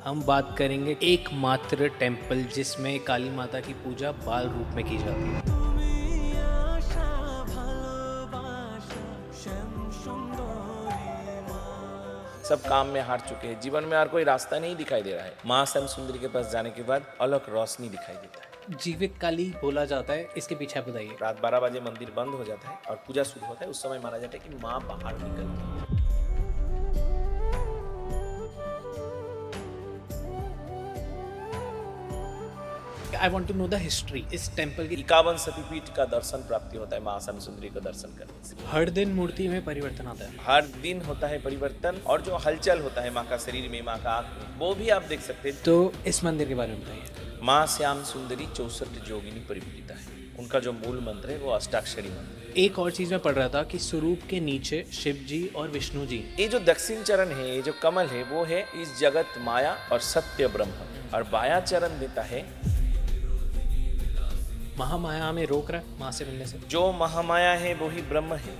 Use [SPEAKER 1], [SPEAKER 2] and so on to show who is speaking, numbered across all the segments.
[SPEAKER 1] हम बात करेंगे एकमात्र टेम्पल जिसमें काली माता की पूजा बाल रूप में की जाती है।
[SPEAKER 2] सब काम में हार चुके हैं, जीवन में और कोई रास्ता नहीं दिखाई दे रहा है। माँ श्याम सुंदरी के पास जाने के बाद अलग रोशनी दिखाई देता है।
[SPEAKER 1] जीवित काली बोला जाता है, इसके पीछे बताइए।
[SPEAKER 2] रात 12 बजे मंदिर बंद हो जाता है और पूजा शुरू होता है। उस समय माना जाता है कि माँ बाहर निकलती है।
[SPEAKER 1] I want to know the history इस टेम्पल की।
[SPEAKER 2] 51 शक्तिपीठ का दर्शन प्राप्ति होता है माँ श्याम सुंदरी का दर्शन करने से।
[SPEAKER 1] हर दिन मूर्ति में परिवर्तन आता है।
[SPEAKER 2] हर दिन होता है परिवर्तन, और जो हलचल होता है माँ का शरीर में, माँ का आँख में, वो भी आप देख सकते हैं।
[SPEAKER 1] तो इस मंदिर के बारे में बताइए।
[SPEAKER 2] माँ श्याम सुंदरी 64 जोगिनी परिपूरिता है। उनका जो मूल मंत्र है वो अष्टाक्षरी मंत्र।
[SPEAKER 1] एक और चीज मैं पढ़ रहा था कि स्वरूप के नीचे शिव जी और विष्णु जी।
[SPEAKER 2] ये जो दक्षिण चरण है, ये जो कमल है, वो है इस जगत माया और सत्य ब्रह्म। और बाया चरण देता है
[SPEAKER 1] महामाया हमें रोक रहा है माँ से मिलने से।
[SPEAKER 2] जो महामाया है वो ही ब्रह्म है।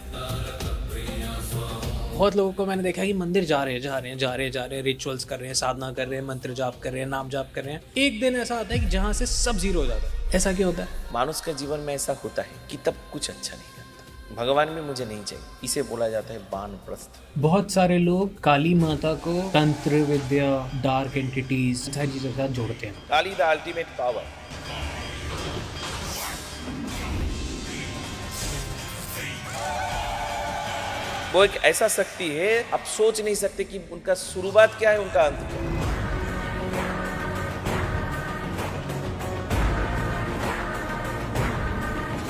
[SPEAKER 1] बहुत लोगों को मैंने देखा है कि मंदिर जा रहे हैं, रिचुअल्स कर रहे हैं, साधना कर रहे हैं, मंत्र जाप कर रहे हैं, नाम जाप कर रहे हैं। एक दिन ऐसा आता है कि जहाँ से सब जीरो हो जाता है। ऐसा क्यों होता है?
[SPEAKER 2] मानुष के जीवन में ऐसा होता है कि तब कुछ अच्छा नहीं करता। भगवान में मुझे नहीं चाहिए, इसे बोला जाता है वानप्रस्थ।
[SPEAKER 1] बहुत सारे लोग काली माता को तंत्र विद्या, डार्क एंटिटीज, सारी चीजों के साथ जोड़ते हैं।
[SPEAKER 2] काली द अल्टीमेट पावर। वो एक ऐसा शक्ति है, आप सोच नहीं सकते कि उनका शुरुआत क्या है, उनका अंत क्या है।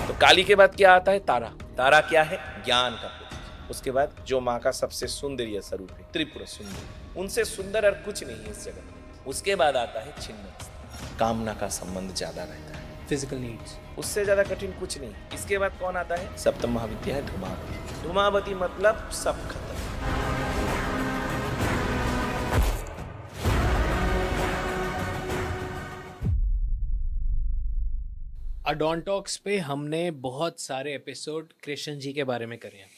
[SPEAKER 2] तो काली के बाद क्या आता है? तारा। तारा क्या है? ज्ञान का प्रतीक। उसके बाद जो माँ का सबसे सुंदर स्वरूप है, त्रिपुर सुंदर। उनसे सुंदर और कुछ नहीं है इस जगत में। उसके बाद आता है छिन्न। कामना का संबंध ज्यादा रहता है,
[SPEAKER 1] फिजिकल नीड्स।
[SPEAKER 2] उससे ज्यादा कठिन कुछ नहीं। इसके बाद कौन आता है? सप्तम महाविद्या है धूमावती। धूमावती मतलब सब खत्म।
[SPEAKER 1] अडोंटॉक्स पे हमने बहुत सारे एपिसोड कृष्ण जी के बारे में करे हैं,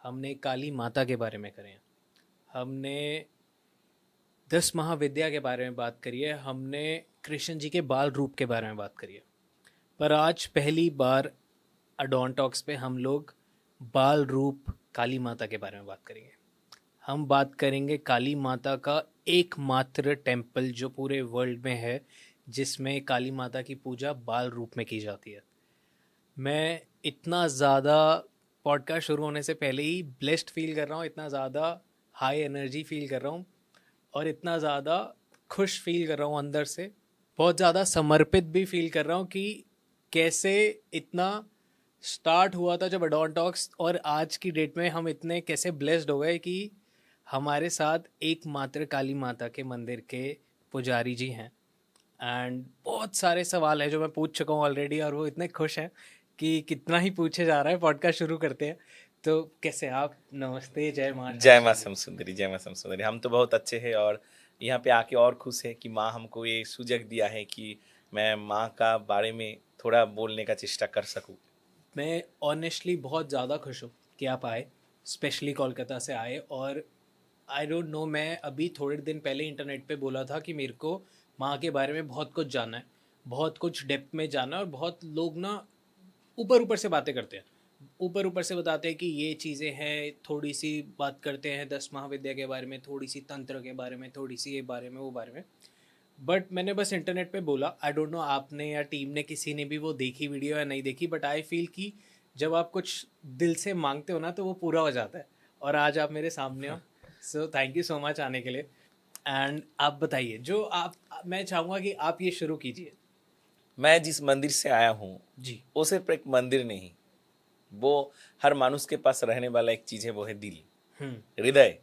[SPEAKER 1] हमने काली माता के बारे में करे हैं, हमने 10 महाविद्या के बारे में बात करी है, हमने कृष्ण जी के बाल रूप के बारे में बात करी है। पर आज पहली बार अडोंटॉक्स पे हम लोग बाल रूप काली माता के बारे में बात करेंगे। हम बात करेंगे काली माता का एकमात्र टेम्पल जो पूरे वर्ल्ड में है, जिसमें काली माता की पूजा बाल रूप में की जाती है। मैं इतना ज़्यादा पॉडकास्ट शुरू होने से पहले ही ब्लेस्ड फील कर रहा हूँ, इतना ज़्यादा हाई एनर्जी फील कर रहा हूँ और इतना ज़्यादा खुश फील कर रहा हूँ अंदर से। बहुत ज़्यादा समर्पित भी फील कर रहा हूँ कि कैसे इतना स्टार्ट हुआ था जब अडोंटॉक्स, और आज की डेट में हम इतने कैसे ब्लेस्ड हो गए कि हमारे साथ एकमात्र काली माता के मंदिर के पुजारी जी हैं। एंड बहुत सारे सवाल हैं जो मैं पूछ चुका हूँ ऑलरेडी, और वो इतने खुश हैं कि कितना ही पूछे जा रहा है। पॉडकास्ट शुरू करते हैं। तो कैसे आप? नमस्ते, जय माँ।
[SPEAKER 2] जय माँ श्याम सुंदरी, जय माँ श्याम सुंदरी। हम तो बहुत अच्छे हैं और यहाँ पे आके और खुश है कि माँ हमको ये सुजग दिया है कि मैं माँ का बारे में थोड़ा बोलने का चेष्टा कर सकूँ।
[SPEAKER 1] मैं ऑनेस्टली बहुत ज़्यादा खुश हूँ कि आप आए, स्पेशली कोलकाता से आए। और आई डोंट नो, मैं अभी थोड़े दिन पहले इंटरनेट पे बोला था कि मेरे को माँ के बारे में बहुत कुछ जानना है, बहुत कुछ डेप्थ में जानना है। और बहुत लोग ना ऊपर से बातें करते हैं, ऊपर से बताते हैं कि ये चीज़ें हैं, थोड़ी सी बात करते हैं 10 महाविद्या के बारे में, थोड़ी सी तंत्र के बारे में, थोड़ी सी ये बारे में, वो बारे में। बट मैंने बस इंटरनेट पे बोला, आई डोंट नो आपने या टीम ने किसी ने भी वो देखी वीडियो या नहीं देखी, बट आई फील कि जब आप कुछ दिल से मांगते हो ना तो वो पूरा हो जाता है। और आज आप मेरे सामने हो, so thank you so much आने के लिए। एंड आप बताइए, जो आप, मैं चाहूँगा कि आप ये शुरू कीजिए।
[SPEAKER 2] मैं जिस मंदिर से आया हूँ
[SPEAKER 1] जी।
[SPEAKER 2] वो सिर्फ एक मंदिर नहीं, वो हर मानुष के पास रहने वाला एक चीज़ है, वो है दिल, हृदय।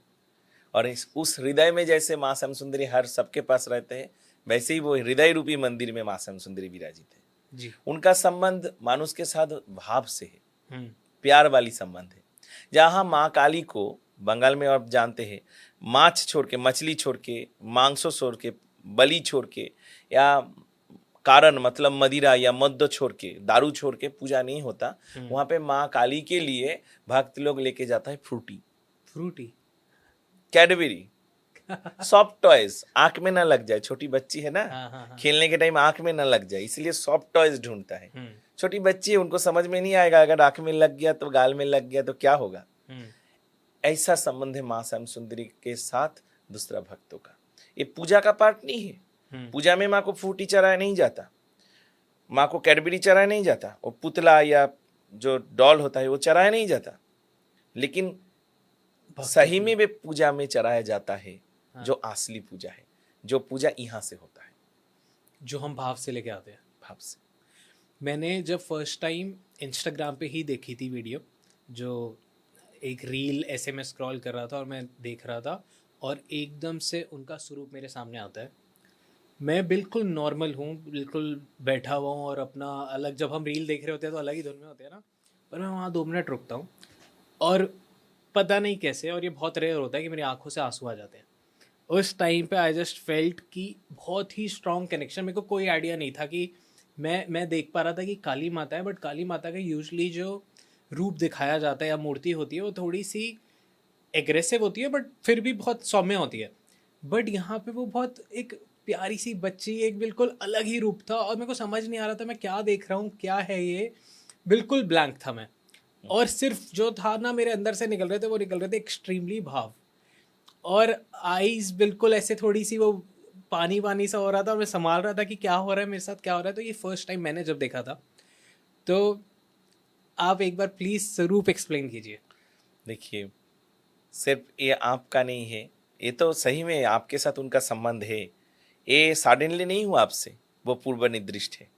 [SPEAKER 2] और उस हृदय में जैसे माँ श्याम सुंदरी हर सबके पास रहते हैं, वैसे ही वो हृदय रूपी मंदिर में माँ श्याम सुंदरी विराजित है।
[SPEAKER 1] जी।
[SPEAKER 2] उनका संबंध मानुष के साथ भाव से है,
[SPEAKER 1] हम्म।
[SPEAKER 2] प्यार वाली संबंध है। जहाँ माँ काली को बंगाल में आप जानते हैं, माछ छोड़ के, मछली छोड़ के, मांसो छोड़ के, बलि छोड़ के, या कारण मतलब मदिरा या मद्य छोड़ के, दारू छोड़ के पूजा नहीं होता। वहाँ पे माँ काली के लिए भक्त लोग लेके जाता है Frooti,
[SPEAKER 1] Frooti.
[SPEAKER 2] Cadbury, soft toys आंख में ना लग जाए, छोटी बच्ची है ना,
[SPEAKER 1] हाँ हाँ हाँ।
[SPEAKER 2] खेलने के टाइम आंख में ना लग जाए, इसलिए सॉफ्ट टॉयज ढूंढता है।
[SPEAKER 1] हम्म
[SPEAKER 2] छोटी बच्ची है, उनको समझ में नहीं आएगा, अगर आंख में लग गया तो गाल में लग गया तो क्या होगा।
[SPEAKER 1] हम्म
[SPEAKER 2] ऐसा संबंध है माँ श्याम सुंदरी के साथ दूसरा भक्तों का। ये पूजा का पार्ट नहीं है। पूजा में माँ को फ्रूटी चढ़ाया नहीं जाता, माँ को कैडबरी चढ़ाया नहीं जाता, वो पुतला या जो डॉल होता है वो चढ़ाया नहीं जाता, लेकिन सही में वे पूजा में चढ़ाया जाता है।
[SPEAKER 1] हाँ।
[SPEAKER 2] जो असली पूजा है, जो पूजा यहाँ से होता है,
[SPEAKER 1] जो हम भाव से लेके आते हैं।
[SPEAKER 2] भाव से।
[SPEAKER 1] मैंने जब फर्स्ट टाइम इंस्टाग्राम पे ही देखी थी वीडियो, जो एक रील ऐसे मैं स्क्रॉल कर रहा था और मैं देख रहा था और एकदम से उनका स्वरूप मेरे सामने आता है। मैं बिल्कुल नॉर्मल हूँ, बिल्कुल बैठा हुआ हूँ और अपना अलग, जब हम रील देख रहे होते हैं तो अलग ही धुन में होते हैं ना, पर मैं वहाँ 2 मिनट रुकता हूँ और पता नहीं कैसे, और ये बहुत रेयर होता है कि मेरी आंखों से आंसू आ जाते हैं। उस टाइम पे आई जस्ट फेल्ट कि बहुत ही स्ट्रॉन्ग कनेक्शन। मेरे को कोई आइडिया नहीं था कि मैं देख पा रहा था कि काली माता है, बट काली माता का यूजुअली जो रूप दिखाया जाता है या मूर्ति होती है वो थोड़ी सी एग्रेसिव होती है, बट फिर भी बहुत सौम्य होती है। बट यहाँ पे वो बहुत एक प्यारी सी बच्ची, एक बिल्कुल अलग ही रूप था और मेरे को समझ नहीं आ रहा था मैं क्या देख रहा हूँ, क्या है ये, बिल्कुल ब्लैंक था मैं। और सिर्फ जो था ना मेरे अंदर से निकल रहे थे, वो निकल रहे थे एक्सट्रीमली भाव, और आईज बिल्कुल ऐसे थोड़ी सी वो पानी पानी सा हो रहा था और मैं संभाल रहा था कि क्या हो रहा है मेरे साथ, क्या हो रहा है। तो ये फर्स्ट टाइम मैंने जब देखा था, तो आप एक बार प्लीज स्वरूप एक्सप्लेन कीजिए।
[SPEAKER 2] देखिए, सिर्फ ये आपका नहीं है, ये तो सही में आपके साथ उनका संबंध है। ये सडनली नहीं हुआ आपसे, वो पूर्व निर्दिष्ट है।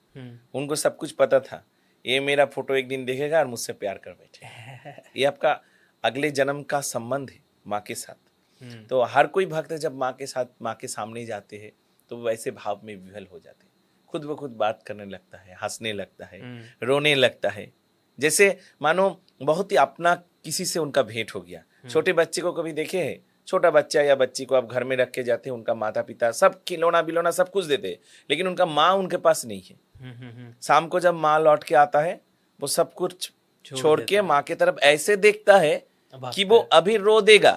[SPEAKER 2] उनको सब कुछ पता था, ये मेरा फोटो एक दिन देखेगा और मुझसे प्यार कर बैठे। ये आपका अगले जन्म का संबंध है माँ के साथ। तो हर कोई भक्त जब माँ के साथ, माँ के सामने जाते हैं तो वैसे भाव में विह्वल हो जाते हैं, खुद ब खुद बात करने लगता है, हंसने लगता है, रोने लगता है, जैसे मानो बहुत ही अपना किसी से उनका भेंट हो गया। छोटे बच्चे को कभी देखे हैं? छोटा बच्चा या बच्ची को आप घर में रख के जाते हैं, उनका माता पिता सब खिलौना बिलौना सब कुछ देते हैं, लेकिन उनका माँ उनके पास नहीं है। शाम को जब माँ लौट के आता है, वो सब कुछ छोड़ के माँ की तरफ ऐसे देखता है कि वो अभी रो देगा।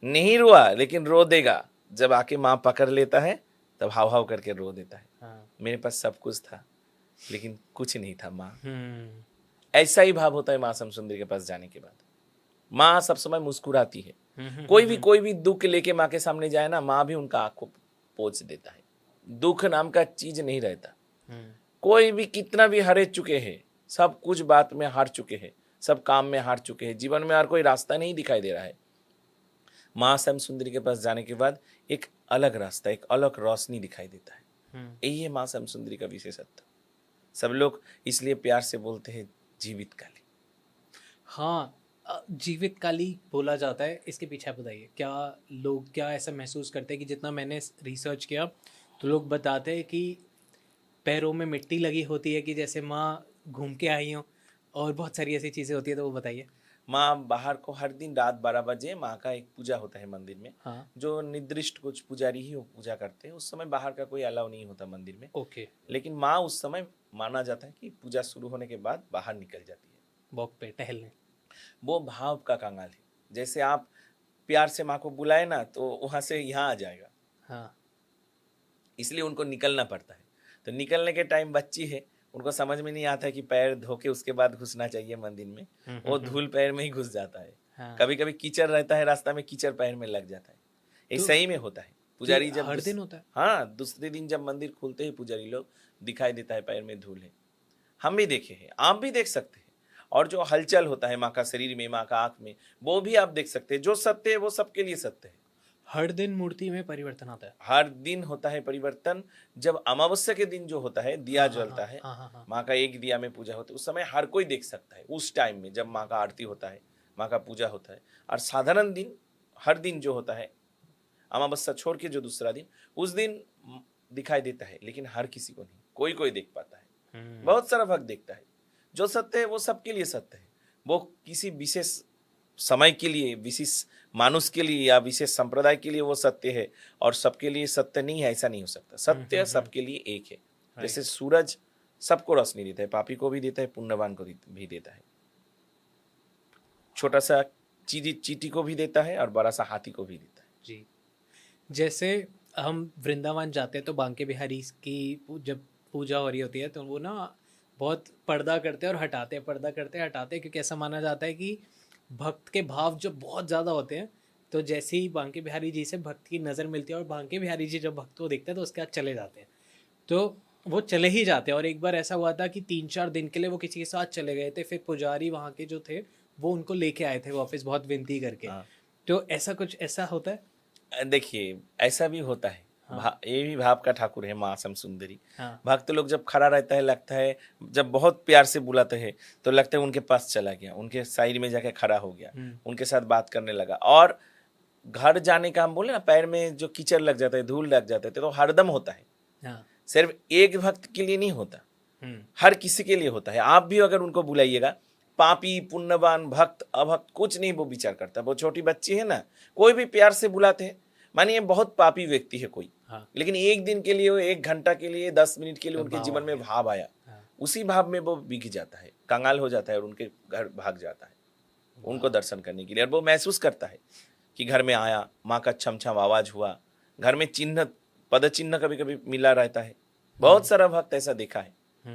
[SPEAKER 2] नहीं रुआ, लेकिन रो देगा। जब आके माँ पकड़ लेता है तब हाव हाव करके रो देता है। मेरे पास सब कुछ था लेकिन कुछ नहीं था माँ। ऐसा ही भाव होता है माँ श्याम सुंदरी के पास जाने के बाद। माँ सब समय मुस्कुराती है। कोई भी दुख लेके माँ के सामने जाए ना, माँ भी उनका आंख को पोंछ देता है। दुख नाम का चीज नहीं रहता। कोई भी कितना भी हारे चुके हैं, सब कुछ बात में हार चुके हैं, सब काम में हार चुके हैं, जीवन में और कोई रास्ता नहीं दिखाई दे रहा है, माँ श्याम सुंदरी के पास जाने के बाद एक अलग रास्ता, एक अलग रोशनी दिखाई देता है। यही है माँ श्याम सुंदरी का विशेषत्व। सब लोग इसलिए प्यार से बोलते हैं जीवित काली।
[SPEAKER 1] हाँ, जीवित काली बोला जाता है, इसके पीछे आप बताइए, क्या लोग क्या ऐसा महसूस करते हैं कि जितना मैंने रिसर्च किया तो लोग बताते हैं कि पैरों में मिट्टी लगी होती है कि जैसे माँ घूम के आई हो, और बहुत सारी ऐसी चीज़ें होती है, तो वो बताइए।
[SPEAKER 2] माँ बाहर को हर दिन रात 12 बजे माँ का एक पूजा होता है मंदिर में।
[SPEAKER 1] हाँ।
[SPEAKER 2] जो निर्दिष्ट कुछ पुजारी ही वो पूजा करते हैं, उस समय बाहर का कोई अलाउ नहीं होता मंदिर में।
[SPEAKER 1] ओके।
[SPEAKER 2] लेकिन माँ उस समय माना जाता है कि पूजा शुरू होने के बाद बाहर निकल जाती है,
[SPEAKER 1] वॉक पे टहलने।
[SPEAKER 2] वो भाव का कंगाल है। जैसे आप प्यार से माँ को बुलाए ना, तो वहां से यहाँ आ जाएगा।
[SPEAKER 1] हाँ।
[SPEAKER 2] इसलिए उनको निकलना पड़ता है। तो निकलने के टाइम बच्ची है, उनको समझ में नहीं आता है कि पैर धो के उसके बाद घुसना चाहिए मंदिर में। वो धूल पैर में ही घुस जाता है।
[SPEAKER 1] हाँ।
[SPEAKER 2] कभी कभी कीचड़ रहता है रास्ता में, कीचड़ पैर में लग जाता है। ये
[SPEAKER 1] तो
[SPEAKER 2] सही में होता है। पुजारी जब
[SPEAKER 1] हर दिन होता है?
[SPEAKER 2] हाँ, दूसरे दिन जब मंदिर खुलते ही पुजारी लोग दिखाई देता है पैर में धूल है। हम भी देखे हैं, आप भी देख सकते हैं। और जो हलचल होता है माँ का शरीर में, माँ का आंख में, वो भी आप देख सकते हैं। जो सत्य है वो सबके लिए सत्य है।
[SPEAKER 1] हर दिन मूर्ति में परिवर्तन आता है?
[SPEAKER 2] हर दिन होता है परिवर्तन। जब अमावस्या के दिन जो होता है, दिया जलता है, माँ का एक दिया में पूजा होती है, उस समय हर कोई देख सकता है। उस टाइम में जब माँ का आरती होता है, माँ का पूजा होता है। और साधारण दिन, हर दिन जो होता है, अमावस्या छोड़ के जो दूसरा दिन, उस दिन दिखाई देता है, लेकिन हर किसी को नहीं, कोई कोई देख पाता है। बहुत सारा भक्त देखता है। जो सत्य है वो सबके लिए सत्य है। वो किसी विशेष समय के लिए, विशेष मानुष के लिए या विशेष संप्रदाय के लिए वो सत्य है, और सबके लिए सत्य नहीं है, ऐसा नहीं हो सकता। सत्य सबके लिए एक है। जैसे सूरज सबको रोशनी देता है, पापी को भी देता है, पुण्यवान को भी देता है। छोटा सा चीटी को भी देता है और बड़ा सा हाथी को भी देता है।
[SPEAKER 1] जी। जैसे हम वृंदावन जाते हैं तो बांके बिहारी की जब पूजा हो रही होती है तो वो ना बहुत पर्दा करते हैं और हटाते हैं, पर्दा करते हैं हटाते हैं, क्योंकि ऐसा माना जाता है कि भक्त के भाव जब बहुत ज़्यादा होते हैं तो जैसे ही बांके बिहारी जी से भक्त की नज़र मिलती है और बांके बिहारी जी जब भक्त को देखते हैं तो उसके बाद चले जाते हैं, तो वो चले ही जाते हैं। और एक बार ऐसा हुआ था कि 3-4 दिन के लिए वो किसी के साथ चले गए थे, फिर पुजारी वहाँ के जो थे वो उनको लेके आए थे वापस बहुत विनती करके।
[SPEAKER 2] हाँ।
[SPEAKER 1] तो ऐसा कुछ ऐसा होता है।
[SPEAKER 2] देखिए ऐसा भी होता है।
[SPEAKER 1] हाँ।
[SPEAKER 2] ये भी भाव का ठाकुर है माँ श्याम सुंदरी।
[SPEAKER 1] हाँ।
[SPEAKER 2] भक्त लोग जब खड़ा रहता है लगता है, जब बहुत प्यार से बुलाते हैं तो लगता है उनके पास चला गया, उनके साइड में जाके खड़ा हो गया, उनके साथ बात करने लगा। और घर जाने का हम बोले ना, पैर में जो कीचड़ लग जाता है, धूल लग जाता है, तो हरदम होता है।
[SPEAKER 1] हाँ।
[SPEAKER 2] सिर्फ एक भक्त के लिए नहीं होता, हर किसी के लिए होता है। आप भी अगर उनको बुलाइएगा, पापी पुण्यवान भक्त अभक्त कुछ नहीं वो विचार करता। वो छोटी बच्ची है ना, कोई भी प्यार से बुलाते हैं। मानिए बहुत पापी व्यक्ति है कोई,
[SPEAKER 1] हाँ।
[SPEAKER 2] लेकिन एक दिन के लिए, 1 घंटा के लिए, 10 मिनट के लिए
[SPEAKER 1] तो
[SPEAKER 2] उनके
[SPEAKER 1] भाव
[SPEAKER 2] जीवन
[SPEAKER 1] आ
[SPEAKER 2] में
[SPEAKER 1] गया।
[SPEAKER 2] भाव आया,
[SPEAKER 1] हाँ।
[SPEAKER 2] उसी भाव में वो बिक जाता है, कंगाल हो जाता है और उनके घर भाग जाता है उनको दर्शन करने के लिए। और वो महसूस करता है कि घर में आया, माँ का छम छम आवाज हुआ, घर में चिन्ह पद चिन्ह कभी कभी मिला रहता है। बहुत सारा भक्त ऐसा देखा है,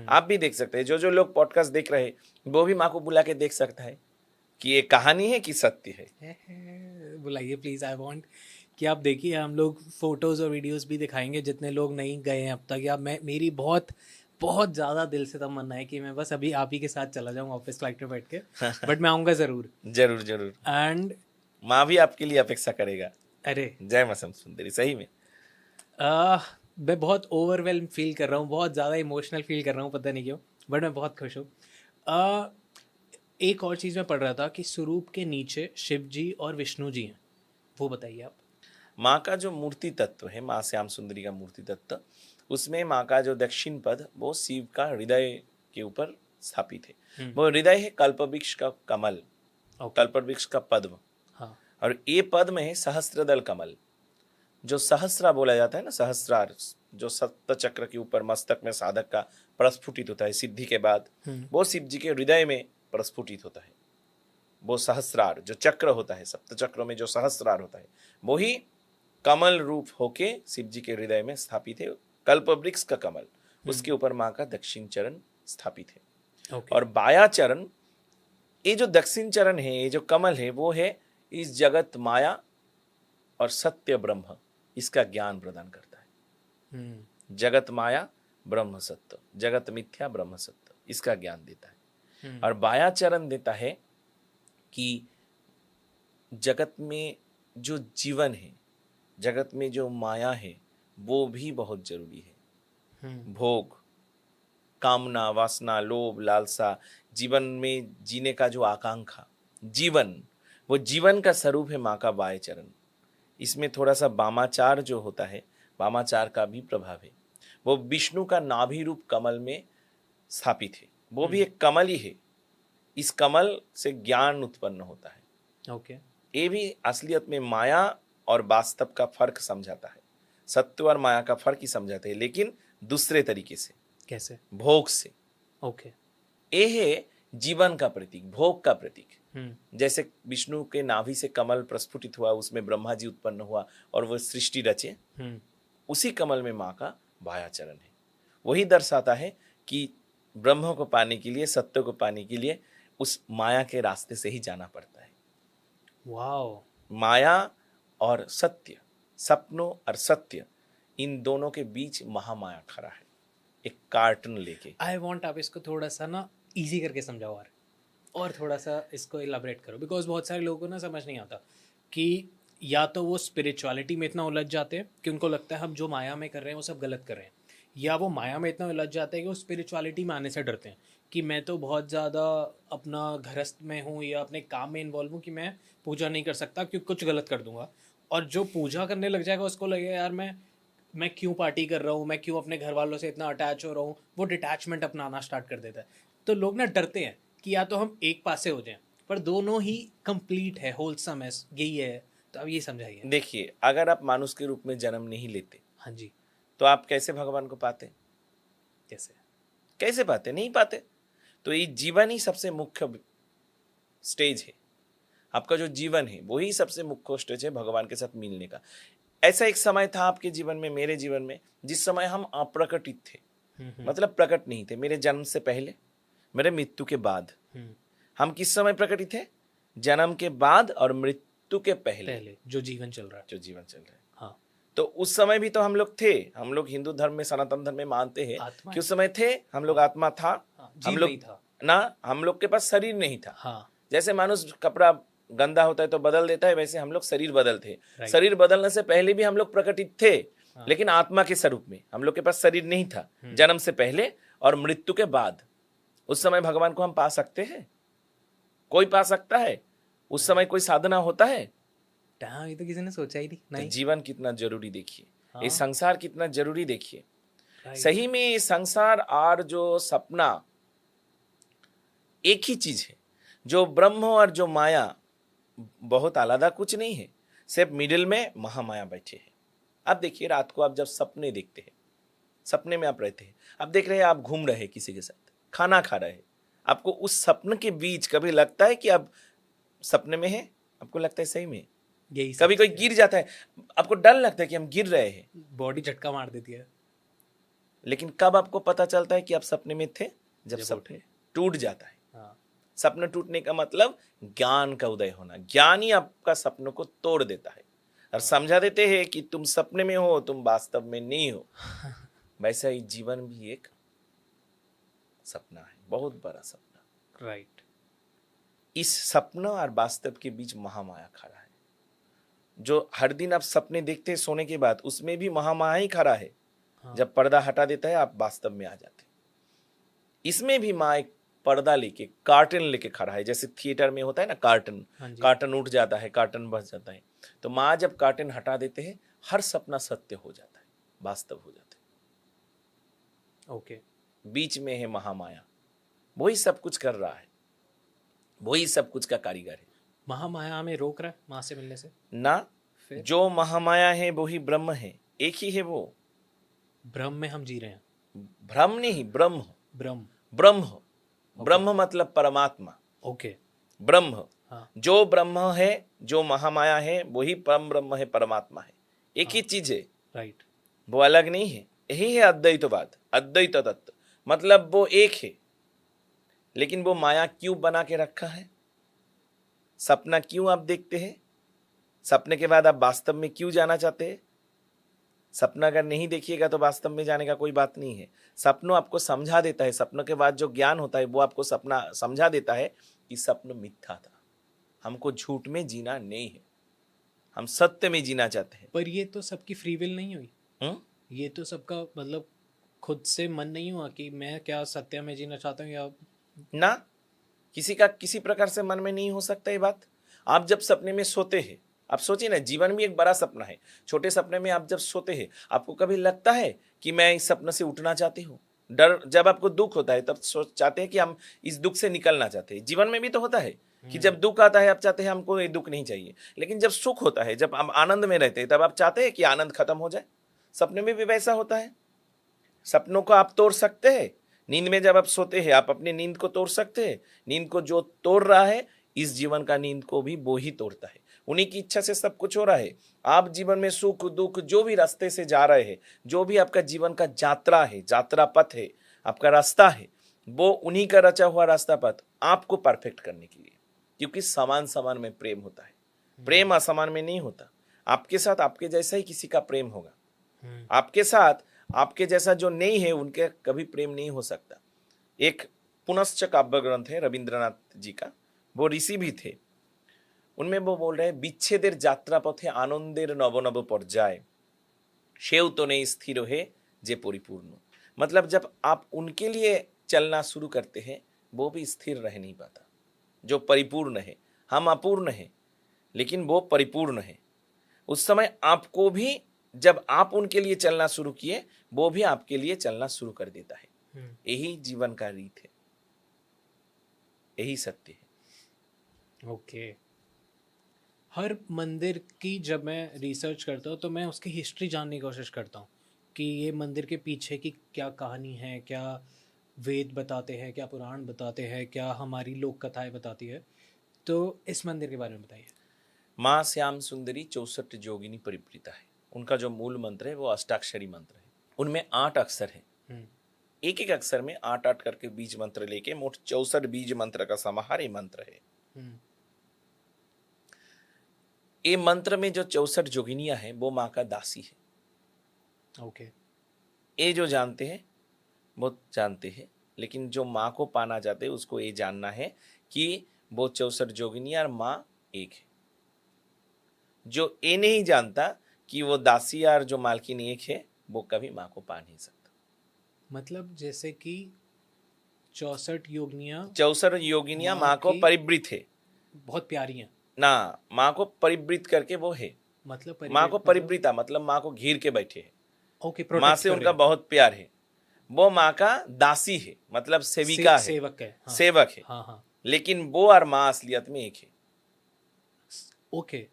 [SPEAKER 2] आप भी देख सकते हैं। जो लोग पॉडकास्ट देख रहे हैं वो भी माँ को बुला के देख सकता है कि ये कहानी है कि सत्य है।
[SPEAKER 1] बुलाइए प्लीज़, आई वांट कि आप देखिए, हम लोग फोटोज़ और वीडियोस भी दिखाएंगे जितने लोग नहीं गए हैं अब तक, या मैं मेरी बहुत बहुत ज़्यादा दिल से तमन्ना है कि मैं बस अभी आप ही के साथ चला जाऊँ ऑफिस फ्लाइट पे बैठ के, बट मैं आऊँगा ज़रूर।
[SPEAKER 2] जरूर जरूर,
[SPEAKER 1] एंड
[SPEAKER 2] माँ भी आपके लिए अपेक्षा करेगा।
[SPEAKER 1] अरे
[SPEAKER 2] जय माँ श्याम सुंदरी, सही में।
[SPEAKER 1] मैं बहुत ओवरवेल्म फील कर रहा हूँ, बहुत ज़्यादा इमोशनल फील कर रहा हूँ, पता नहीं क्यों, बट मैं बहुत खुश हूँ। एक और चीज़ मैं पढ़ रहा था कि स्वरूप के नीचे शिव जी और विष्णु जी हैं, वो बताइए आप।
[SPEAKER 2] माँ का जो मूर्ति तत्व है, माँ श्याम सुंदरी का मूर्ति तत्व, उसमें माँ का जो दक्षिण पद वो शिव का हृदय के ऊपर स्थापित है। वो हृदय है कल्पवृक्ष का कमल, कल्पवृक्ष का पद्म।
[SPEAKER 1] हाँ।
[SPEAKER 2] और ये पद्म है सहस्त्रदल कमल। जो सहस्रा बोला जाता है ना, सहस्रार, जो सप्त चक्र के ऊपर मस्तक में साधक का प्रस्फुटित होता है सिद्धि के बाद, वो शिव जी के हृदय में प्रस्फुटित होता है। वो सहस्रार जो चक्र होता है, सप्त चक्रों में जो सहस्रार होता है, वो ही कमल रूप होके शिव जी के हृदय में स्थापित है। कल्पवृक्ष का कमल, उसके ऊपर माँ का दक्षिण चरण स्थापित है। और बाया चरण, ये जो दक्षिण चरण है, ये जो कमल है, वो है इस जगत माया और सत्य ब्रह्म, इसका ज्ञान प्रदान करता है। जगत माया ब्रह्म सत्य, जगत मिथ्या ब्रह्म सत्य, इसका ज्ञान देता है। और बाया चरण देता है कि जगत में जो जीवन है, जगत में जो माया है, वो भी बहुत जरूरी है। भोग, कामना, वासना, लोभ, लालसा, जीवन में जीने का जो आकांक्षा, जीवन, वो जीवन का स्वरूप है माँ का बाएं चरण। इसमें थोड़ा सा वामाचार जो होता है, वामाचार का भी प्रभाव है। वो विष्णु का नाभि रूप कमल में स्थापित है, वो भी एक कमल ही है। इस कमल से ज्ञान उत्पन्न होता है। ये भी असलियत में माया और वास्तव का फर्क समझाता है, सत्य और माया का फर्क ही समझाते हैं, लेकिन दूसरे तरीके से।
[SPEAKER 1] कैसे?
[SPEAKER 2] भोग से। ये है जीवन का प्रतीक, भोग का प्रतीक। जैसे विष्णु के नाभि से कमल प्रस्फुटित हुआ, उसमें ब्रह्मा जी उत्पन्न हुआ और वो सृष्टि रचे, उसी कमल में माँ का बाया चरण है। वही दर्शाता है कि ब्रह्म को पाने के लिए, सत्य को पाने के लिए उस माया के रास्ते से ही जाना पड़ता है।
[SPEAKER 1] वाओ।
[SPEAKER 2] माया और सत्य, सपनों और सत्य, इन दोनों के बीच महामाया खड़ा है, एक कार्टन लेके।
[SPEAKER 1] आई वांट आप इसको थोड़ा सा ना इजी करके समझाओ और थोड़ा सा इसको इलाबरेट करो, बिकॉज बहुत सारे लोगों को ना समझ नहीं आता कि या तो वो स्पिरिचुअलिटी में इतना उलझ जाते हैं कि उनको लगता है हम जो माया में कर रहे हैं वो सब गलत कर रहे हैं, या वो माया में इतना उलझ जाते हैं कि वो स्पिरिचुअलिटी में आने से डरते हैं कि मैं तो बहुत ज़्यादा अपना घरस्थ में हूँ या अपने काम में इन्वॉल्व हूँ कि मैं पूजा नहीं कर सकता क्योंकि कुछ गलत कर दूंगा। और जो पूजा करने लग जाएगा उसको लगेगा यार मैं क्यों पार्टी कर रहा हूँ, मैं क्यों अपने घर वालों से इतना अटैच हो रहा हूँ, वो डिटैचमेंट अपनाना स्टार्ट कर देता है। तो लोग ना डरते हैं कि या तो हम एक पासे हो जाएं, पर दोनों ही कंप्लीट है, होलसम है, यही है। तो अब ये समझाइए।
[SPEAKER 2] देखिए, अगर आप मानुष के रूप में जन्म नहीं लेते,
[SPEAKER 1] हाँ जी,
[SPEAKER 2] तो आप कैसे भगवान को पाते? कैसे पाते? नहीं पाते। तो ये जीवन ही सबसे मुख्य स्टेज है। आपका जो जीवन है वही सबसे मुख्य स्टेज है भगवान के साथ मिलने का। ऐसा एक समय था आपके जीवन में, मेरे जीवन में, जिस समय हम अप्रकटित थे, मतलब प्रकट नहीं थे। मेरे जन्म से पहले, मेरे मृत्यु के बाद। हम किस समय प्रकटित थे? जन्म के बाद और मृत्यु के पहले
[SPEAKER 1] जो जीवन चल रहा है,
[SPEAKER 2] जो जीवन चल रहा है।
[SPEAKER 1] हाँ।
[SPEAKER 2] तो उस समय भी तो हम लोग थे। हम लोग हिंदू धर्म में, सनातन धर्म में मानते हैं
[SPEAKER 1] आत्मा
[SPEAKER 2] कि उस समय थे हम लोग, आत्मा था।
[SPEAKER 1] जीव
[SPEAKER 2] हम लोग
[SPEAKER 1] नहीं था
[SPEAKER 2] ना, हम लोग के पास शरीर नहीं था।
[SPEAKER 1] हाँ।
[SPEAKER 2] जैसे मानुष कपड़ा गंदा होता है तो बदल देता है, वैसे हम लोग शरीर बदलते।
[SPEAKER 1] Right.
[SPEAKER 2] शरीर बदलने से पहले भी हम लोग प्रकटित थे,
[SPEAKER 1] हाँ।
[SPEAKER 2] लेकिन आत्मा के स्वरूप में। हम लोग के पास शरीर नहीं था जन्म से पहले और मृत्यु के बाद। उस समय भगवान को हम पा सकते हैं? कोई पा सकता है? उस समय कोई साधना होता है?
[SPEAKER 1] ये तो किसी ने सोचा ही नहीं।
[SPEAKER 2] तो जीवन कितना जरूरी देखिए,
[SPEAKER 1] हाँ।
[SPEAKER 2] ये संसार कितना जरूरी देखिए।
[SPEAKER 1] Right.
[SPEAKER 2] सही में ये संसार और जो सपना एक ही चीज है। जो ब्रह्म और जो माया बहुत आलादा कुछ नहीं है, सिर्फ मिडिल में महामाया बैठे हैं। आप देखिए, रात को आप जब सपने देखते हैं, सपने में आप रहते हैं, आप देख रहे हैं आप घूम रहे हैं किसी के साथ, खाना खा रहे हैं, आपको उस सपने के बीच कभी लगता है कि आप सपने में हैं? आपको लगता है सही में? कभी कोई गिर जाता है, आपको डर लगता है कि हम गिर रहे हैं,
[SPEAKER 1] बॉडी झटका मार देती है।
[SPEAKER 2] लेकिन कब आपको पता चलता है कि आप सपने में थे? जब सपने टूट जाता है।
[SPEAKER 1] हाँ।
[SPEAKER 2] सपना टूटने का मतलब ज्ञान का उदय होना। ज्ञान ही आपका सपनों को तोड़ देता है और समझा देते हैं कि तुम सपने में हो, तुम वास्तव में नहीं हो। वैसा ही जीवन भी एक सपना है, बहुत बड़ा सपना।
[SPEAKER 1] राइट।
[SPEAKER 2] इस सपना और वास्तव के बीच महामाया खड़ा है। जो हर दिन आप सपने देखते हैं सोने के बाद, उसमें भी महामाया ही खड़ा है।
[SPEAKER 1] हाँ।
[SPEAKER 2] जब पर्दा हटा देता है, आप वास्तव में आ जाते हैं। इसमें भी माँ एक पर्दा लेके, कार्टन लेके खड़ा है। जैसे थिएटर में होता है ना कार्टन, कार्टन उठ जाता है, कार्टन बच जाता है। तो माँ जब कार्टन हटा देते हैं, हर सपना सत्य हो जाता है, वास्तव हो जाता है।
[SPEAKER 1] ओके।
[SPEAKER 2] बीच में है महामाया, वही सब कुछ कर रहा है, वही सब कुछ का कारीगर है।
[SPEAKER 1] महामाया हमें रोक रहा है माँ से मिलने से
[SPEAKER 2] ना?
[SPEAKER 1] फिर?
[SPEAKER 2] जो महामाया है वही ब्रह्म है, एक ही है वो।
[SPEAKER 1] ब्रह्म में हम जी रहे हैं।
[SPEAKER 2] भ्रम नहीं, ब्रह्म।
[SPEAKER 1] ब्रह्म।
[SPEAKER 2] ब्रह्म, ब्रह्म मतलब परमात्मा।
[SPEAKER 1] ओके।
[SPEAKER 2] ब्रह्म,
[SPEAKER 1] हाँ।
[SPEAKER 2] जो ब्रह्म है, जो महामाया है, वही परम ब्रह्म है, परमात्मा है। एक ही चीज है।
[SPEAKER 1] राइट।
[SPEAKER 2] वो अलग नहीं है। यही है अद्वैतवाद, अद्वैत तत्व। मतलब वो एक है, लेकिन वो माया क्यों बना के रखा है? सपना क्यों आप देखते हैं? सपने के बाद आप वास्तव में क्यों जाना चाहते हैं? सपना अगर नहीं देखिएगा तो वास्तव में जाने का कोई बात नहीं है। सपनों आपको समझा देता है, सपनों के बाद जो ज्ञान होता है वो आपको सपना समझा देता है कि सपन मिथ्या था, हमको झूठ में जीना नहीं है, हम सत्य में जीना चाहते हैं।
[SPEAKER 1] पर ये तो सबकी फ्री विल नहीं हुई। ये तो सबका मतलब खुद से मन नहीं हुआ कि मैं क्या सत्य में जीना चाहता हूँ या
[SPEAKER 2] ना। किसी का किसी प्रकार से मन में नहीं हो सकता ये बात। आप जब सपने में सोते हैं, आप सोचिए ना, जीवन भी एक बड़ा सपना है। छोटे सपने में आप जब सोते हैं, आपको कभी लगता है कि मैं इस सपने से उठना चाहती हूँ? डर, जब आपको दुख होता है तब सोच चाहते हैं कि हम इस दुख से निकलना चाहते हैं। जीवन में भी तो होता है कि जब दुख आता है आप चाहते हैं हमको ये दुख नहीं चाहिए, लेकिन जब सुख होता है, जब हम आनंद में रहते हैं, तब आप चाहते हैं कि आनंद खत्म हो जाए। सपने में भी वैसा होता है। सपनों को आप तोड़ सकते हैं। नींद में जब आप सोते हैं, आप अपनी नींद को तोड़ सकते हैं। नींद को जो तोड़ रहा है, इस जीवन का नींद को भी वो ही तोड़ता है। उन्हीं की इच्छा से सब कुछ हो रहा है। आप जीवन में सुख दुख जो भी रास्ते से जा रहे हैं, जो भी आपका जीवन का यात्रा है, यात्रा पथ है, आपका रास्ता है, वो उन्हीं का रचा हुआ रास्ता पथ आपको परफेक्ट करने के लिए। क्योंकि समान समान में प्रेम होता है, प्रेम असमान में नहीं होता। आपके साथ आपके जैसा ही किसी का प्रेम होगा, आपके साथ आपके जैसा जो नहीं है उनके कभी प्रेम नहीं हो सकता। एक पुनश्च काव्य ग्रंथ है रविंद्रनाथ जी का, वो ऋषि भी थे। उनमें वो बोल रहे हैं, বিচ্ছেদের যাত্রা পথে আনন্দের নব নব পর্যায় সেও তো নেই স্থিर है जे परिपूर्ण। मतलब जब आप उनके लिए चलना शुरू करते हैं, वो भी स्थिर रह नहीं पाता। जो परिपूर्ण है, हम अपूर्ण हैं लेकिन वो परिपूर्ण है। उस समय आपको भी, जब आप उनके लिए चलना शुरू किए, वो भी आपके लिए चलना शुरू कर देता है। यही जीवन का रीत है, यही सत्य है।
[SPEAKER 1] ओके। हर मंदिर की जब मैं रिसर्च करता हूँ तो मैं उसकी हिस्ट्री जानने की कोशिश करता हूँ कि ये मंदिर के पीछे की क्या कहानी है, क्या वेद बताते हैं, क्या पुराण बताते हैं, क्या हमारी लोक कथाएं बताती है। तो इस मंदिर के बारे में बताइए।
[SPEAKER 2] माँ श्याम सुंदरी 64 जोगिनी परिप्रीता है। उनका जो मूल मंत्र है वो अष्टाक्षरी मंत्र है। उनमें 8 अक्षर है। एक एक अक्षर में 8-8 करके बीज मंत्र लेके मोट 64 बीज मंत्र का समाहार ये मंत्र है। ये मंत्र में जो 64 जोगिनियां हैं वो माँ का दासी है।
[SPEAKER 1] ओके।
[SPEAKER 2] ये जो जानते हैं वो जानते हैं, लेकिन जो माँ को पाना चाहते हैं उसको ये जानना है कि वो 64 जोगिनियां और माँ एक है। जो ये नहीं जानता कि वो दासी और जो मालकिन एक है, वो कभी माँ को पा नहीं सकता।
[SPEAKER 1] मतलब जैसे कि 64 योगिनियां
[SPEAKER 2] 64 योगिनियां
[SPEAKER 1] माँ
[SPEAKER 2] माँ को
[SPEAKER 1] की
[SPEAKER 2] परिवृत है
[SPEAKER 1] बहुत प्यारी हैं।
[SPEAKER 2] ना, माँ को परिवृत करके वो है।
[SPEAKER 1] मतलब
[SPEAKER 2] माँ को परिवृता मतलब माँ को घेर के बैठे है।
[SPEAKER 1] ओके,
[SPEAKER 2] माँ
[SPEAKER 1] प्रोटेक्ट
[SPEAKER 2] से
[SPEAKER 1] कर
[SPEAKER 2] उनका
[SPEAKER 1] रहे
[SPEAKER 2] बहुत प्यार है। वो माँ का दासी है, मतलब सेविका है,
[SPEAKER 1] सेवक है। हाँ,
[SPEAKER 2] सेवक है।
[SPEAKER 1] हाँ हाँ।
[SPEAKER 2] लेकिन वो और माँ असलियत में एक है।
[SPEAKER 1] ओके।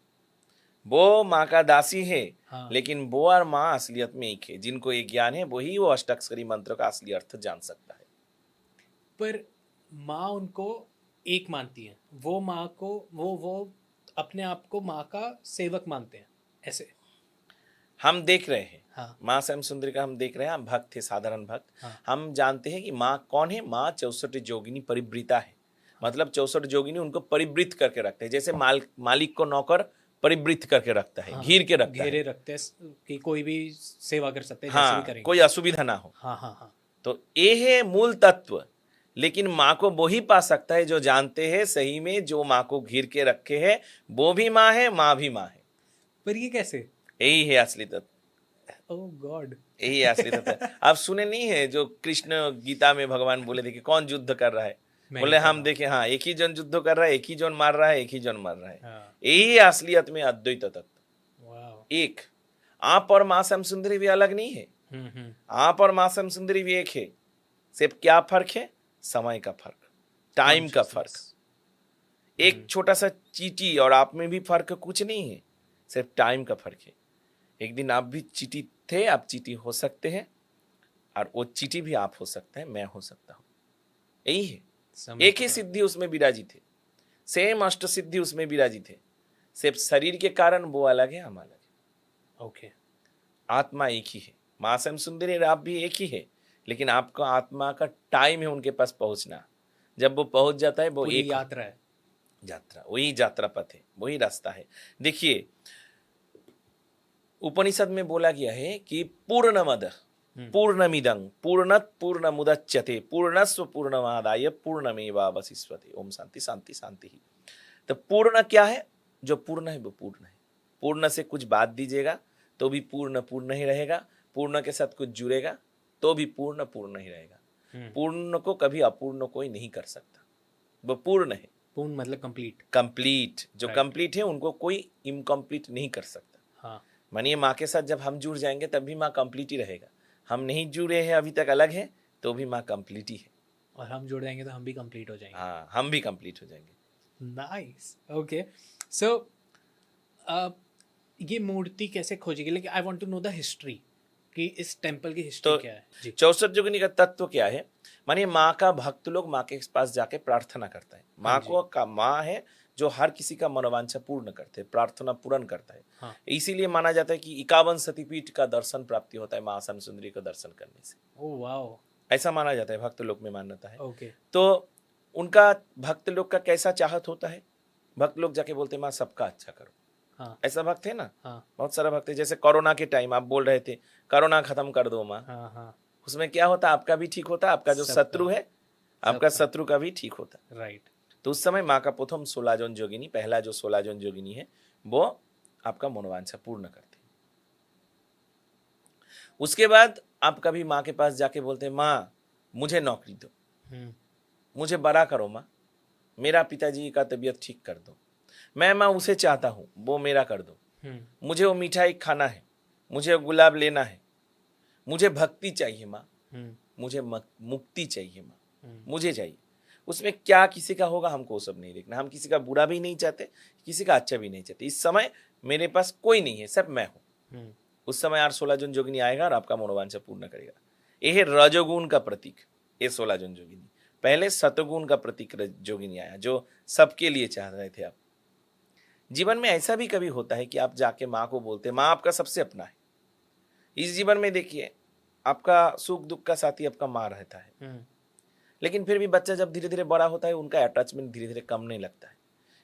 [SPEAKER 2] वो माँ का दासी है,
[SPEAKER 1] हाँ।
[SPEAKER 2] लेकिन वो और माँ असलियत में एक है। जिनको ये ज्ञान है वही वो अष्टाक्षरी मंत्र का असली अर्थ जान सकता है।
[SPEAKER 1] पर माँ उनको एक मानती है, वो माँ को वो अपने आप को माँ का सेवक मानते हैं ऐसे।
[SPEAKER 2] हम देख रहे हैं
[SPEAKER 1] हाँ
[SPEAKER 2] माँ श्याम सुंदरी का, हम देख रहे हैं, हम भक्त थे, साधारण भक्त।
[SPEAKER 1] हाँ
[SPEAKER 2] हम जानते हैं कि माँ कौन है। माँ 64 जोगिनी परिवृता है। मतलब 64 जोगिनी उनको परिवृत करके रखते हैं। जैसे मालिक को नौकर परिवृत करके रखता है,
[SPEAKER 1] हाँ।
[SPEAKER 2] घेर के रखता
[SPEAKER 1] घेरे
[SPEAKER 2] है।
[SPEAKER 1] रखते हैं कि कोई भी सेवा कर सकते हैं, जैसे भी
[SPEAKER 2] हाँ,
[SPEAKER 1] करेंगे।
[SPEAKER 2] कोई असुविधा ना हो।
[SPEAKER 1] हाँ हाँ हाँ।
[SPEAKER 2] तो ये है मूल तत्व। लेकिन माँ को वही पा सकता है जो जानते हैं सही में जो माँ को घेर के रखे है वो भी माँ है, माँ भी माँ है।
[SPEAKER 1] पर ये कैसे?
[SPEAKER 2] यही है असली तत्व।
[SPEAKER 1] ओह गॉड।
[SPEAKER 2] यही है असली तत्व। आप सुने नहीं है जो कृष्ण गीता में भगवान बोले थे कि कौन युद्ध कर रहा है?
[SPEAKER 1] मैं
[SPEAKER 2] बोले
[SPEAKER 1] ही कर
[SPEAKER 2] हम
[SPEAKER 1] रहा
[SPEAKER 2] देखे, हाँ, एक ही जन युद्ध कर रहा है, एक ही जन मार रहा है, एक ही जन मर रहा है।
[SPEAKER 1] हाँ।
[SPEAKER 2] यही है असलियत में अद्वैत तत्व।
[SPEAKER 1] वाह।
[SPEAKER 2] एक आप और माँ श्याम सुंदरी भी अलग नहीं है। आप और माँ श्याम सुंदरी भी एक है। सिर्फ क्या फर्क है? समय का फर्क, टाइम का फर्क। एक छोटा सा चींटी और आप में भी फर्क कुछ नहीं है, सिर्फ टाइम का फर्क है। एक दिन आप भी चींटी थे, आप चींटी हो सकते हैं, और वो चींटी भी आप हो सकते हैं, मैं हो सकता हूं। यही है। एक ही सिद्धि उसमें विराजित है, सेम अष्ट सिद्धि उसमें विराजित है। सिर्फ शरीर के कारण वो अलग है, हम अलग है।
[SPEAKER 1] ओके।
[SPEAKER 2] आत्मा एक ही है। माँ श्याम सुंदरी आप भी एक ही है, लेकिन आपका आत्मा का टाइम है उनके पास पहुंचना। जब वो पहुंच जाता है वो
[SPEAKER 1] पूरी
[SPEAKER 2] एक
[SPEAKER 1] यात्रा है।
[SPEAKER 2] यात्रा, वही यात्रा पथ है, वही रास्ता है। देखिए उपनिषद में बोला गया है कि पूर्णमद पूर्णमिदं पूर्णत पूर्णमुदच्यते पूर्णस्व पूर्णमादाय पूर्णमेवावशिष्यते। ओम शांति शांति शांति ही। तो पूर्ण क्या है? जो पूर्ण है वो पूर्ण है। पूर्ण से कुछ बात दीजिएगा तो भी पूर्ण पूर्ण ही रहेगा, पूर्ण के साथ कुछ जुड़ेगा तो भी पूर्ण पूर्ण ही रहेगा। पूर्ण को कभी अपूर्ण कोई नहीं कर सकता, वो पूर्ण है।
[SPEAKER 1] पूर्ण मतलब कंप्लीट।
[SPEAKER 2] कंप्लीट, जो
[SPEAKER 1] Right.
[SPEAKER 2] कंप्लीट है उनको कोई इनकम्प्लीट नहीं कर सकता।
[SPEAKER 1] हाँ।
[SPEAKER 2] मानिए माँ के साथ जब हम जुड़ जाएंगे तब भी माँ कंप्लीट ही रहेगा। हम नहीं जुड़े हैं अभी तक, अलग है, तो भी माँ कंप्लीट ही है।
[SPEAKER 1] और हम जुड़ जाएंगे तो हम भी कंप्लीट हो जाएंगे।
[SPEAKER 2] हाँ, हम भी कंप्लीट हो जाएंगे।
[SPEAKER 1] नाइस। ओके। सो ये मूर्ति कैसे खोजी गई? लेकिन I want to know the history कि इस टेंपल की हिस्ट्री
[SPEAKER 2] तो
[SPEAKER 1] क्या है जी।
[SPEAKER 2] 64 जोगिनी का तत्व क्या है? मानिए माँ का भक्त लोग माँ के पास जाके प्रार्थना करता है। माँ को का माँ है जो हर किसी का मनोवांछा पूर्ण करते हैं, प्रार्थना पूर्ण करता है।
[SPEAKER 1] हाँ।
[SPEAKER 2] इसीलिए माना जाता है कि 51 सतीपीठ का दर्शन प्राप्ति होता है माँ श्याम सुंदरी का दर्शन करने से।
[SPEAKER 1] Oh wow.
[SPEAKER 2] ऐसा माना जाता है, भक्त लोग में मान्यता है।
[SPEAKER 1] ओके।
[SPEAKER 2] तो उनका भक्त लोग का कैसा चाहत होता है? भक्त लोग जाके बोलते हैं माँ सबका अच्छा करो।
[SPEAKER 1] हाँ
[SPEAKER 2] ऐसा भक्त है ना,
[SPEAKER 1] हाँ
[SPEAKER 2] बहुत सारा भक्त है। जैसे कोरोना के टाइम आप बोल रहे थे कोरोना खत्म कर दो माँ,
[SPEAKER 1] हाँ हाँ।
[SPEAKER 2] उसमें क्या होता? आपका भी ठीक होता, आपका जो
[SPEAKER 1] सबका।
[SPEAKER 2] शत्रु है, आपका शत्रु का भी ठीक होता।
[SPEAKER 1] राइट।
[SPEAKER 2] तो उस समय माँ का प्रथम 16 जन जोगिनी, पहला जो 16 जन जोगिनी है वो आपका मनोवांछा पूर्ण करते हैं। उसके बाद आप कभी माँ के पास जाके बोलते हैं माँ मुझे नौकरी दो, मुझे बड़ा करो माँ, मेरा पिताजी का तबीयत ठीक कर दो, मैं माँ उसे चाहता हूँ वो मेरा कर दो, मुझे वो मिठाई खाना है, मुझे वो गुलाब लेना है, मुझे भक्ति चाहिए माँ, मुझे मुक्ति चाहिए माँ, मुझे चाहिए। उसमें क्या किसी का होगा हमको सब नहीं देखना। हम किसी का बुरा भी नहीं चाहते, किसी का अच्छा भी नहीं चाहते। इस समय मेरे पास कोई नहीं है, सिर्फ मैं हूँ। उस समय यार 16 जन जोगिनी आएगा और आपका मनोवांछा पूर्ण करेगा। यह है रजोगुण का प्रतीक, ये 16 जन जोगिनी। पहले सतगुण का प्रतीक जोगिनी आया जो सबके लिए चाह रहे थे आप। जीवन में ऐसा भी कभी होता है कि आप जाके माँ को बोलते हैं, माँ आपका सबसे अपना है। इस जीवन में देखिए, आपका सुख दुख का साथी आपका माँ रहता है, लेकिन फिर भी बच्चा जब धीरे धीरे बड़ा होता है, उनका अटैचमेंट धीरे धीरे कम नहीं लगता है।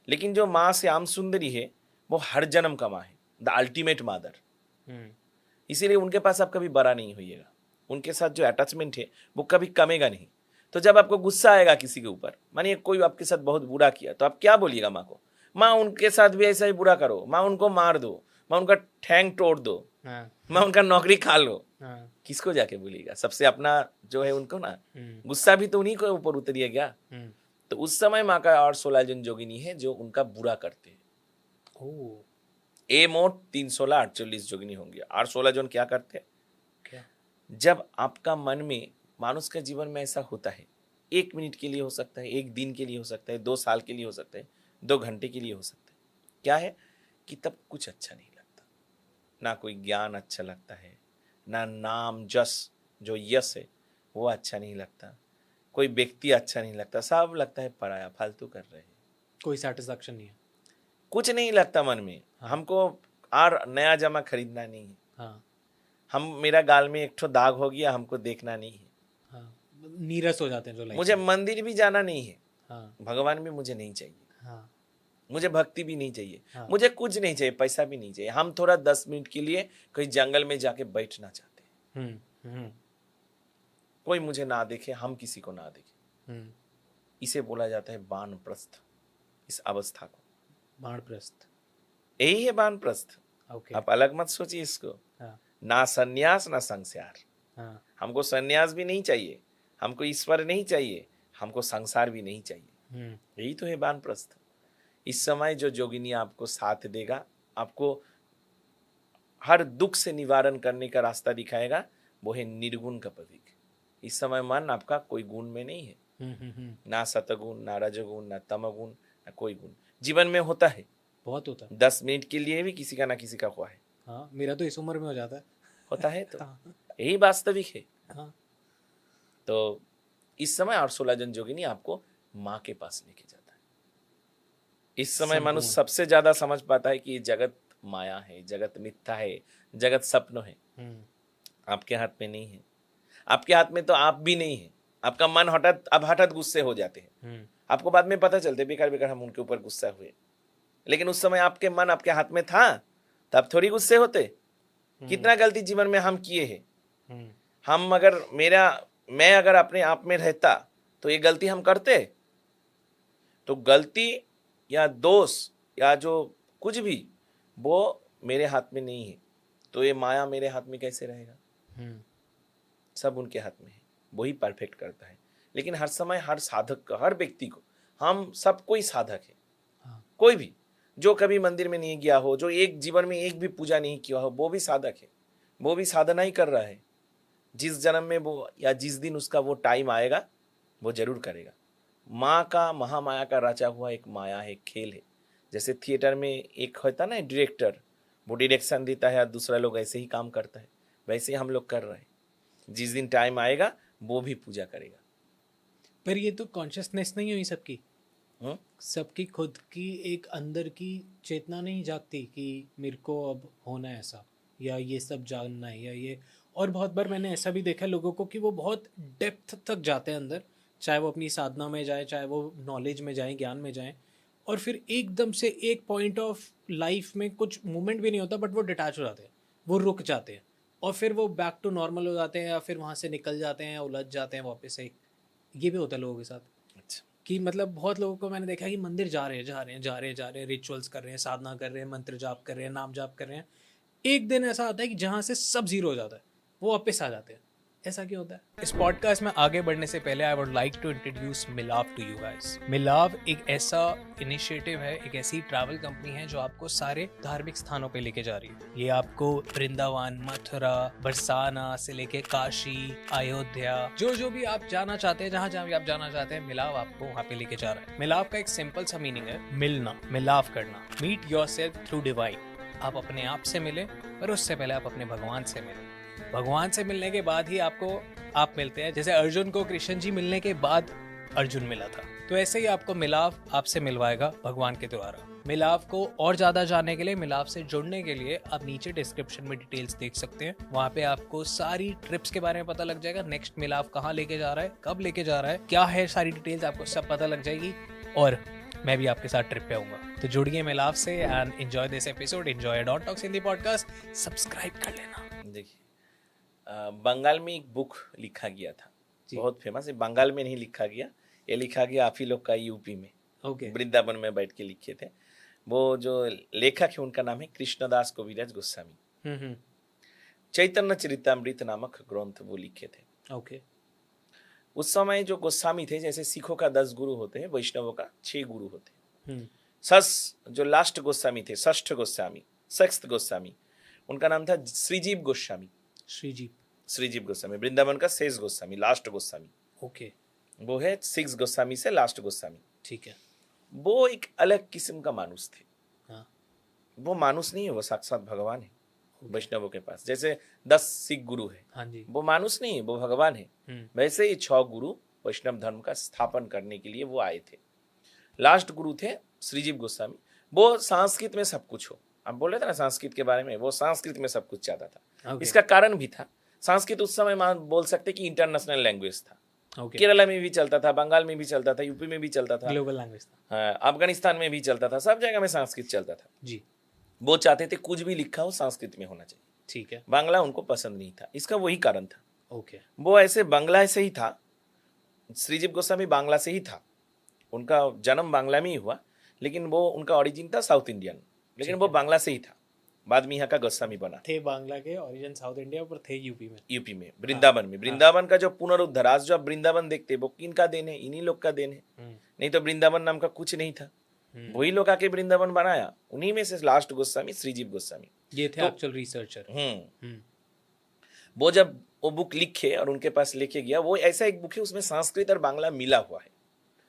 [SPEAKER 2] लेकिन जो माँ श्याम सुंदरी है, वो हर जन्म का माँ है, द अल्टीमेट मदर। इसीलिए उनके पास आप कभी बड़ा नहीं होइएगा, उनके साथ जो अटैचमेंट है वो कभी कमेगा नहीं। तो जब आपको गुस्सा आएगा किसी के ऊपर, मानिए कोई आपके साथ बहुत बुरा किया, तो आप क्या बोलिएगा माँ को? माँ उनके साथ भी ऐसा ही बुरा करो, माँ उनको मार दो, माँ उनका ठैंग तोड़ दो, माँ उनका नौकरी खा लो। किसको जाके बोलिएगा? सबसे अपना जो है उनको ना। गुस्सा भी तो उन्हीं को ऊपर उतरिए क्या? तो उस समय माँ का और 16 जन जोगिनी है जो उनका बुरा करते हैं। ए मोट 3 16 48 जोगिनी होंगे। और 16 जन क्या करते हैं?
[SPEAKER 1] क्या? जब
[SPEAKER 2] आपका मन में, मानुष का जीवन में ऐसा होता है, 1 मिनट के लिए हो सकता है, 1 दिन के लिए हो सकता है, 2 साल के लिए हो सकता है, 2 घंटे के लिए हो सकता है। क्या है कि तब कुछ अच्छा नहीं लगता, ना कोई ज्ञान अच्छा लगता है, ना नाम जस जो यश है वो अच्छा नहीं लगता, कोई व्यक्ति अच्छा नहीं लगता, सब लगता है पराया, फालतू कर रहे हैं,
[SPEAKER 1] कोई सेटिस्फैक्शन नहीं है,
[SPEAKER 2] कुछ नहीं लगता मन में। हमको और नया जामा खरीदना नहीं है। हम, मेरा गाल में एक ठो दाग हो गया, हमको देखना नहीं है।
[SPEAKER 1] नीरस हो जाते हैं जो।
[SPEAKER 2] मुझे मंदिर भी जाना नहीं है, भगवान भी मुझे नहीं चाहिए, मुझे भक्ति भी नहीं चाहिए, मुझे कुछ नहीं चाहिए, पैसा भी नहीं चाहिए। हम थोड़ा 10 मिनट के लिए कहीं जंगल में जाके बैठना चाहते हैं, कोई मुझे ना देखे, हम किसी को ना देखे। इसे बोला जाता है वानप्रस्थ। इस अवस्था को
[SPEAKER 1] वानप्रस्थ,
[SPEAKER 2] यही है वानप्रस्थ। आप अलग मत सोचिए इसको। ना सन्यास ना संसार। हमको सन्यास भी नहीं चाहिए, हमको ईश्वर नहीं चाहिए, हमको संसार भी नहीं चाहिए। यही तो है वानप्रस्थ। इस समय जो जोगिनी आपको साथ देगा, आपको हर दुख से निवारण करने का रास्ता दिखाएगा, वो है निर्गुण का प्रतीक। इस समय मन आपका कोई गुण में नहीं है, ना सतगुण, ना रजगुण, ना तमगुण, ना कोई गुण। जीवन में होता है, बहुत होता है, 10 मिनट के लिए भी किसी का ना किसी का हुआ है। मेरा तो इस उम्र में हो जाता है, होता है। तो यही वास्तविक है। तो इस समय और 16 जन जोगिनी आपको माँ के पास लेके जाता है। इस समय मनुष्य सबसे ज्यादा समझ पाता है कि जगत माया है, जगत मिथ्या है, जगत स्वप्न है, आपके हाथ में नहीं है। आपके हाथ में तो आप भी नहीं है। आपका मन हठात गुस्से हो जाते हैं, आपको बाद में पता चलते बेकार बेकार हम उनके ऊपर गुस्सा हुए, लेकिन उस समय आपके मन आपके हाथ में था, तब थोड़ी गुस्से होते। कितना गलती जीवन में हम किए हैं। हम अगर मैं अगर अपने आप में रहता तो ये गलती हम करते। तो गलती या दोष या जो कुछ भी वो मेरे हाथ में नहीं है, तो ये माया मेरे हाथ में कैसे रहेगा? सब उनके हाथ में है, वही परफेक्ट करता है। लेकिन हर समय हर साधक का, हर व्यक्ति को, हम सब कोई साधक है। कोई भी जो कभी मंदिर में नहीं गया हो, जो एक जीवन में एक भी पूजा नहीं किया हो, वो भी साधक है, वो भी साधना ही कर रहा है। जिस जन्म में वो या जिस दिन उसका वो टाइम आएगा, वो जरूर करेगा। माँ का, महामाया का रचा हुआ एक माया है, एक खेल है। जैसे थिएटर में एक होता ना डायरेक्टर, वो डायरेक्शन देता है और दूसरा लोग ऐसे ही काम करता है, वैसे ही हम लोग कर रहे हैं। जिस दिन टाइम आएगा वो भी पूजा करेगा।
[SPEAKER 1] पर ये तो कॉन्शियसनेस नहीं हुई सबकी, सबकी खुद की एक अंदर की चेतना नहीं जागती कि मेरे को अब होना है ऐसा, या ये सब जानना है, या ये। और बहुत बार मैंने ऐसा भी देखा लोगों को कि वो बहुत डेप्थ तक जाते हैं अंदर, चाहे वो अपनी साधना में जाए, चाहे वो नॉलेज में जाए, ज्ञान में जाए, और फिर एकदम से एक पॉइंट ऑफ लाइफ में कुछ मूवमेंट भी नहीं होता, बट वो डिटैच हो जाते हैं, वो रुक जाते हैं, और फिर वो बैक टू नॉर्मल हो जाते हैं, या फिर वहाँ से निकल जाते हैं, उलझ जाते हैं वापस से। ये भी होता है लोगों के साथ। अच्छा। कि मतलब बहुत लोगों को मैंने देखा कि मंदिर जा रहे हैं, रिचुअल्स कर रहे हैं, साधना कर रहे हैं, मंत्र जाप कर रहे हैं, नाम जाप कर रहे हैं। एक दिन ऐसा आता है कि जहाँ से सब जीरो हो जाता है, वो वापस आ जाते हैं। ऐसा क्यों होता है? इस पॉडकास्ट में आगे बढ़ने से पहले I would like to introduce Milav to you guys. Milav एक ऐसा इनिशिएटिव है, एक ऐसी ट्रैवल कंपनी है जो आपको सारे धार्मिक स्थानों पे लेके जा रही है। ये आपको वृंदावन, मथुरा, बरसाना से लेके काशी, अयोध्या, जो भी आप जाना चाहते हैं, जहाँ भी आप जाना चाहते हैं, मिलाव आपको वहाँ पे लेके जा रहा है। मिलाव का एक सिंपल सा मीनिंग है मिलना, मिलाव करना, मीट योरसेल्फ थ्रू डिवाइन। आप अपने आप से मिले, पर उससे पहले आप अपने भगवान से मिले। भगवान से मिलने के बाद ही आप मिलते हैं। जैसे अर्जुन को कृष्ण जी मिलने के बाद अर्जुन मिला था, तो ऐसे ही आपको मिलाव आपसे मिलवाएगा भगवान के द्वारा। मिलाव को और ज़्यादा जानने के लिए, मिलाव से जुड़ने के लिए आप नीचे डिस्क्रिप्शन में डिटेल्स देख सकते हैं। वहाँ पे आपको सारी ट्रिप्स के बारे में पता लग जाएगा। नेक्स्ट मिलाव कहाँ लेके जा रहा है, कब लेके जा रहा है, क्या है, सारी डिटेल्स आपको सब पता लग जाएगी। और मैं भी आपके साथ ट्रिप पे आऊँगा। तो जुड़िए मिलाव से and enjoy this episode, enjoy Don talks Hindi podcast. Subscribe कर लेना।
[SPEAKER 2] देखिए, बंगाल में एक बुक लिखा गया था, बहुत फेमस है। बंगाल में नहीं लिखा गया, ये लिखा गया आप ही लोग का यूपी में। वृंदावन में बैठ के लिखे थे। वो जो लेखक है उनका नाम है कृष्णदास कविराज गोस्वामी। चैतन्य चरितामृत नामक ग्रंथ वो लिखे थे। उस समय जो गोस्वामी थे, जैसे सिखों का 10 गुरु होते हैं, वैष्णवों का 6 गुरु होते हैं। जो लास्ट गोस्वामी थे, षष्ठ गोस्वामी, सिक्स्थ गोस्वामी, उनका नाम था श्रीजीव गोस्वामी। श्रीजीव गोस्वामी वृंदावन का शेष गोस्वामी, लास्ट गोस्वामी। वो है 6 गोस्वामी से लास्ट गोस्वामी।
[SPEAKER 1] ठीक है।
[SPEAKER 2] वो एक अलग किस्म का मानुष थे। वो मानुष नहीं है, वो साक्षात भगवान है। वैष्णवों के पास जैसे 10 सिख गुरु है, वो मानुष नहीं है, वो भगवान है। वैसे ही 6 गुरु वैष्णव धर्म का स्थापन करने के लिए वो आए थे। लास्ट गुरु थे श्रीजीव गोस्वामी। वो संस्कृत में सब कुछ हो, आप बोल रहे थे ना संस्कृत के बारे में, वो संस्कृत में सब कुछ चाहता था। इसका कारण भी था, संस्कृत उस समय बोल सकते कि इंटरनेशनल लैंग्वेज था। केरला में भी चलता था, बंगाल में भी चलता था, यूपी में भी चलता था,
[SPEAKER 1] ग्लोबल लैंग्वेज था।
[SPEAKER 2] अफगानिस्तान में भी चलता था, सब जगह में संस्कृत चलता था जी। वो चाहते थे कुछ भी लिखा हो संस्कृत में होना चाहिए।
[SPEAKER 1] ठीक है।
[SPEAKER 2] बांग्ला उनको पसंद नहीं था, इसका वही कारण था। वो ऐसे बांग्ला से ही था, श्रीजीव गोस्वामी बांग्ला से ही था, उनका जन्म बांग्ला में ही हुआ, लेकिन वो उनका ओरिजिन था साउथ इंडियन, लेकिन वो बांग्ला से ही था। बाद में यहाँ का गोस्वामी बना।
[SPEAKER 1] थे बांग्ला के, ओरिजिन साउथ इंडिया, पर थे यूपी में
[SPEAKER 2] वृंदावन में। वृंदावन का जो पुनरुद्धार, आज जो आप वृंदावन देखते वो किनका देन है? इन्हीं लोग का देन है। नहीं तो वृंदावन नाम का कुछ नहीं था, वही लोग आके वृंदावन बनाया। उन्हीं में से लास्ट गोस्वामी श्रीजीव गोस्वामी,
[SPEAKER 1] ये थे एक्चुअल रिसर्चर।
[SPEAKER 2] वो जब वो बुक लिखे और उनके पास लेके गया, वो ऐसा एक बुक है उसमें संस्कृत और बांग्ला मिला हुआ है।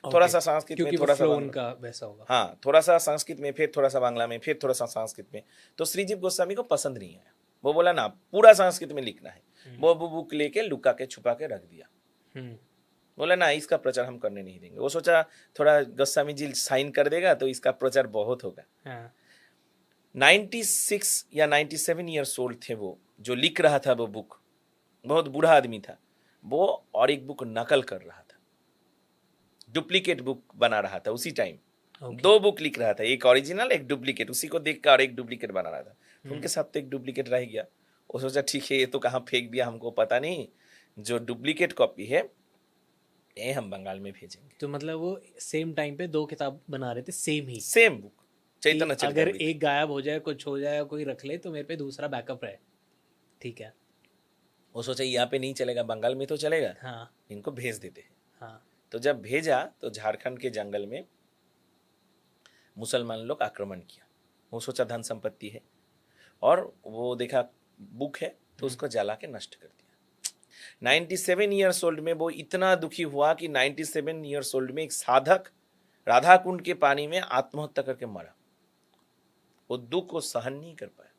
[SPEAKER 2] थोड़ा सा संस्कृत में, थोड़ा सा
[SPEAKER 1] उनका वैसा होगा।
[SPEAKER 2] हाँ, थोड़ा सा संस्कृत में, फिर थोड़ा सा बांग्ला में, फिर थोड़ा सा संस्कृत में। तो श्रीजीव गोस्वामी को पसंद नहीं आया, वो बोला ना पूरा संस्कृत में लिखना है। वो बुक लेके लुका के छुपा के रख दिया। बोला ना इसका प्रचार हम करने नहीं देंगे। वो सोचा थोड़ा गोस्वामी जी साइन कर देगा तो इसका प्रचार बहुत होगा। 96 या 97 ईयर्स ओल्ड थे वो, जो लिख रहा था वो बुक, बहुत बूढ़ा आदमी था वो, और एक बुक नकल कर रहा था, डुप्लीकेट बुक बना रहा था उसी टाइम। 2 बुक लिख रहा था, एक ओरिजिनल एक डुप्लीकेट, उसी को देख कर और एक डुप्लीकेट बना रहा था। तो उनके साथ तो एक डुप्लीकेट रह गया। वो सोचा ठीक है, ये तो कहाँ फेंक दिया हमको पता नहीं, जो डुप्लीकेट कॉपी है ये हम बंगाल में भेजेंगे।
[SPEAKER 1] तो मतलब वो सेम टाइम पे 2 किताब बना रहे थे,
[SPEAKER 2] सेम बुक चैतन्य चरितामृत।
[SPEAKER 1] अगर एक गायब हो जाए, कुछ हो जाए, कोई रख ले तो मेरे पे दूसरा बैकअप रहे। ठीक है।
[SPEAKER 2] वो सोचा यहाँ पे नहीं चलेगा, बंगाल में तो चलेगा।
[SPEAKER 1] हाँ।
[SPEAKER 2] इनको भेज देते हैं।
[SPEAKER 1] हाँ।
[SPEAKER 2] तो जब भेजा तो झारखंड के जंगल में मुसलमान लोग आक्रमण किया। वो सोचा धन संपत्ति है, और वो देखा बुक है तो उसको जला के नष्ट कर दिया। 97 ईयर्स ओल्ड में वो इतना दुखी हुआ कि 97 ईयर्स ओल्ड में एक साधक राधा कुंड के पानी में आत्महत्या करके मरा। वो दुख को सहन नहीं कर पाया।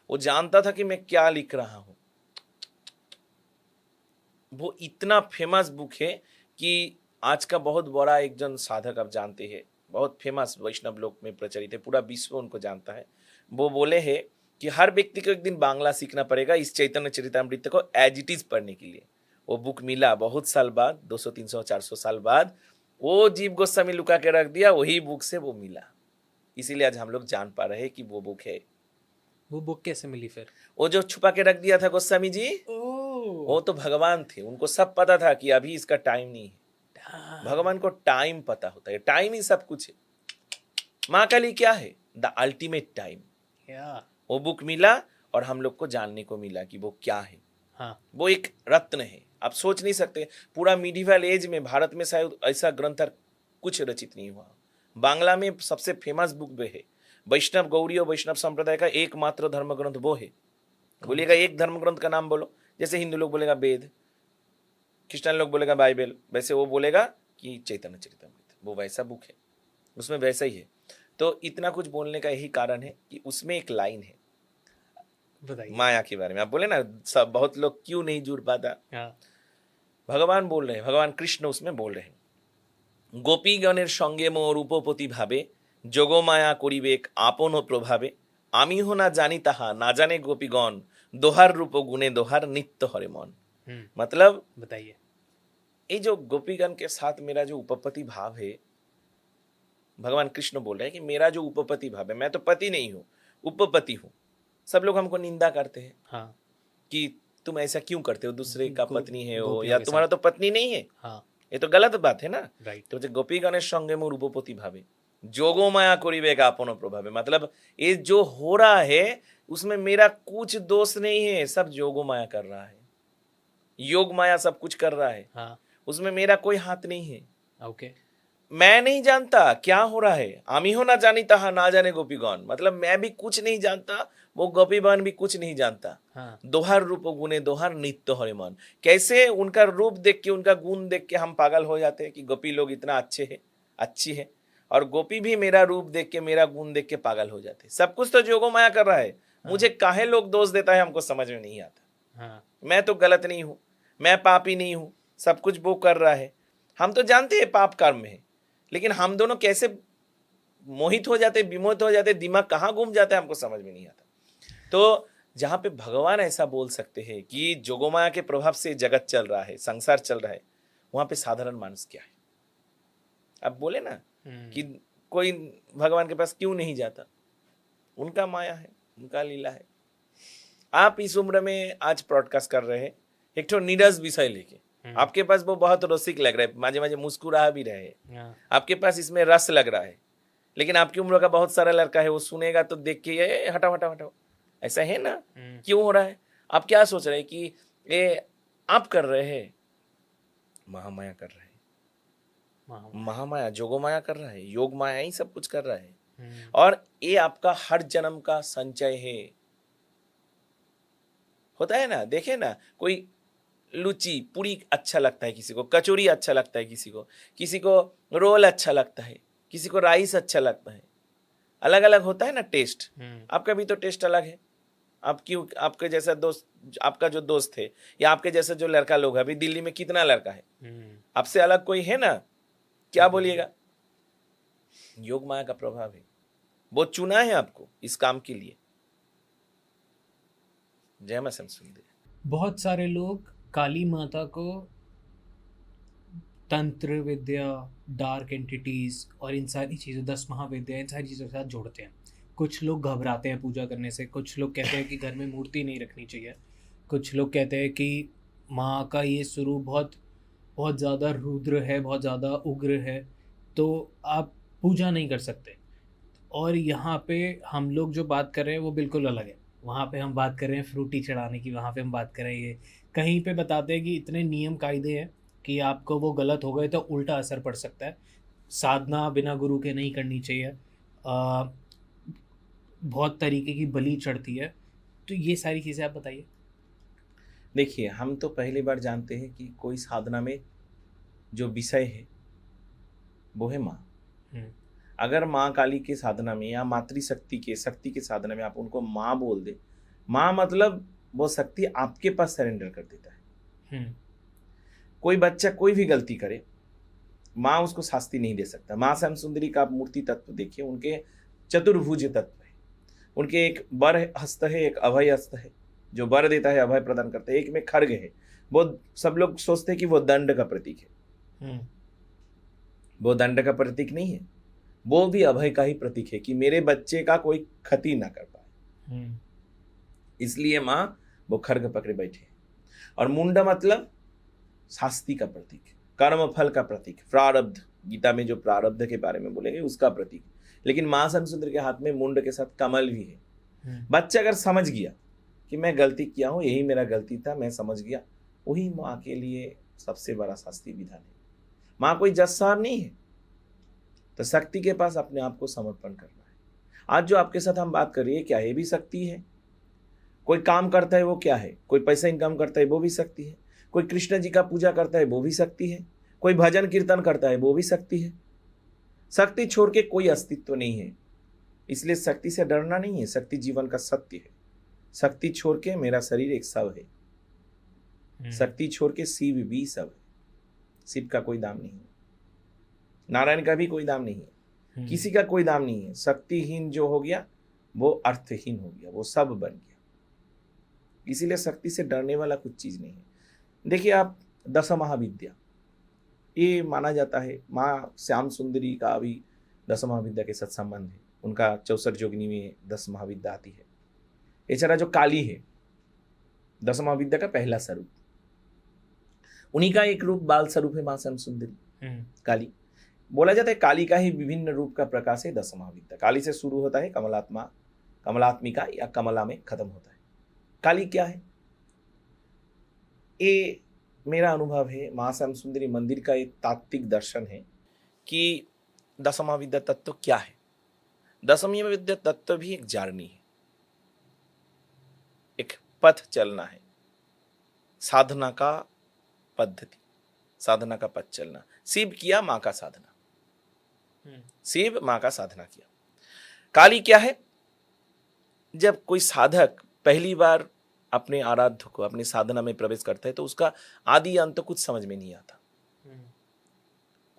[SPEAKER 2] वो जानता था कि मैं क्या लिख रहा हूं। वो इतना फेमस बुक है कि आज का बहुत बड़ा एक जन साधक, आप जानते हैं, बहुत फेमस वैष्णव लोक में प्रचलित है, पूरा विश्व उनको जानता है। वो बोले हैं कि हर व्यक्ति को एक दिन बांग्ला सीखना पड़ेगा इस चैतन्य चरितामृत को एज इट इज पढ़ने के लिए। वो बुक मिला बहुत साल बाद, 200 300 400 साल बाद। वो जीव गोस्वामी लुका के रख दिया, वही बुक से वो मिला। इसीलिए आज हम लोग जान पा रहे हैं कि वो बुक है।
[SPEAKER 1] वो बुक कैसे मिली फिर?
[SPEAKER 2] वो जो छुपा के रख दिया था गोस्वामी जी, वो तो भगवान थे, उनको सब पता था कि अभी इसका टाइम नहीं है। भगवान को टाइम पता होता है, टाइम ही सब कुछ है। माँ काली क्या है? The ultimate time. वो बुक मिला और हम लोग को जानने को मिला कि वो क्या है।
[SPEAKER 1] हाँ।
[SPEAKER 2] वो एक रत्न है, आप सोच नहीं सकते। पूरा मिडिवल एज में भारत में शायद ऐसा ग्रंथ कुछ रचित नहीं हुआ। बांग्ला में सबसे फेमस बुक वो है। वैष्णव गौड़ी और वैष्णव संप्रदाय का एकमात्र धर्म ग्रंथ वो है। बोलिएगा एक धर्म ग्रंथ का नाम बोलो। जैसे हिंदू लोग बोलेगा वेद, क्रिश्चियन लोग बोलेगा बाइबल, वैसे वो बोलेगा कि चैतन्य चरितामृत। वो वैसा बुक है, उसमें वैसा ही है। तो इतना कुछ बोलने का यही कारण है कि उसमें एक लाइन है माया के बारे में। आप बोले ना सब, बहुत लोग क्यों नहीं जुड़ पाता।
[SPEAKER 1] हाँ।
[SPEAKER 2] भगवान बोल रहे हैं, भगवान कृष्ण उसमें बोल रहे हैं, গোপীগণের সঙ্গে মোর উপপতি ভাবে যোগমায়া করিবেক আপন প্রভাবে আমি হো না জানি তাহা না জানে गोपीगण दोहार रूप गुणे दोहार नित्य हरे मन। मतलब
[SPEAKER 1] बताइए।
[SPEAKER 2] ये जो गोपीगण के साथ मेरा जो उपपति भाव है, भगवान कृष्ण बोल रहे हैं कि मेरा जो उपपति भाव है, मैं तो पति नहीं हूं, उपपति हूं। सब लोग हमको निंदा करते हैं
[SPEAKER 1] हाँ।
[SPEAKER 2] कि तुम ऐसा क्यों करते हो, दूसरे का पत्नी है हो
[SPEAKER 1] गोपियों
[SPEAKER 2] या
[SPEAKER 1] के
[SPEAKER 2] तुम्हारा तो पत्नी नहीं है।
[SPEAKER 1] हाँ।
[SPEAKER 2] ये तो गलत बात है ना।
[SPEAKER 1] राइट।
[SPEAKER 2] तो गोपीगणेर संगे मोर उपपति भावे जोगो माया करिबेक आपन प्रभावे, मतलब ये जो हो रहा है उसमें मेरा कुछ दोष नहीं है, सब जोगो माया कर रहा है, योग माया सब कुछ कर रहा है।
[SPEAKER 1] हाँ।
[SPEAKER 2] उसमें मेरा कोई हाथ नहीं है।
[SPEAKER 1] ओके।
[SPEAKER 2] मैं नहीं जानता क्या हो रहा है, आमी हो ना जानी ताहा ना जाने गोपीगण, मतलब मैं भी कुछ नहीं जानता, वो गोपीगण भी कुछ नहीं जानता।
[SPEAKER 1] हाँ।
[SPEAKER 2] दोहार रूप गुणे दोहार नित्य हरे मन। कैसे उनका रूप देख के, उनका गुण देख के हम पागल हो जाते हैं कि गोपी लोग इतना अच्छे हैं, अच्छी है, और गोपी भी मेरा रूप देख के, मेरा गुण देख के पागल हो जाते हैं। सब कुछ तो जोगो माया कर रहा है। मुझे काहे लोग दोष देता है हमको समझ में नहीं आता।
[SPEAKER 1] हाँ।
[SPEAKER 2] मैं तो गलत नहीं हूं, मैं पापी नहीं हूं, सब कुछ वो कर रहा है। हम तो जानते हैं पाप कर्म में है, लेकिन हम दोनों कैसे मोहित हो जाते, विमोहित हो जाते, दिमाग कहाँ घूम जाता है हमको समझ में नहीं आता। तो जहां पे भगवान ऐसा बोल सकते हैं कि जोगमाया के प्रभाव से जगत चल रहा है, संसार चल रहा है, वहां पे साधारण मानुष क्या है? अब बोले ना कि कोई भगवान के पास क्यों नहीं जाता, उनका माया है, उनका लीला है। आप इस उम्र में आज ब्रॉडकास्ट कर रहे हैं एक तो नीरज विषय लेके, आपके पास वो बहुत रसिक लग रहा है, माझे माझे मुस्कुरा भी रहे हैं, आपके पास इसमें रस लग रहा है, लेकिन आपकी उम्र का बहुत सारा लड़का है, वो सुनेगा तो देख के ये हटाओ हटाओ हटाओ, ऐसा है ना? क्यों हो रहा है? आप क्या सोच रहे हैं कि ये आप कर रहे हैं, महामाया कर रहे हैं, महामाया जोगो माया कर रहा है, योग माया ही सब कुछ कर रहा है, और ये आपका हर जन्म का संचय है। होता है ना, देखे ना, कोई लुची पूरी अच्छा लगता है, किसी को कचौरी अच्छा लगता है, किसी को रोल अच्छा लगता है, किसी को राइस अच्छा लगता है, अलग अलग होता है ना टेस्ट। आपका भी तो टेस्ट अलग है। आपके जैसा दोस्त, आपका जो दोस्त है या आपके जैसा जो लड़का लोग है, अभी दिल्ली में कितना लड़का है, आपसे अलग कोई है ना? क्या बोलिएगा? योग माया का प्रभाव है, वो चुना है आपको इस काम के लिए। जय मां सरस्वती।
[SPEAKER 1] बहुत सारे लोग काली माता को तंत्र विद्या, डार्क एंटिटीज और इन सारी चीज़ों, 10 महाविद्या, इन सारी चीज़ों के साथ जोड़ते हैं। कुछ लोग घबराते हैं पूजा करने से, कुछ लोग कहते हैं कि घर में मूर्ति नहीं रखनी चाहिए, कुछ लोग कहते हैं कि माँ का ये स्वरूप बहुत बहुत ज़्यादा रुद्र है, बहुत ज़्यादा उग्र है, तो आप पूजा नहीं कर सकते। और यहाँ पे हम लोग जो बात कर रहे हैं वो बिल्कुल अलग है। वहाँ पे हम बात कर रहे हैं फ्रूटी चढ़ाने की, वहाँ पे हम बात कर रहे हैं, ये कहीं पे बताते हैं कि इतने नियम कायदे हैं कि आपको वो गलत हो गए तो उल्टा असर पड़ सकता है। साधना बिना गुरु के नहीं करनी चाहिए। बहुत तरीके की बलि चढ़ती है। तो ये सारी चीज़ें आप बताइए।
[SPEAKER 2] देखिए, हम तो पहली बार जानते हैं कि कोई साधना में जो विषय है वो है माँ। अगर माँ काली के साधना में या मातृशक्ति के, शक्ति के साधना में आप उनको माँ बोल दे, माँ मतलब वो शक्ति आपके पास सरेंडर कर देता है। कोई बच्चा कोई भी गलती करे, माँ उसको शास्ति नहीं दे सकता। माँ श्याम सुंदरी का आप मूर्ति तत्व देखिए, उनके चतुर्भुज तत्व है, उनके एक वर हस्त है, एक अभय हस्त है जो वर देता है, अभय प्रदान करता है, एक में खड्ग है। वो सब लोग सोचते हैं कि वो दंड का प्रतीक है, वो दंड का प्रतीक नहीं है, वो भी अभय का ही प्रतीक है कि मेरे बच्चे का कोई क्षति ना कर पाए, इसलिए माँ वो खड्ग पकड़े बैठे। और मुंड मतलब शास्ति का प्रतीक, कर्म फल का प्रतीक, प्रारब्ध, गीता में जो प्रारब्ध के बारे में बोलेंगे उसका प्रतीक। लेकिन माँ श्याम सुंदर के हाथ में मुंड के साथ कमल भी है। बच्चा अगर समझ गया कि मैं गलती किया हूं, यही मेरा गलती था, मैं समझ गया, वही माँ के लिए सबसे बड़ा शास्ति विधान है। माँ कोई जज साहब नहीं है, तो शक्ति के पास अपने आप को समर्पण करना है। आज जो आपके साथ हम बात कर रही है, क्या ये भी शक्ति है? कोई काम करता है वो क्या है? कोई पैसा इनकम करता है वो भी शक्ति है। कोई कृष्ण जी का पूजा करता है वो भी शक्ति है। कोई भजन कीर्तन करता है वो भी शक्ति है। शक्ति छोड़ के कोई अस्तित्व नहीं है, इसलिए शक्ति से डरना नहीं है। शक्ति जीवन का सत्य है। शक्ति छोड़ के मेरा शरीर एक शव है, शक्ति छोड़ के शिव भी शव है, शिव का कोई दाम नहीं है। नारायण का भी कोई दाम नहीं है, किसी का कोई दाम नहीं है। शक्तिहीन जो हो गया वो अर्थहीन हो गया, वो सब बन गया। इसीलिए शक्ति से डरने वाला कुछ चीज नहीं है। देखिए आप, दस महाविद्या ये माना जाता है, माँ श्याम सुंदरी का भी दस महाविद्या के साथ संबंध है। उनका 64 जोगिनी में 10 महाविद्या आती है। एछाड़ा जो काली है, दस महाविद्या का पहला स्वरूप, उन्हीं का एक रूप बाल स्वरूप है माँ श्याम सुंदरी काली। बोला जाता है काली का ही विभिन्न रूप का प्रकाश है दस महाविद्या। काली से शुरू होता है कमलात्मा, कमलात्मिका या कमला में खत्म होता है। काली क्या है? ये मेरा अनुभव है, माँ श्याम सुंदरी मंदिर का एक तात्विक दर्शन है कि दस महाविद्या तत्व क्या है। दस महाविद्या तत्व भी एक जर्नी है, एक पथ चलना है, साधना का पद्धति, साधना का पथ चलना। शिव किया माँ का साधना, शिव माँ का साधना किया। काली क्या है? जब कोई साधक पहली बार अपने आराध्य को, अपनी साधना में प्रवेश करता है तो उसका आदि अंत कुछ समझ में नहीं आता।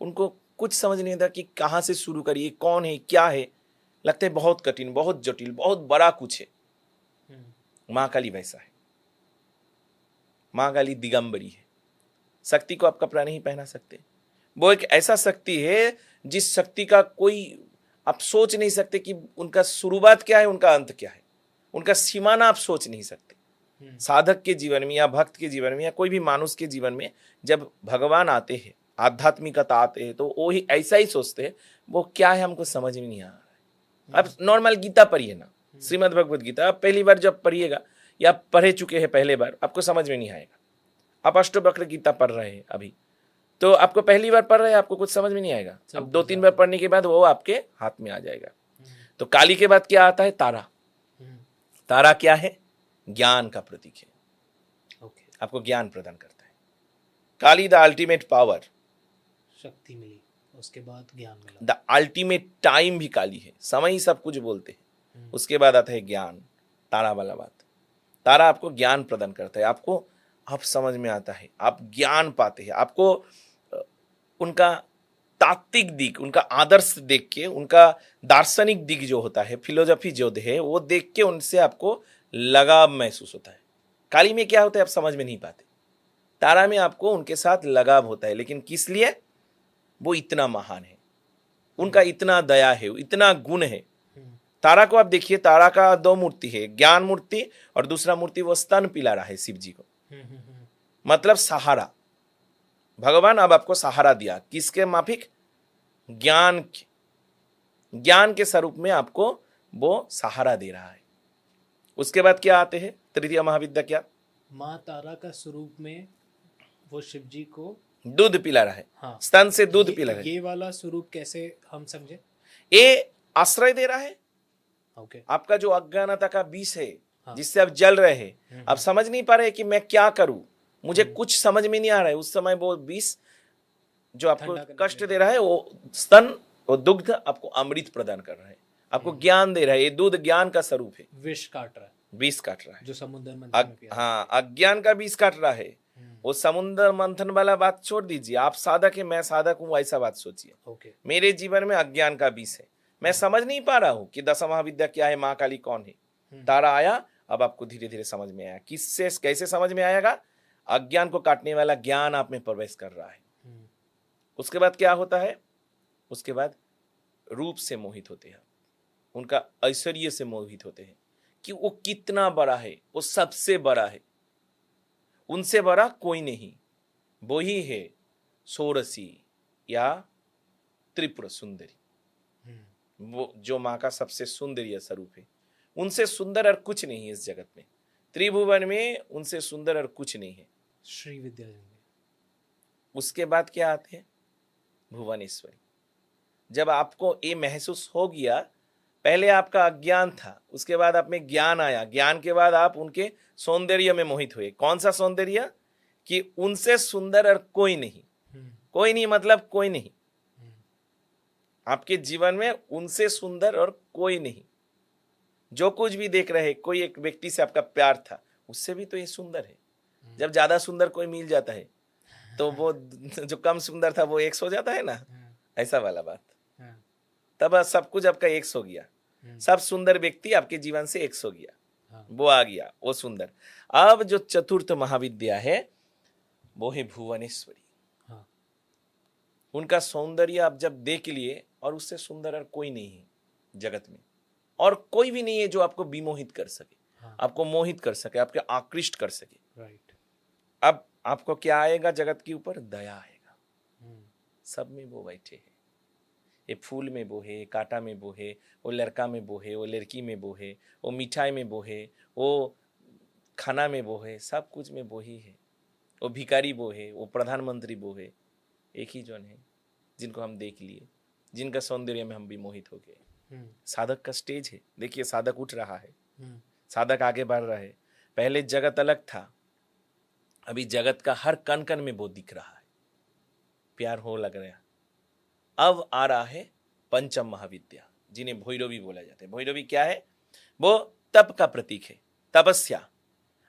[SPEAKER 2] उनको कुछ समझ नहीं आता कि कहाँ से शुरू करिए, कौन है, क्या है। लगता है बहुत कठिन, बहुत जटिल, बहुत बड़ा कुछ है। माँ काली वैसा है। माँ काली दिगंबरी है। शक्ति को आप कपड़ा नहीं पहना सकते। वो एक ऐसा शक्ति है जिस शक्ति का कोई आप सोच नहीं सकते कि उनका शुरुआत क्या है, उनका अंत क्या है, उनका सीमाना आप सोच नहीं सकते। साधक के जीवन में या भक्त के जीवन में या कोई भी मानुष के जीवन में जब भगवान आते हैं, आध्यात्मिकता आते हैं, तो वो ही ऐसा ही सोचते हैं वो क्या है हमको समझ में नहीं आ रहा है। अब नॉर्मल गीता पढ़िए ना, श्रीमद् भगवद गीता, आप पहली बार जब पढ़िएगा या पढ़े चुके हैं पहले बार, आपको समझ में नहीं आएगा। आप अष्टवक्र गीता पढ़ रहे हैं अभी, तो आपको पहली बार पढ़ रहे हैं, आपको कुछ समझ में नहीं आएगा। अब 2-3 बार पढ़ने के बाद वो आपके हाथ में आ जाएगा। तो काली के बाद क्या आता है? तारा। तारा क्या है? ज्ञान का प्रतीक है। आपको ज्ञान प्रदान करता है। काली द अल्टीमेट पावर,
[SPEAKER 1] शक्ति मिली, उसके बाद ज्ञान मिला।
[SPEAKER 2] द अल्टीमेट टाइम भी काली है, समय ही सब कुछ बोलते हैं। उसके बाद आता है ज्ञान, तारा वाला बात। तारा आपको ज्ञान प्रदान करता है, आपको आप समझ में आता है, आप ज्ञान पाते हैं, आपको उनका तात्विक दिक, उनका आदर्श देख के, उनका दार्शनिक दिक जो होता है, फिलोसफी जो है, वो देख के उनसे आपको लगाव महसूस होता है। काली में क्या होता है आप समझ में नहीं पाते। तारा में आपको उनके साथ लगाव होता है, लेकिन किस लिए? वो इतना महान है, उनका इतना दया है, इतना गुण है। तारा को आप देखिए, तारा का 2 मूर्ति है, ज्ञान मूर्ति और दूसरा मूर्ति वो स्तन पिला रहा है शिव जी को, मतलब सहारा। भगवान अब आपको सहारा दिया, किसके माफिक? ज्ञान के, ज्ञान के स्वरूप में आपको वो सहारा दे रहा है। उसके बाद क्या आते हैं? तृतीय महाविद्या क्या?
[SPEAKER 1] माँ तारा का स्वरूप में वो शिव जी को
[SPEAKER 2] दूध पिला रहा है।
[SPEAKER 1] हाँ,
[SPEAKER 2] स्तन से दूध पिला रहा है।
[SPEAKER 1] ये वाला स्वरूप कैसे हम समझे?
[SPEAKER 2] ये आश्रय दे रहा है।
[SPEAKER 1] ओके।
[SPEAKER 2] आपका जो अज्ञानता का विष है,
[SPEAKER 1] हाँ।
[SPEAKER 2] जिससे आप जल रहे हैं, आप समझ नहीं पा रहे कि मैं क्या करूं, मुझे कुछ समझ में नहीं आ रहा है, उस समय वो विष जो आपको कष्ट दे रहा है, वो स्तन, वो दुग्ध आपको अमृत प्रदान कर रहा है, आपको ज्ञान दे रहा है। ये दूध ज्ञान का स्वरूप है।
[SPEAKER 1] विष काट रहा है,
[SPEAKER 2] विष काट रहा है,
[SPEAKER 1] जो समुद्र मंथन में पिया।
[SPEAKER 2] हाँ, अज्ञान का विष काट रहा है। वो समुद्र मंथन वाला बात छोड़ दीजिए, आप साधक है, मैं साधक हूँ, ऐसा बात सोचिए।
[SPEAKER 1] ओके।
[SPEAKER 2] मेरे जीवन में अज्ञान का विष है, मैं समझ नहीं पा रहा हूँ कि दस महाविद्या क्या है, माँ काली कौन है। तारा आया, अब आपको धीरे धीरे समझ में आया। किससे, कैसे समझ में आएगा? अज्ञान को काटने वाला ज्ञान आप में प्रवेश कर रहा है। उसके बाद क्या होता है? उसके बाद रूप से मोहित होते हैं, उनका ऐश्वर्य से मोहित होते हैं कि वो कितना बड़ा है, वो सबसे बड़ा है, उनसे बड़ा कोई नहीं। वो ही है षोडशी या त्रिपुर सुंदरी, वो जो माँ का सबसे सुंदर स्वरूप है। उनसे सुंदर और कुछ नहीं है इस जगत में, त्रिभुवन में उनसे सुंदर और कुछ नहीं है।
[SPEAKER 1] श्री विद्या।
[SPEAKER 2] उसके बाद क्या आते हैं? भुवनेश्वरी। जब आपको ये महसूस हो गया, पहले आपका अज्ञान था, उसके बाद आप में ज्ञान आया, ज्ञान के बाद आप उनके सौंदर्य में मोहित हुए। कौन सा सौंदर्य? कि उनसे सुंदर और कोई नहीं। कोई नहीं मतलब कोई नहीं, आपके जीवन में उनसे सुंदर और कोई नहीं। जो कुछ भी देख रहे, कोई एक व्यक्ति से आपका प्यार था, उससे भी तो ये सुंदर है। जब ज्यादा सुंदर कोई मिल जाता है तो वो जो कम सुंदर था वो 100 हो जाता है ना, ऐसा वाला बात।
[SPEAKER 1] हाँ,
[SPEAKER 2] तब सब कुछ आपका एक्स हो गया, सब सुंदर व्यक्ति आपके जीवन से एक्स हो गया,
[SPEAKER 1] हाँ,
[SPEAKER 2] वो आ गया, वो सुंदर। अब जो चतुर्थ महाविद्या है वो है भुवनेश्वरी।
[SPEAKER 1] हाँ,
[SPEAKER 2] उनका सौंदर्य आप जब देख लिए, और उससे सुंदर और कोई नहीं है जगत में, और कोई भी नहीं है जो आपको विमोहित कर सके,
[SPEAKER 1] हाँ,
[SPEAKER 2] आपको मोहित कर सके, आपके आकृष्ट कर सके।
[SPEAKER 1] राइट।
[SPEAKER 2] अब आपको क्या आएगा जगत के ऊपर? दया आएगा।
[SPEAKER 1] हम्म,
[SPEAKER 2] सब में वो बैठे हैं, ये फूल में वो है, कांटा में वो है, वो लड़का में वो है, वो लड़की में वो है, वो मिठाई में वो है, वो खाना में वो है, सब कुछ में वो ही है। वो भिखारी वो है, वो प्रधानमंत्री वो है, एक ही जन है जिनको हम देख लिए, जिनका सौंदर्य में हम भी मोहित हो गए। साधक का स्टेज है, देखिए साधक उठ रहा है, साधक आगे बढ़ रहा है। पहले जगत अलग था, अभी जगत का हर कण कण में वो दिख रहा है, प्यार हो लग रहा है। अब आ रहा है पंचम महाविद्या, जिन्हें भैरवी बोला जाता है। भैरवी क्या है? वो तप का प्रतीक है, तपस्या।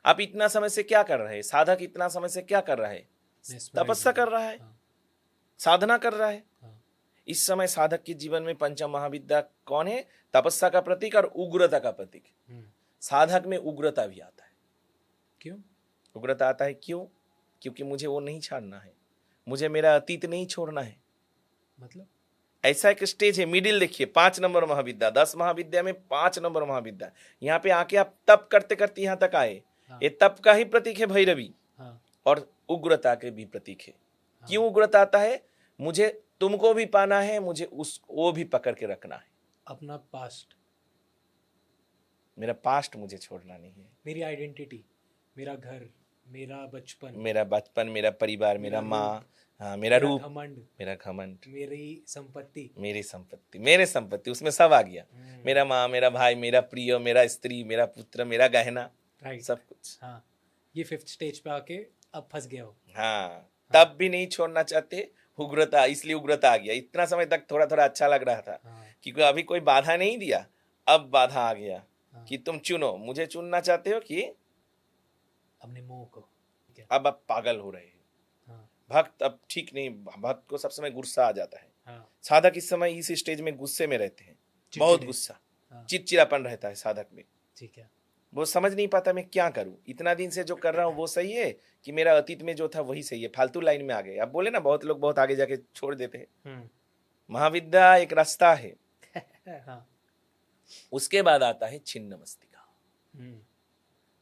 [SPEAKER 2] आप इतना समय से क्या कर रहे हैं? साधक इतना समय से क्या कर रहा है? तपस्या कर रहा है, साधना कर रहा है। इस समय साधक के जीवन में पंचम महाविद्या कौन है? तपस्या का प्रतीक और उग्रता का प्रतीक। साधक में उग्रता भी आता है।
[SPEAKER 1] क्यों
[SPEAKER 2] उग्रता आता है? क्यों? क्योंकि मुझे वो नहीं छाड़ना है, मुझे मेरा अतीत नहीं छोड़ना है।
[SPEAKER 1] मतलब
[SPEAKER 2] ऐसा एक स्टेज है, मिडिल देखिए, 5 नंबर महाविद्या, 10 महाविद्या में 5 नंबर महाविद्या। यहाँ पे आके आप तप करते करते यहाँ तक आए। ये तप का ही प्रतीक है भैरवी, और उग्रता के भी प्रतीक है। क्यों उग्रता आता है? मुझे तुमको भी पाना है, मुझे वो भी पकड़ के रखना है।
[SPEAKER 1] अपना पास्ट,
[SPEAKER 2] मेरा पास्ट मुझे छोड़ना नहीं है,
[SPEAKER 1] मेरी आइडेंटिटी, मेरा घर, मेरा बचपन,
[SPEAKER 2] मेरा परिवार, मेरा माँ, हाँ, मेरा रूप, मेरा घमंड,
[SPEAKER 1] मेरी संपत्ति,
[SPEAKER 2] मेरे संपत्ति, उसमें सब आ गया। मेरा माँ, मेरा भाई, मेरा प्रिय, मेरा स्त्री, मेरा पुत्र, मेरा गहना, सब कुछ।
[SPEAKER 1] हाँ, ये 5th स्टेज पे आके अब फंस गया हो।
[SPEAKER 2] हाँ, तब भी नहीं छोड़ना चाहते, उग्रता, इसलिए उग्रता आ गया। इतना समय तक थोड़ा थोड़ा अच्छा लग रहा था, क्योंकि अभी कोई बाधा नहीं दिया, अब बाधा आ गया कि तुम चुनो, मुझे चुनना चाहते हो कि
[SPEAKER 1] अपने मोह को।
[SPEAKER 2] अब आप पागल हो रहे हैं। भक्त अब ठीक नहीं, भक्त को सब समय गुस्सा आ जाता है। साधक इस समय इस स्टेज में गुस्से में रहते हैं, बहुत गुस्सा, चिड़चिड़ापन रहता है साधक में।
[SPEAKER 1] ठीक है,
[SPEAKER 2] वो समझ नहीं पाता मैं क्या करूं, इतना दिन से जो कर रहा हूं वो सही है कि मेरा अतीत में जो था वही सही है। फालतू लाइन में आ गए। अब बोले ना, बहुत लोग बहुत आगे जाके छोड़ देते हैं। महाविद्या एक रास्ता है। उसके बाद आता है छिन्न मस्तिका।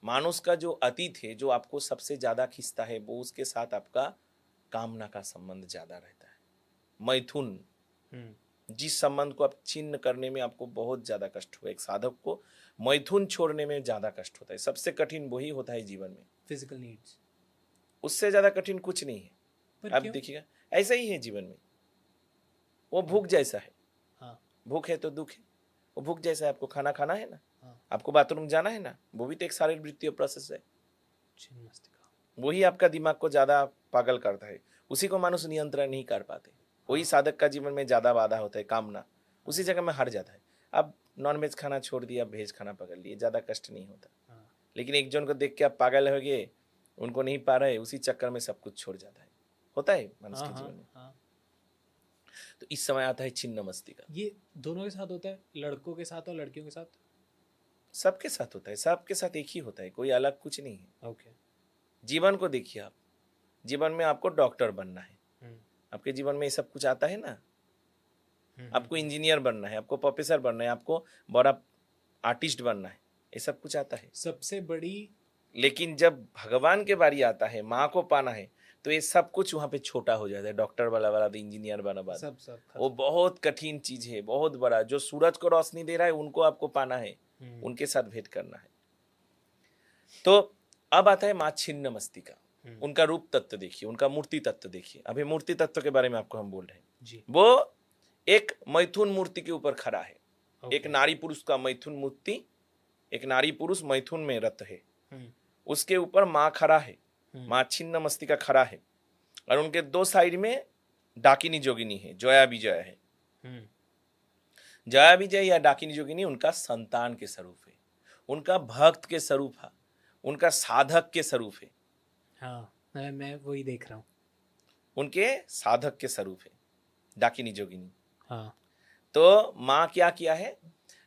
[SPEAKER 2] मानुष का जो अतीत है, जो आपको सबसे ज्यादा खींचता है, वो उसके साथ आपका कामना का संबंध ज्यादा रहता है। मैथुन, जिस संबंध को आप छिन्न करने में आपको बहुत ज्यादा कष्ट हुआ, एक साधक को मैथुन छोड़ने में ज्यादा कष्ट होता है। सबसे कठिन वही होता है जीवन में,
[SPEAKER 1] फिजिकल नीड्स,
[SPEAKER 2] उससे ज्यादा कठिन कुछ नहीं है। अब देखिएगा, ऐसा ही है जीवन में। वो भूख जैसा है, भूख है तो दुख है। वो भूख जैसा है, आपको खाना खाना है ना, आपको बाथरूम जाना है ना, वो भी तो एक शारीरिक वृत्तीय प्रोसेस है। वही आपका दिमाग को ज्यादा पागल करता है, उसी को मानुष नियंत्रण नहीं कर पाते। वही साधक का जीवन में ज्यादा बाधा होता है, कामना, उसी जगह में हार जाता है। अब नॉन वेज खाना छोड़ दिया, वेज खाना पकड़ लिए, ज्यादा कष्ट नहीं होता। लेकिन एक जन को देख के आप पागल हो गए, उनको नहीं पा रहे, उसी चक्कर में सब कुछ छोड़ जाता है। होता है मनुष्य के जीवन में। तो इस समय आता है छिन्न मस्तिका।
[SPEAKER 1] ये दोनों के साथ होता है, लड़कों के साथ और लड़कियों के साथ?
[SPEAKER 2] सबके साथ होता है, सबके साथ एक ही होता है, कोई अलग कुछ नहीं है।
[SPEAKER 1] ओके।
[SPEAKER 2] जीवन को देखिए आप, जीवन में आपको डॉक्टर बनना है, आपके जीवन में ये सब कुछ आता है ना। आपको इंजीनियर बनना है, आपको प्रोफेसर बनना है, आपको बड़ा आर्टिस्ट बनना है, ये सब कुछ आता है,
[SPEAKER 1] सबसे बड़ी।
[SPEAKER 2] लेकिन जब भगवान के बारी आता है, माँ को पाना है, तो ये सब कुछ वहाँ पे छोटा हो जाता है। डॉक्टर वाला इंजीनियर वाला सब वो बहुत कठिन चीज है, बहुत बड़ा। जो सूरज को रोशनी दे रहा है, उनको आपको पाना है, उनके साथ भेंट करना है। तो अब आता है माँ छिन्न मस्तिका। उनका रूप तत्व देखिए, उनका मूर्ति तत्व देखिए। अभी मूर्ति तत्व के बारे में आपको हम बोल रहे हैं जी। वो एक मैथुन मूर्ति के ऊपर खड़ा है। एक नारी पुरुष का मैथुन मूर्ति, एक नारी पुरुष मैथुन में रत है, उसके ऊपर माँ खड़ा है, माँ छिन्न मस्तिका खड़ा है, और उनके दो साइड में डाकिनी जोगिनी है, जया विजय है। जया विजय या डाकिनी जोगिनी उनका संतान के स्वरूप है, उनका भक्त के स्वरूप है, उनका साधक के स्वरूप है। हाँ,
[SPEAKER 1] मैं वही देख रहा हूँ,
[SPEAKER 2] उनके साधक के स्वरूप है। डाकिनी जोगिनी।
[SPEAKER 1] हाँ
[SPEAKER 2] तो माँ क्या किया है,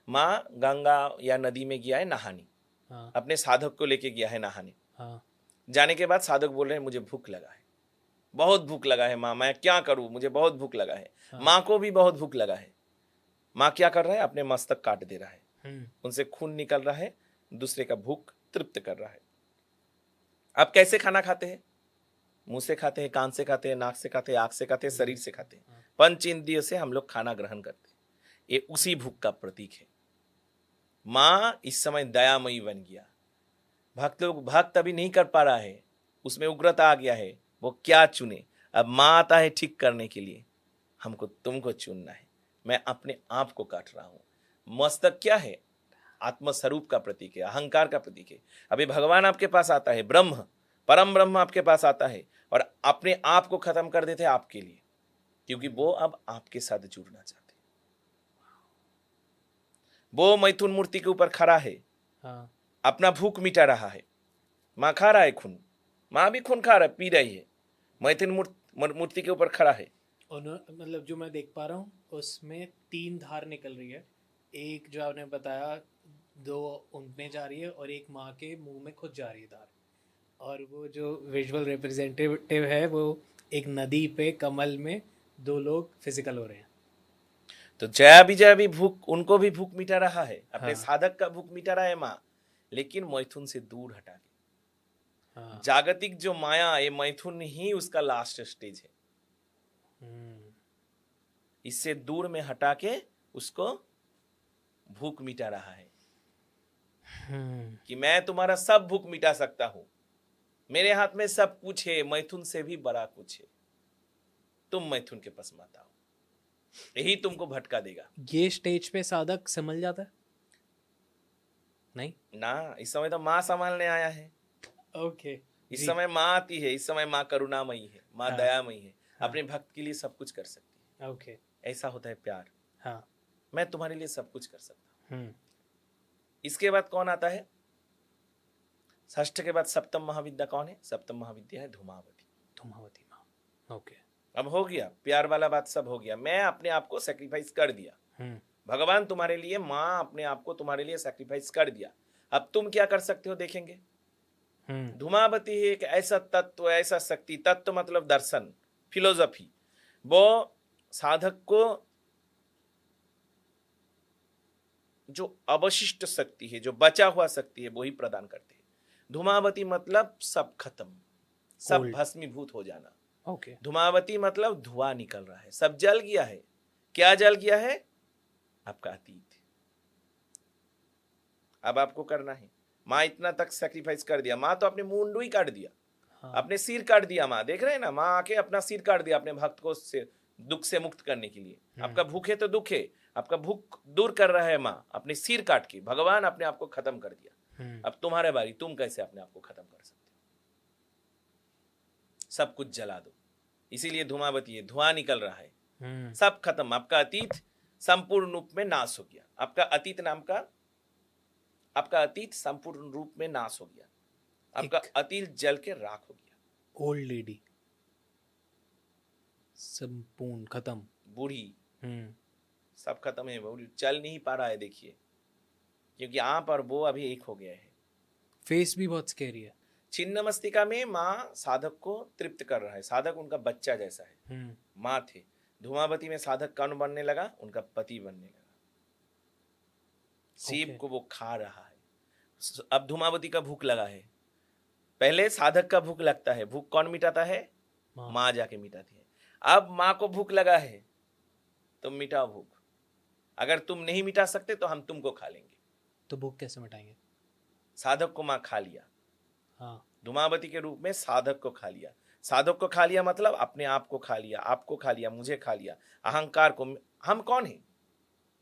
[SPEAKER 2] माँ गंगा या नदी में गया है नहाने,
[SPEAKER 1] हाँ
[SPEAKER 2] अपने साधक को लेके गया है नहाने।
[SPEAKER 1] हाँ
[SPEAKER 2] जाने के बाद साधक बोल रहे हैं मुझे भूख लगा है, बहुत भूख लगा है माँ, मैं क्या करूं, मुझे बहुत भूख लगा है।
[SPEAKER 1] हाँ।
[SPEAKER 2] माँ को भी बहुत भूख लगा है। माँ क्या कर रहा है, अपने मस्तक काट दे रहा है,
[SPEAKER 1] हम्म
[SPEAKER 2] उनसे खून निकल रहा है, दूसरे का भूख तृप्त कर रहा है। आप कैसे खाना खाते हैं? मुंह से खाते हैं, कान से खाते हैं, नाक से खाते हैं, आंख से खाते हैं, शरीर से खाते हैं। पंच इंद्रियों से हम लोग खाना ग्रहण करते हैं। ये उसी भूख का प्रतीक है। माँ इस समय दयामयी बन गया। भक्त लोग भक्त अभी नहीं कर पा रहा है, उसमें उग्रता आ गया है, वो क्या चुने? अब माँ आता है ठीक करने के लिए, हमको तुमको चुनना है। मैं अपने आप को काट रहा हूं। मस्तक क्या है? आत्मस्वरूप का प्रतीक है, अहंकार का प्रतीक है। अभी भगवान आपके पास आता है, ब्रह्म परम ब्रह्म आपके पास आता है और अपने आप को खत्म कर देते हैं आपके लिए, क्योंकि वो अब आपके साथ जुड़ना चाहते हैं। वो मैथुन मूर्ति के ऊपर खड़ा है,
[SPEAKER 1] हाँ
[SPEAKER 2] अपना भूख मिटा रहा है। माँ खा रहा है खून, माँ भी खून खा रहा है, पी रही है, मैथुन मूर्ति के ऊपर खड़ा है।
[SPEAKER 1] मतलब जो मैं देख पा रहा हूँ उसमें 3 धार निकल रही है। एक जो आपने बताया 2 उनमें जा रही है और एक माँ के मुंह में खुद जा रही है धार। और वो जो विजुअल रिप्रेजेंटेटिव है वो एक नदी पे कमल में 2 लोग फिजिकल हो रहे हैं।
[SPEAKER 2] तो जया विजया भी भूख, उनको भी भूख मिटा रहा है, अपने
[SPEAKER 1] हाँ
[SPEAKER 2] साधक का भूख मिटा रहा है माँ, लेकिन मैथुन से दूर हटा के।
[SPEAKER 1] हाँ
[SPEAKER 2] जागतिक जो माया, ये मैथुन ही उसका लास्ट स्टेज है।
[SPEAKER 1] हम्म
[SPEAKER 2] इससे दूर में हटा के उसको भूख मिटा रहा है कि मैं तुम्हारा सब भूख मिटा सकता हूं, मेरे हाथ में सब कुछ है, मैथुन से भी बड़ा कुछ है। तुम मैथुन के पास मत आओ, यही तुमको भटका देगा।
[SPEAKER 1] ये स्टेज पे साधक संभल जाता है? नहीं।
[SPEAKER 2] ना, इस समय तो माँ संभालने आया है।
[SPEAKER 1] ओके
[SPEAKER 2] इस
[SPEAKER 1] जी।
[SPEAKER 2] समय माँ आती है, इस समय माँ करुणामयी है, माँ
[SPEAKER 1] हाँ
[SPEAKER 2] दयामयी है,
[SPEAKER 1] हाँ
[SPEAKER 2] अपने भक्त के लिए सब कुछ कर सकती
[SPEAKER 1] ओके
[SPEAKER 2] है। ऐसा होता है प्यार।
[SPEAKER 1] हाँ
[SPEAKER 2] मैं तुम्हारे लिए सब कुछ कर सकता हूँ।
[SPEAKER 1] हम्म
[SPEAKER 2] इसके बाद कौन आता है? षष्ठ के बाद सप्तम महाविद्या कौन है? सप्तम महाविद्या है धूमावती।
[SPEAKER 1] धूमावती माँ। ओके।
[SPEAKER 2] अब हो गया, प्यार वाला बात सब हो गया। मैं अपने आप को सेक्रीफाइस कर दिया,
[SPEAKER 1] हम्म
[SPEAKER 2] भगवान तुम्हारे लिए, माँ अपने आप को तुम्हारे लिए सेक्रीफाइस कर दिया। अब तुम क्या कर सकते हो देखेंगे। धूमावती है एक ऐसा तत्व, ऐसा शक्ति, तत्व मतलब दर्शन, फिलोसफी, वो साधक को जो अवशिष्ट शक्ति है, जो बचा हुआ शक्ति है, वो ही प्रदान करते हैं। धूमावती मतलब सब खत्म, सब
[SPEAKER 1] Cold.
[SPEAKER 2] भस्मीभूत हो जाना।
[SPEAKER 1] ओके
[SPEAKER 2] धूमावती मतलब धुआं निकल रहा है, सब जल गया है। क्या जल गया है? आपका अतीत। अब आपको करना है। माँ इतना तक सेक्रीफाइस कर दिया, माँ तो अपने मुंडू ही काट दिया,
[SPEAKER 1] हाँ
[SPEAKER 2] अपने सिर काट दिया। माँ देख रहे हैं ना, माँ आके अपना सिर काट दिया अपने भक्त को से दुख से मुक्त करने के लिए। आपका भूख है तो दुख है, आपका भूख दूर कर रहा है माँ, अपने सिर काट के भगवान अपने आप को खत्म कर दिया। अब तुम्हारे बारी, तुम कैसे अपने आप को खत्म कर सकते हो? सब कुछ जला दो। इसीलिए धूमावती है, धुआं निकल रहा है, सब खत्म। आपका अतीत संपूर्ण रूप में नाश हो गया। आपका अतीत नाम का, आपका अतीत संपूर्ण रूप में नाश हो गया। आपका अतीत जल के राख हो गया।
[SPEAKER 1] ओल्ड लेडी संपूर्ण खत्म,
[SPEAKER 2] बूढ़ी सब खत्म है, बूढ़ी चल नहीं पा रहा है। देखिए, क्योंकि आप और वो अभी एक हो गए हैं।
[SPEAKER 1] फेस भी बहुत स्कैरी है।
[SPEAKER 2] छिन्न मस्तिका में माँ साधक को तृप्त कर रहा है, साधक उनका बच्चा जैसा है। माँ थे। धूमावती में साधक कौन बनने लगा? उनका पति बनने लगा। शिव को वो खा रहा है। अब धूमावती का भूख लगा है। पहले साधक का भूख लगता है, भूख कौन मिटाता है? माँ जाके मिटाती है। अब माँ को भूख लगा है, तुम मिटाओ भूख। अगर तुम नहीं मिटा सकते तो हम तुमको खा लेंगे।
[SPEAKER 1] तो भूख कैसे मिटाएंगे?
[SPEAKER 2] साधक को माँ खा लिया।
[SPEAKER 1] हाँ
[SPEAKER 2] धूमावती के रूप में साधक को खा लिया। साधक को खा लिया मतलब अपने आप को खा लिया, आपको खा लिया, मुझे खा लिया, अहंकार को। हम कौन है?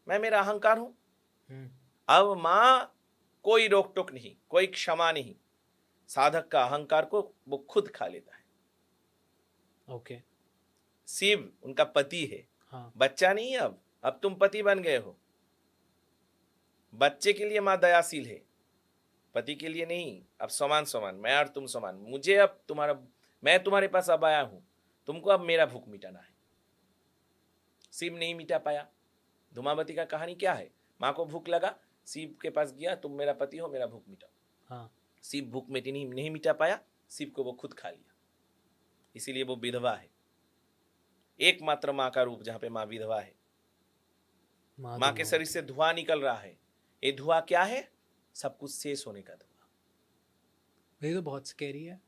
[SPEAKER 2] मैं मेरा अहंकार हूं। अब माँ कोई रोक टोक नहीं, कोई क्षमा नहीं, साधक का अहंकार को वो खुद खा लेता है।
[SPEAKER 1] ओके।
[SPEAKER 2] शिव उनका पति है।
[SPEAKER 1] हाँ
[SPEAKER 2] बच्चा नहीं, अब तुम पति बन गए हो। बच्चे के लिए माँ दयाशील है, पति के लिए नहीं। अब समान समान, मैं और तुम समान। मुझे अब तुम्हारा, मैं तुम्हारे पास अब आया हूं, तुमको अब मेरा भूख मिटाना है। शिव नहीं मिटा पाया। धूमावती का कहानी क्या है? माँ को भूख लगा, शिव के पास गया, तुम मेरा पति हो, मेरा भूख मिटाओ।
[SPEAKER 1] हाँ,
[SPEAKER 2] शिव भूख मिटी नहीं मिटा पाया, शिव को वो खुद खा लिया, इसीलिए वो विधवा है। एकमात्र माँ का रूप जहां पे माँ विधवा है। माँ के शरीर से धुआं निकल रहा है। ये धुआं क्या है? सब कुछ शेष होने का धुआं।
[SPEAKER 1] ये तो बहुत स्कैरी है।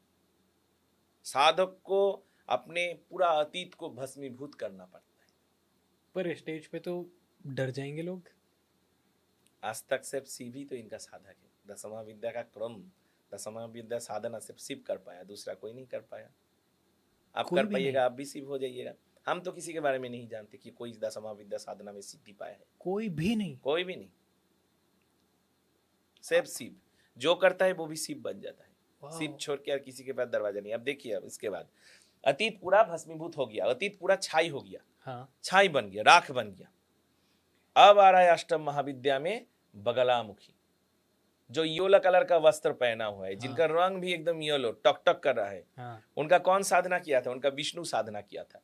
[SPEAKER 2] साधक को अपने पूरा अतीत को भस्मीभूत करना पड़ता है।
[SPEAKER 1] पर स्टेज पे तो डर जाएंगे लोग।
[SPEAKER 2] आज तक सिर्फ शिव ही तो इनका साधक है। दसमा विद्या का क्रम, दसमा विद्या साधना सिर्फ शिव कर पाया, दूसरा कोई नहीं कर पाया। आप
[SPEAKER 1] कोई
[SPEAKER 2] कर
[SPEAKER 1] भी
[SPEAKER 2] पाइएगा, आप भी शिव हो जाइएगा। हम तो किसी के बारे में नहीं जानते कि कोई दसमा विद्या साधना में सिद्धि पाया है।
[SPEAKER 1] कोई भी नहीं।
[SPEAKER 2] कोई भी नहीं, सिर्फ शिव। जो करता है वो भी शिव बन जाता है।
[SPEAKER 1] वाह।
[SPEAKER 2] शिव छोड़ के और किसी के पास दरवाजा नहीं। अब देखिए, अब इसके बाद अतीत पूरा भस्मीभूत हो गया, अतीत पूरा छाई हो गया,
[SPEAKER 1] हाँ,
[SPEAKER 2] छाई बन गया, राख बन गया। अब आ रहा है अष्टम महाविद्या में बगलामुखी, जो येलो कलर का वस्त्र पहना हुआ है, जिनका रंग भी एकदम येलो टक टक कर रहा है।
[SPEAKER 1] हाँ,
[SPEAKER 2] उनका कौन साधना किया था? उनका विष्णु साधना किया था।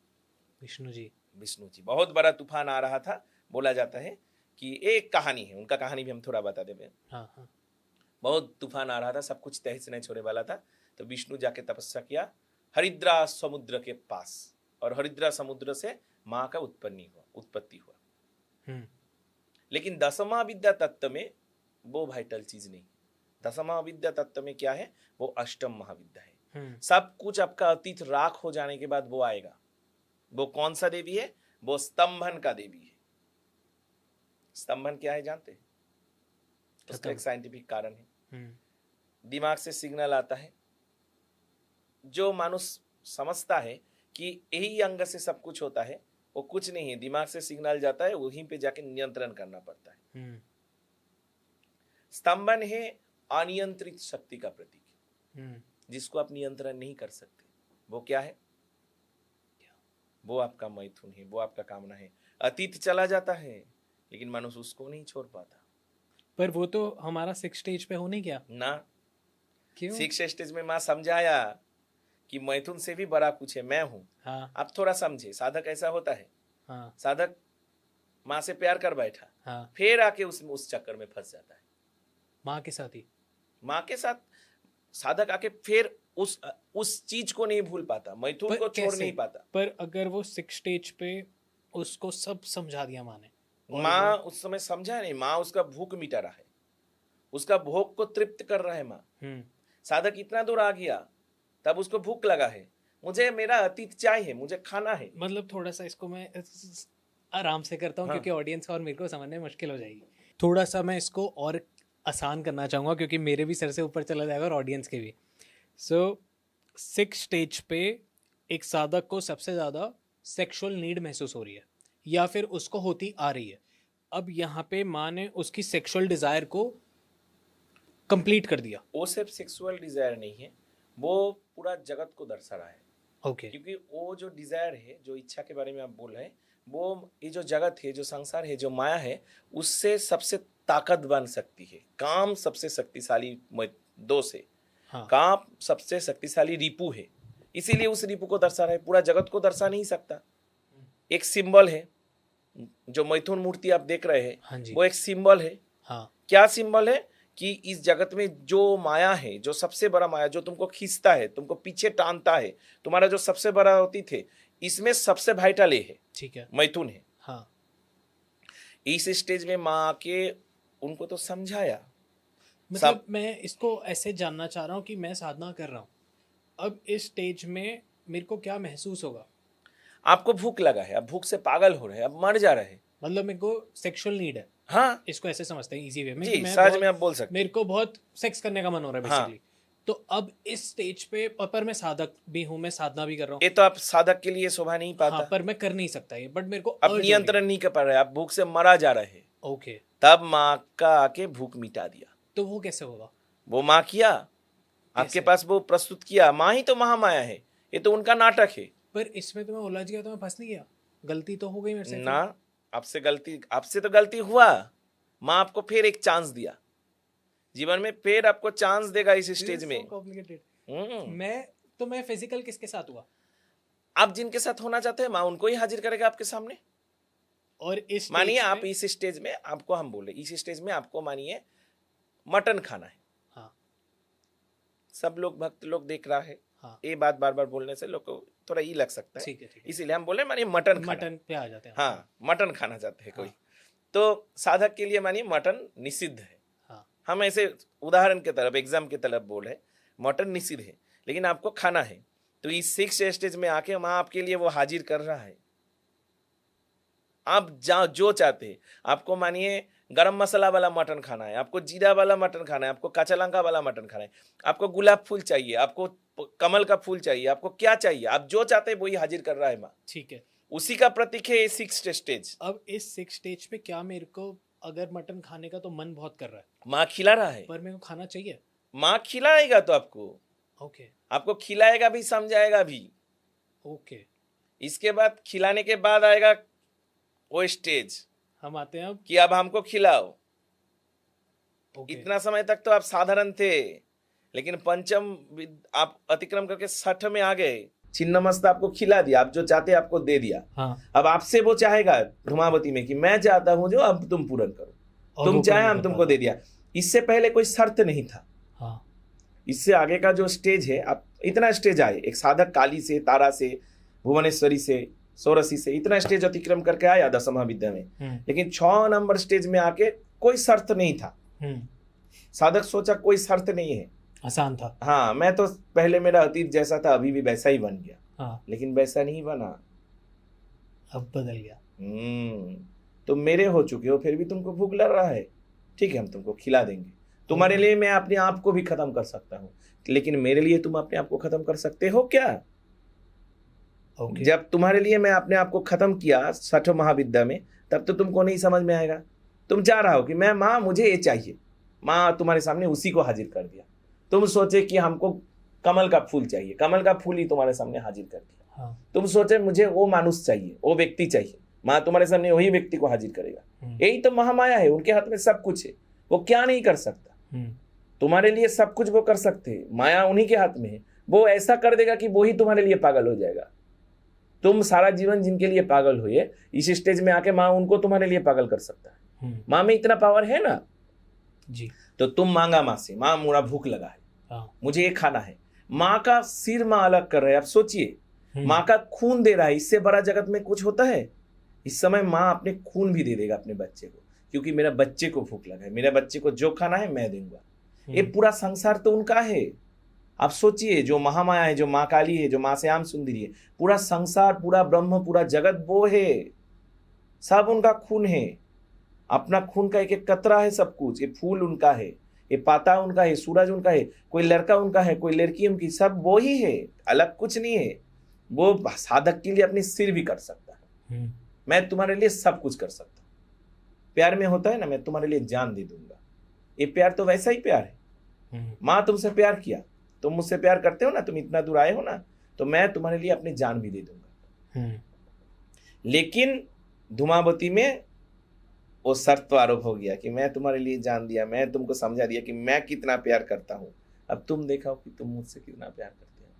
[SPEAKER 1] विष्णु जी।
[SPEAKER 2] विष्णु जी। बहुत बड़ा तूफान आ रहा था। बोला जाता है कि एक कहानी है, उनका कहानी भी हम थोड़ा बता देंगे।
[SPEAKER 1] हाँ, हाँ,
[SPEAKER 2] बहुत तूफान आ रहा था, सब कुछ तहस नहस होने वाला था। तो विष्णु जाके तपस्या किया हरिद्रा समुद्र के पास, और हरिद्रा समुद्र से माँ का उत्पत्ति हुआ। लेकिन दसमा विद्या तत्व में वो वाइटल चीज नहीं। दसमा विद्या तत्व में क्या है? वो अष्टम महाविद्या है। सब कुछ आपका अतीत राख हो जाने के बाद वो आएगा। वो कौन सा देवी है? वो स्तंभन का देवी है। स्तंभन क्या है जानते हैं? उसका एक साइंटिफिक कारण है। दिमाग से सिग्नल आता है, जो मानुष समझता है कि यही अंग से सब कुछ होता है, वो कुछ नहीं है। दिमाग से सिग्नल जाता है, वहीं पे जाके नियंत्रण करना पड़ता है। स्तंभन है अनियंत्रित शक्ति का प्रतीक, जिसको आप नियंत्रण नहीं कर सकते। वो क्या है? वो आपका मैथुन है, वो आपका कामना है। अतीत चला जाता है, लेकिन मनुष्य उसको नहीं छोड़ पाता।
[SPEAKER 1] पर वो तो हमारा 6 स्टेज पे होने क्या
[SPEAKER 2] ना,
[SPEAKER 1] क्यों?
[SPEAKER 2] 6 स्टेज में माँ समझाया कि मैथुन से भी बड़ा कुछ है, मैं हूं।
[SPEAKER 1] हाँ,
[SPEAKER 2] आप थोड़ा समझे। साधक ऐसा होता है,
[SPEAKER 1] हाँ,
[SPEAKER 2] साधक माँ से प्यार कर बैठा,
[SPEAKER 1] हाँ,
[SPEAKER 2] फिर आके उस चक्कर में फंस जाता है।
[SPEAKER 1] माँ के साथ ही।
[SPEAKER 2] माँ के साथ साधक आके फिर उस चीज को नहीं भूल पाता, मैथुन
[SPEAKER 1] पर
[SPEAKER 2] को छोड़
[SPEAKER 1] कैसे?
[SPEAKER 2] नहीं पाता।
[SPEAKER 1] पर अगर वो 6 स्टेज पे उसको सब समझा दिया माँ ने,
[SPEAKER 2] माँ उस समय समझा नहीं। माँ उसका भूख मिटा रहा है, उसका भोग को तृप्त कर रहा है माँ। साधक इतना दूर आ गया, तब उसको भूख लगा है, मुझे मेरा अतीत चाहिए, मुझे खाना है।
[SPEAKER 1] मतलब थोड़ा सा इसको मैं आराम से करता हूँ,
[SPEAKER 2] हाँ।
[SPEAKER 1] क्योंकि ऑडियंस और मेरे को समझने में मुश्किल हो जाएगी। थोड़ा सा मैं इसको और आसान करना चाहूँगा, क्योंकि मेरे भी सर से ऊपर चला जाएगा और ऑडियंस के भी। सो 6 स्टेज पे एक साधक को सबसे ज़्यादा सेक्सुअल नीड महसूस हो रही है, या फिर उसको होती आ रही है। अब यहाँ पे माँ ने उसकी सेक्सुअल डिज़ायर को कंप्लीट कर दिया।
[SPEAKER 2] वो सिर्फ सेक्सुअल डिजायर नहीं है, वो पूरा जगत को दर्शा रहा है।
[SPEAKER 1] ओके।
[SPEAKER 2] क्योंकि वो जो डिजायर है, जो इच्छा के बारे में आप बोल रहे हैं, वो ये जो जगत है, जो संसार है, जो माया है, उससे सबसे ताकत बन सकती है। काम सबसे शक्तिशाली दो से,
[SPEAKER 1] हाँ।
[SPEAKER 2] काम सबसे शक्तिशाली रिपु है, इसीलिए उस रिपु को दर्शा रहा है। पूरा जगत को दर्शा नहीं सकता। एक सिंबल है, जो मैथुन मूर्ति आप देख रहे हैं,
[SPEAKER 1] हाँ जी।
[SPEAKER 2] वो एक सिंबल है।
[SPEAKER 1] हाँ।
[SPEAKER 2] क्या सिंबल है? कि इस जगत में जो माया है, जो सबसे बड़ा माया, जो तुमको खींचता है, तुमको पीछे टानता है, तुम्हारा जो सबसे बड़ा अतीत है, इसमें सबसे वाइटल है,
[SPEAKER 1] ठीक है,
[SPEAKER 2] मैथुन है।
[SPEAKER 1] हाँ।
[SPEAKER 2] इस स्टेज में माँ के उनको तो समझाया।
[SPEAKER 1] मतलब मैं इसको ऐसे जानना चाह रहा हूँ कि मैं साधना कर रहा हूँ, अब इस स्टेज में मेरे को क्या महसूस होगा?
[SPEAKER 2] आपको भूख लगा है, आप भूख से पागल हो रहे हैं, आप मर जा रहे हैं।
[SPEAKER 1] मतलब मेरे को सेक्सुअल नीड है।
[SPEAKER 2] हाँ,
[SPEAKER 1] इसको ऐसे समझते हैं इजी वे में
[SPEAKER 2] जी,
[SPEAKER 1] कि मैं
[SPEAKER 2] सहज
[SPEAKER 1] बहुत-
[SPEAKER 2] में आप बोल सकते हैं।
[SPEAKER 1] मेरे को बहुत सेक्स करने का मन हो रहा है
[SPEAKER 2] हाँ।
[SPEAKER 1] बेसिकली। तो अब इस स्टेज पे, पर मैं साधक भी हूँ, मैं साधना भी कर रहा हूँ।
[SPEAKER 2] ये तो आप साधक के लिए शोभा नहीं पाता।
[SPEAKER 1] हाँ, पर मैं कर नहीं सकता ये, बट मेरे को
[SPEAKER 2] आप नियंत्रण नहीं कर पा रहे, आप भूख से मरा जा रहे हैं।
[SPEAKER 1] ओके।
[SPEAKER 2] तब माँ का आके भूख मिटा दिया।
[SPEAKER 1] तो वो कैसे होगा?
[SPEAKER 2] वो माँ किया, आपके
[SPEAKER 1] कैसे?
[SPEAKER 2] पास वो प्रस्तुत किया। माँ ही तो महामाया है, ये तो उनका नाटक है
[SPEAKER 1] पर इसमें तो मैं उलझ गया, तो मैं फंस नहीं गया? गलती तो हो गई मेरे से
[SPEAKER 2] ना। आपसे तो गलती हुआ। माँ आपको फिर एक चांस दिया, जीवन में फिर आपको चांस देगा इस स्टेज में।
[SPEAKER 1] कॉम्प्लिकेटेड। मैं फिजिकल किसके साथ हुआ?
[SPEAKER 2] आप जिनके साथ होना चाहते हैं, माँ उनको ही हाजिर करेगा आपके सामने।
[SPEAKER 1] और इस
[SPEAKER 2] मानिए
[SPEAKER 1] stage
[SPEAKER 2] आप
[SPEAKER 1] में-
[SPEAKER 2] इस स्टेज में, आपको हम बोले इस स्टेज में आपको मानिए मटन खाना है,
[SPEAKER 1] हाँ
[SPEAKER 2] सब लोग भक्त लोग देख रहा है,
[SPEAKER 1] हाँ
[SPEAKER 2] ये बात बार बार बोलने से लोग को थोड़ा ई लग सकता है,
[SPEAKER 1] ठीक है ठीक है,
[SPEAKER 2] इसीलिए हम बोले मानिए मटन खाना,
[SPEAKER 1] मटन पे आ जाते हैं।
[SPEAKER 2] हाँ मटन खाना चाहते हैं कोई,
[SPEAKER 1] हाँ।
[SPEAKER 2] तो साधक के लिए मानिए मटन निषिद्ध है।
[SPEAKER 1] हाँ
[SPEAKER 2] हम ऐसे उदाहरण के तरफ, एग्जाम के तरफ बोले मटन निषिद्ध है, लेकिन आपको खाना है, तो इस 6 स्टेज में आके माँ आपके लिए वो हाजिर कर रहा है। आप जो चाहते हैं, आपको मानिए गरम मसाला वाला मटन खाना है, आपको जीरा वाला मटन खाना है, आपको काचा लंका वाला मटन खाना है, आपको गुलाब फूल चाहिए, आपको कमल का फूल चाहिए, आपको क्या चाहिए, आप जो चाहते हैं वही हाजिर कर रहा है माँ।
[SPEAKER 1] ठीक है।
[SPEAKER 2] उसी का प्रतीक है ये 6 स्टेज।
[SPEAKER 1] अब इस 6 स्टेज पे क्या मेरे को अगर मटन खाने का तो मन बहुत कर रहा है,
[SPEAKER 2] माँ खिला रहा है,
[SPEAKER 1] पर मेरे को खाना चाहिए।
[SPEAKER 2] माँ खिलाएगा तो आपको,
[SPEAKER 1] ओके
[SPEAKER 2] आपको खिलाएगा भी, समझाएगा भी।
[SPEAKER 1] ओके,
[SPEAKER 2] इसके बाद खिलाने के बाद आएगा वो स्टेज
[SPEAKER 1] हम आते हैं अब।
[SPEAKER 2] कि अब हमको खिलाओ।
[SPEAKER 1] ओके
[SPEAKER 2] इतना समय तक तो आप साधारण थे, लेकिन पंचम आप अतिक्रम करके 6 में आ गए। छिन्न मस्त आपको खिला दिया, आप जो चाहते आपको दे दिया।
[SPEAKER 1] हाँ,
[SPEAKER 2] अब आपसे वो चाहेगा धूमावती में कि मैं चाहता हूं जो, अब तुम पूर्ण करो,
[SPEAKER 1] और
[SPEAKER 2] तुम
[SPEAKER 1] वो
[SPEAKER 2] चाहे
[SPEAKER 1] करने
[SPEAKER 2] हम
[SPEAKER 1] के
[SPEAKER 2] तुमको
[SPEAKER 1] बाद-
[SPEAKER 2] दे दिया। इससे पहले कोई शर्त नहीं था।
[SPEAKER 1] हाँ
[SPEAKER 2] इससे आगे का जो स्टेज है, आप इतना स्टेज आए, एक साधक काली से, तारा से, भुवनेश्वरी से, सोरसी से, इतना स्टेज अतिक्रम करके आया 10वां विद्या में, लेकिन 6 नंबर स्टेज में आके कोई शर्त नहीं था। साधक सोचा कोई शर्त नहीं है,
[SPEAKER 1] आसान था।
[SPEAKER 2] हाँ मैं तो पहले मेरा अतीत जैसा था अभी भी वैसा ही बन गया,
[SPEAKER 1] हाँ,
[SPEAKER 2] लेकिन वैसा नहीं बना।
[SPEAKER 1] अब बदल गया।
[SPEAKER 2] तुम मेरे हो चुके हो, फिर भी तुमको भूख लग रहा है, ठीक है हम तुमको खिला देंगे। तुम्हारे लिए मैं अपने आप को भी खत्म कर सकता हूँ, लेकिन मेरे लिए तुम अपने आप को खत्म कर सकते हो क्या?
[SPEAKER 1] ओके,
[SPEAKER 2] जब तुम्हारे लिए मैं अपने आप को खत्म किया 6 महाविद्या में, तब तो तुमको नहीं समझ में आएगा। तुम चाह रहा हो कि मैं माँ मुझे ये चाहिए, माँ तुम्हारे सामने उसी को हाजिर कर दिया। तुम सोचे कि हमको कमल का फूल चाहिए, कमल का फूल ही तुम्हारे सामने हाजिर कर दिया।
[SPEAKER 1] हाँ,
[SPEAKER 2] तुम सोचे मुझे वो मानुष चाहिए, वो व्यक्ति चाहिए, माँ तुम्हारे सामने वही व्यक्ति को हाजिर करेगा। यही तो महामाया है, उनके हाथ में सब कुछ है, वो क्या नहीं कर सकता। तुम्हारे लिए सब कुछ वो कर सकते हैं, माया उन्हीं के हाथ में है। वो ऐसा कर देगा कि वो ही तुम्हारे लिए पागल हो जाएगा। तुम सारा जीवन जिनके लिए पागल हुए, इस स्टेज में आके माँ उनको तुम्हारे लिए पागल कर सकता है। माँ में इतना पावर है ना
[SPEAKER 1] जी।
[SPEAKER 2] तो तुम मांगा माँ से, माँ मुझे भूख लगा है,
[SPEAKER 1] हाँ,
[SPEAKER 2] मुझे ये खाना है। माँ का सिर माँ अलग कर रहे हैं। आप सोचिए, माँ का खून दे रहा है, इससे बड़ा जगत में कुछ होता है? इस समय माँ अपने खून भी दे देगा अपने बच्चे को, क्योंकि मेरा बच्चे को भूख लगा है, मेरे बच्चे को जो खाना है मैं दूंगा। ये पूरा संसार तो उनका है। आप सोचिए, जो महामाया है, जो माँ काली है, जो माँ श्याम सुंदरी है, पूरा संसार, पूरा ब्रह्म, पूरा जगत वो है, सब उनका खून है। अपना खून का एक एक कतरा है सब कुछ। ये फूल उनका है, ये पाता उनका है, सूरज उनका है, कोई लड़का उनका है, कोई लड़की उनकी, सब वो ही है, अलग कुछ नहीं है। वो साधक के लिए अपनी सिर भी कर सकता है। मैं तुम्हारे लिए सब कुछ कर सकता हूँ। प्यार में होता है ना, मैं तुम्हारे लिए जान दे दूंगा। ये प्यार तो वैसा ही प्यार है। माँ तुमसे प्यार किया, तुम मुझसे प्यार करते हो ना, तुम इतना दूर आए हो ना, तो मैं तुम्हारे लिए अपनी जान भी दे दूंगा। लेकिन धूमावती में वो शर्त आरोप हो गया कि मैं तुम्हारे लिए जान दिया, मैं तुमको समझा दिया कि मैं कितना प्यार करता हूं, अब तुम देखो कि तुम मुझसे कितना प्यार करते हो।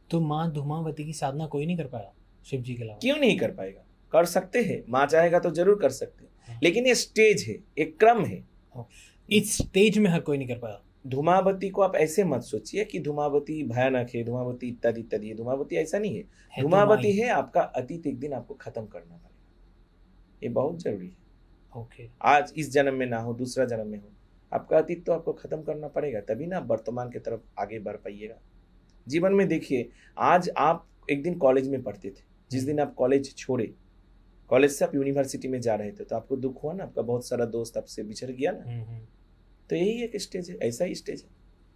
[SPEAKER 1] तो माँ धूमावती की साधना कोई नहीं कर पाया शिव जी के अलावा?
[SPEAKER 2] क्यों नहीं कर पाएगा? कर सकते हैं, माँ चाहेगा तो जरूर कर सकते हैं, लेकिन ये स्टेज है, एक क्रम है।
[SPEAKER 1] इस स्टेज में हर कोई नहीं कर पाया।
[SPEAKER 2] धूमावती को आप ऐसे मत सोचिए कि धूमावती भयानक है, धूमावती इत्यादि इत्यादि है। धूमावती ऐसा नहीं है।
[SPEAKER 1] तो
[SPEAKER 2] धूमावती है आपका अतीत, एक दिन आपको खत्म करना पड़ेगा, ये बहुत जरूरी है।
[SPEAKER 1] ओके,
[SPEAKER 2] आज इस जन्म में ना हो, दूसरा जन्म में हो, आपका अतीत तो आपको खत्म करना पड़ेगा, तभी ना वर्तमान की तरफ आगे बढ़ पाइएगा। जीवन में देखिए, आज आप एक दिन कॉलेज में पढ़ते थे, जिस दिन आप कॉलेज छोड़े, कॉलेज से आप यूनिवर्सिटी में जा रहे थे, तो आपको दुख हुआ ना, आपका बहुत सारा दोस्त आपसे बिछड़ गया ना। तो यही एक स्टेज है, ऐसा ही स्टेज है।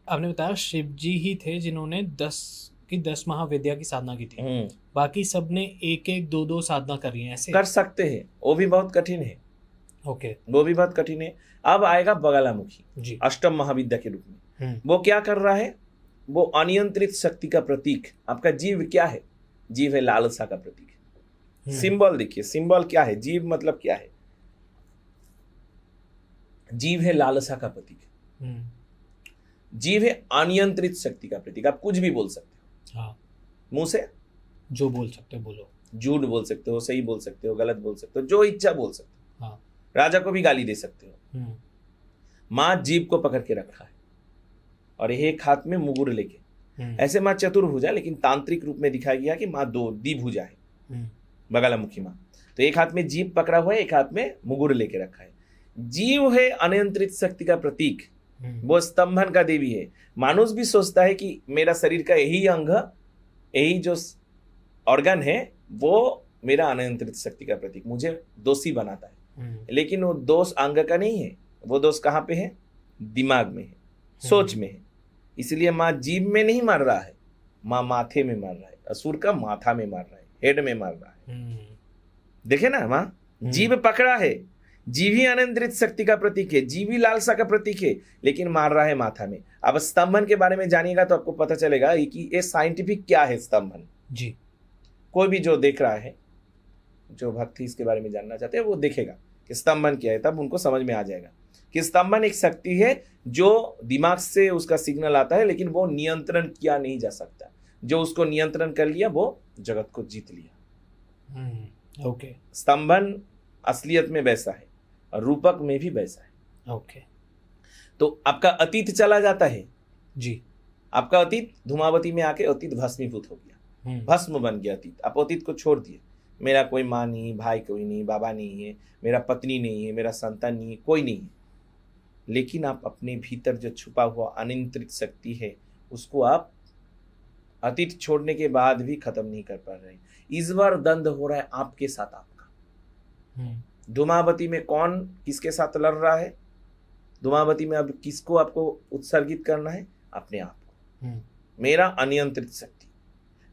[SPEAKER 1] आपने बताया शिव जी ही थे जिन्होंने 10 महाविद्या की साधना की थी, बाकी सब ने 1-1, 2-2 साधना करी है, ऐसे
[SPEAKER 2] कर सकते हैं, वो भी बहुत कठिन है।
[SPEAKER 1] ओके,
[SPEAKER 2] वो भी बहुत कठिन है। अब आएगा बगलामुखी
[SPEAKER 1] जी।
[SPEAKER 2] अष्टम महाविद्या के रूप में। वो क्या कर रहा है? वो अनियंत्रित शक्ति का प्रतीक। आपका जीव क्या है? जीव है लालसा का प्रतीक। सिंबल देखिए, सिंबल क्या है? जीव मतलब क्या है? जीव है लालसा का प्रतीक। जीव है अनियंत्रित शक्ति का प्रतीक। आप कुछ भी बोल सकते हो
[SPEAKER 1] हाँ,
[SPEAKER 2] मुंह से,
[SPEAKER 1] जो बोल सकते हो बोलो।
[SPEAKER 2] झूठ बोल सकते हो, सही बोल सकते हो, गलत बोल सकते हो, जो इच्छा बोल सकते हो।
[SPEAKER 1] हाँ।
[SPEAKER 2] राजा को भी गाली दे सकते हो।
[SPEAKER 1] हम्म।
[SPEAKER 2] माँ जीभ को पकड़ के रखा है और एक हाथ में मुगुर लेके। ऐसे माँ चतुर्भुजा, लेकिन तांत्रिक रूप में दिखाया गया कि माँ दो द्विभुजा है, बगलामुखी माँ। तो एक हाथ में जीभ पकड़ा हुआ है, एक हाथ में मुगुर लेके रखा है। जीव है अनियंत्रित शक्ति का प्रतीक, वो स्तंभन का देवी है। मानुष भी सोचता है कि मेरा शरीर का यही अंग, यही जो ऑर्गन है, वो मेरा अनियंत्रित शक्ति का प्रतीक, मुझे दोषी बनाता है। लेकिन वो दोष अंग का नहीं है, वो दोष कहाँ पे है? दिमाग में है, सोच में है। इसलिए माँ जीभ में नहीं मार रहा है, माँ माथे में मार रहा है। असुर का माथा में मार रहा है, हेड में मार रहा है। देखे ना, माँ जीभ पकड़ा है, जीव ही अनियंत्रित शक्ति का प्रतीक है, जीव ही लालसा का प्रतीक है, लेकिन मार रहा है माथा में। अब स्तंभन के बारे में जानिएगा तो आपको पता चलेगा कि ये साइंटिफिक क्या है स्तंभन
[SPEAKER 1] जी।
[SPEAKER 2] कोई भी जो देख रहा है, जो भक्ति इसके बारे में जानना चाहते हैं, वो देखेगा कि स्तंभन क्या है, तब उनको समझ में आ जाएगा कि स्तंभन एक शक्ति है जो दिमाग से उसका सिग्नल आता है, लेकिन वो नियंत्रण किया नहीं जा सकता। जो उसको नियंत्रण कर लिया वो जगत को जीत लिया।
[SPEAKER 1] ओके।
[SPEAKER 2] स्तंभन असलियत में वैसा है और रूपक में भी वैसा है।
[SPEAKER 1] ओके।
[SPEAKER 2] तो आपका अतीत चला जाता है
[SPEAKER 1] जी।
[SPEAKER 2] आपका अतीत धूमावती में आके अतीत भस्मीभूत हो गया, भस्म बन गया अतीत। आप अतीत को छोड़ दिए, मेरा कोई माँ नहीं, भाई कोई नहीं, बाबा नहीं है, मेरा पत्नी नहीं है, मेरा संतान नहीं है, कोई नहीं है। लेकिन आप अपने भीतर जो छुपा हुआ अनियंत्रित शक्ति है, उसको आप अतीत छोड़ने के बाद भी खत्म नहीं कर पा रहे। इस बार द्वंद्व हो रहा है आपके साथ आपका। धूमावती में कौन किसके साथ लड़ रहा है? धूमावती में अब किसको आपको उत्सर्गित करना है? अपने आप को। मेरा अनियंत्रित शक्ति,